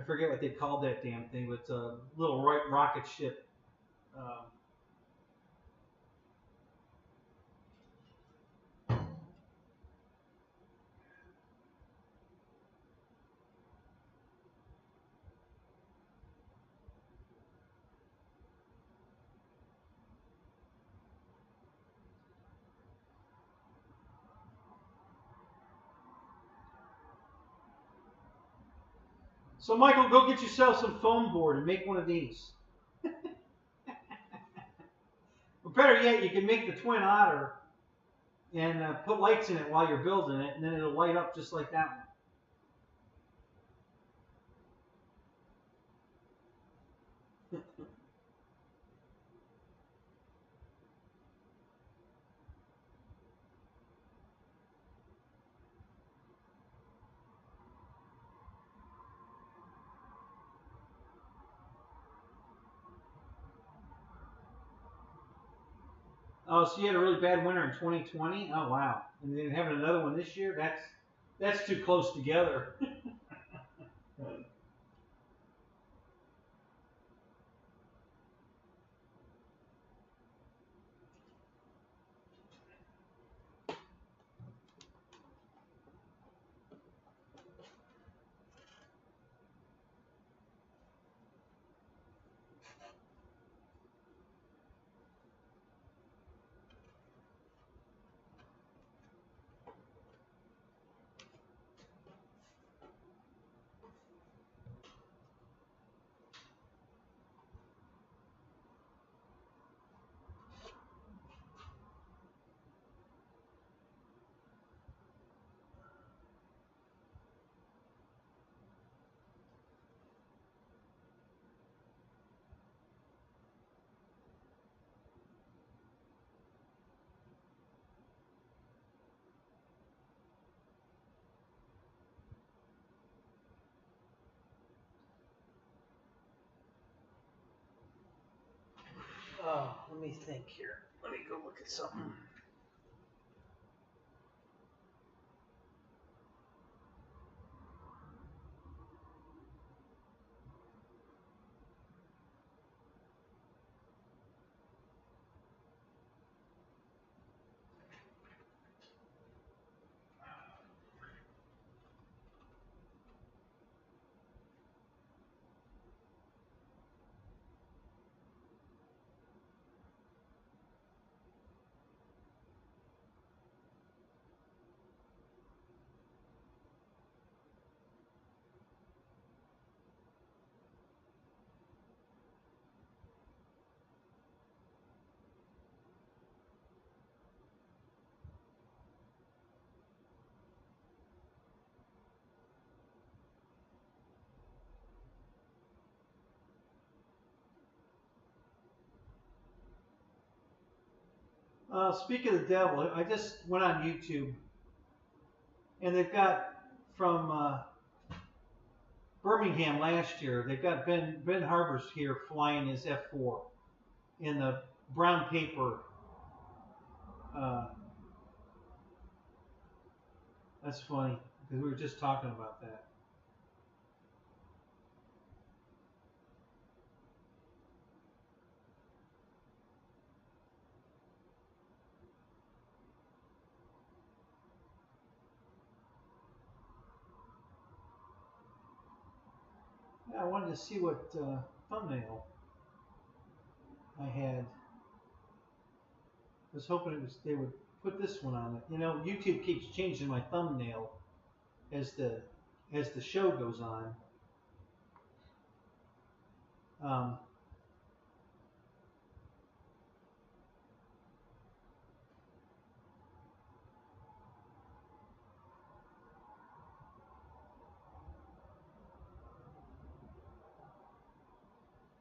forget what they called that damn thing, but it's a little rocket ship. So, Michael, go get yourself some foam board and make one of these. Or better yet, you can make the Twin Otter and put lights in it while you're building it, and then it'll light up just like that one. Oh, so you had a really bad winter in 2020? Oh, wow. And then having another one this year? That's too close together. me think here. Let me go look at something. Speaking of the devil, I just went on YouTube, and they've got from Birmingham last year. They've got Ben Harbers here flying his F4 in the brown paper. That's funny because we were just talking about that. Yeah, I wanted to see what thumbnail I had. I was hoping they would put this one on it. You know, YouTube keeps changing my thumbnail as the show goes on.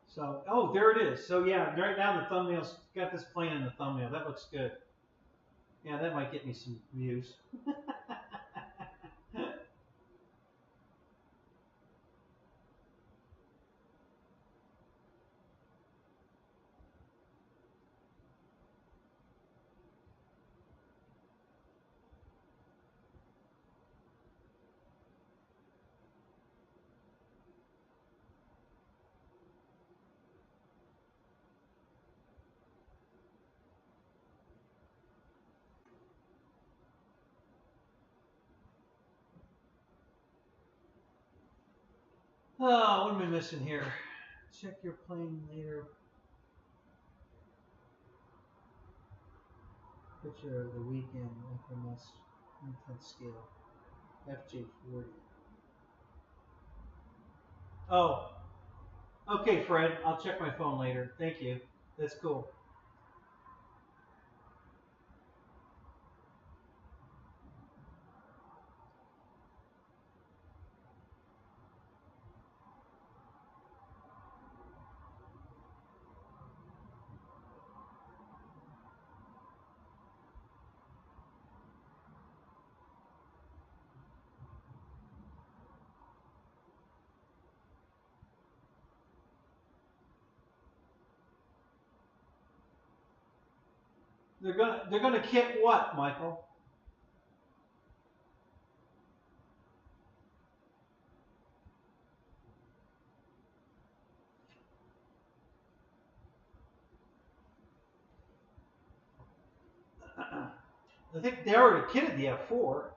So, oh, there it is. So yeah, right now the thumbnail's got this playing in the thumbnail. That looks good. Yeah, that might get me some views. Oh, what am I missing here? Check your plane later. Picture of the weekend FMS intense scale. FJ40. Oh, okay, Fred. I'll check my phone later. Thank you. That's cool. They're gonna kit what, Michael? I think they already kitted the F4.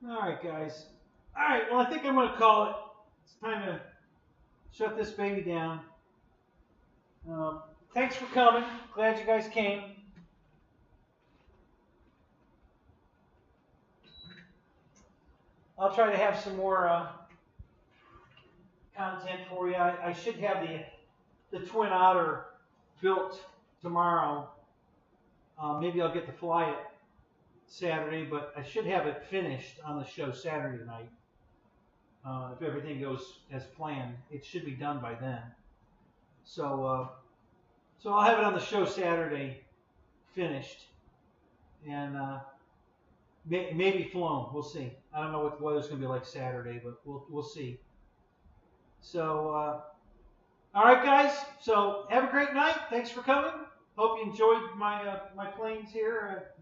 All right, guys. All right, well, I think I'm going to call it. It's time to shut this baby down. Thanks for coming. Glad you guys came. I'll try to have some more content for you. I should have the twin Otter built tomorrow. Maybe I'll get to fly it Saturday, but I should have it finished on the show Saturday night. If everything goes as planned, it should be done by then. So I'll have it on the show Saturday, finished, and maybe flown. We'll see. I don't know what the weather's going to be like Saturday, but we'll see. So, all right, guys. So have a great night. Thanks for coming. Hope you enjoyed my my planes here.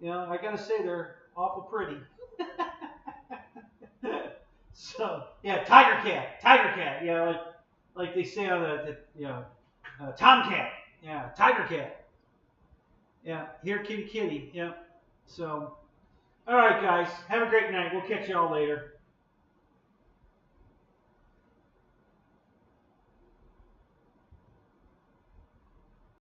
You know, I gotta say they're awful pretty. So yeah, tiger cat. Yeah, like they say on the tomcat. Yeah, tiger cat. Yeah, here kitty. Yeah. So, all right, guys. Have a great night. We'll catch y'all later.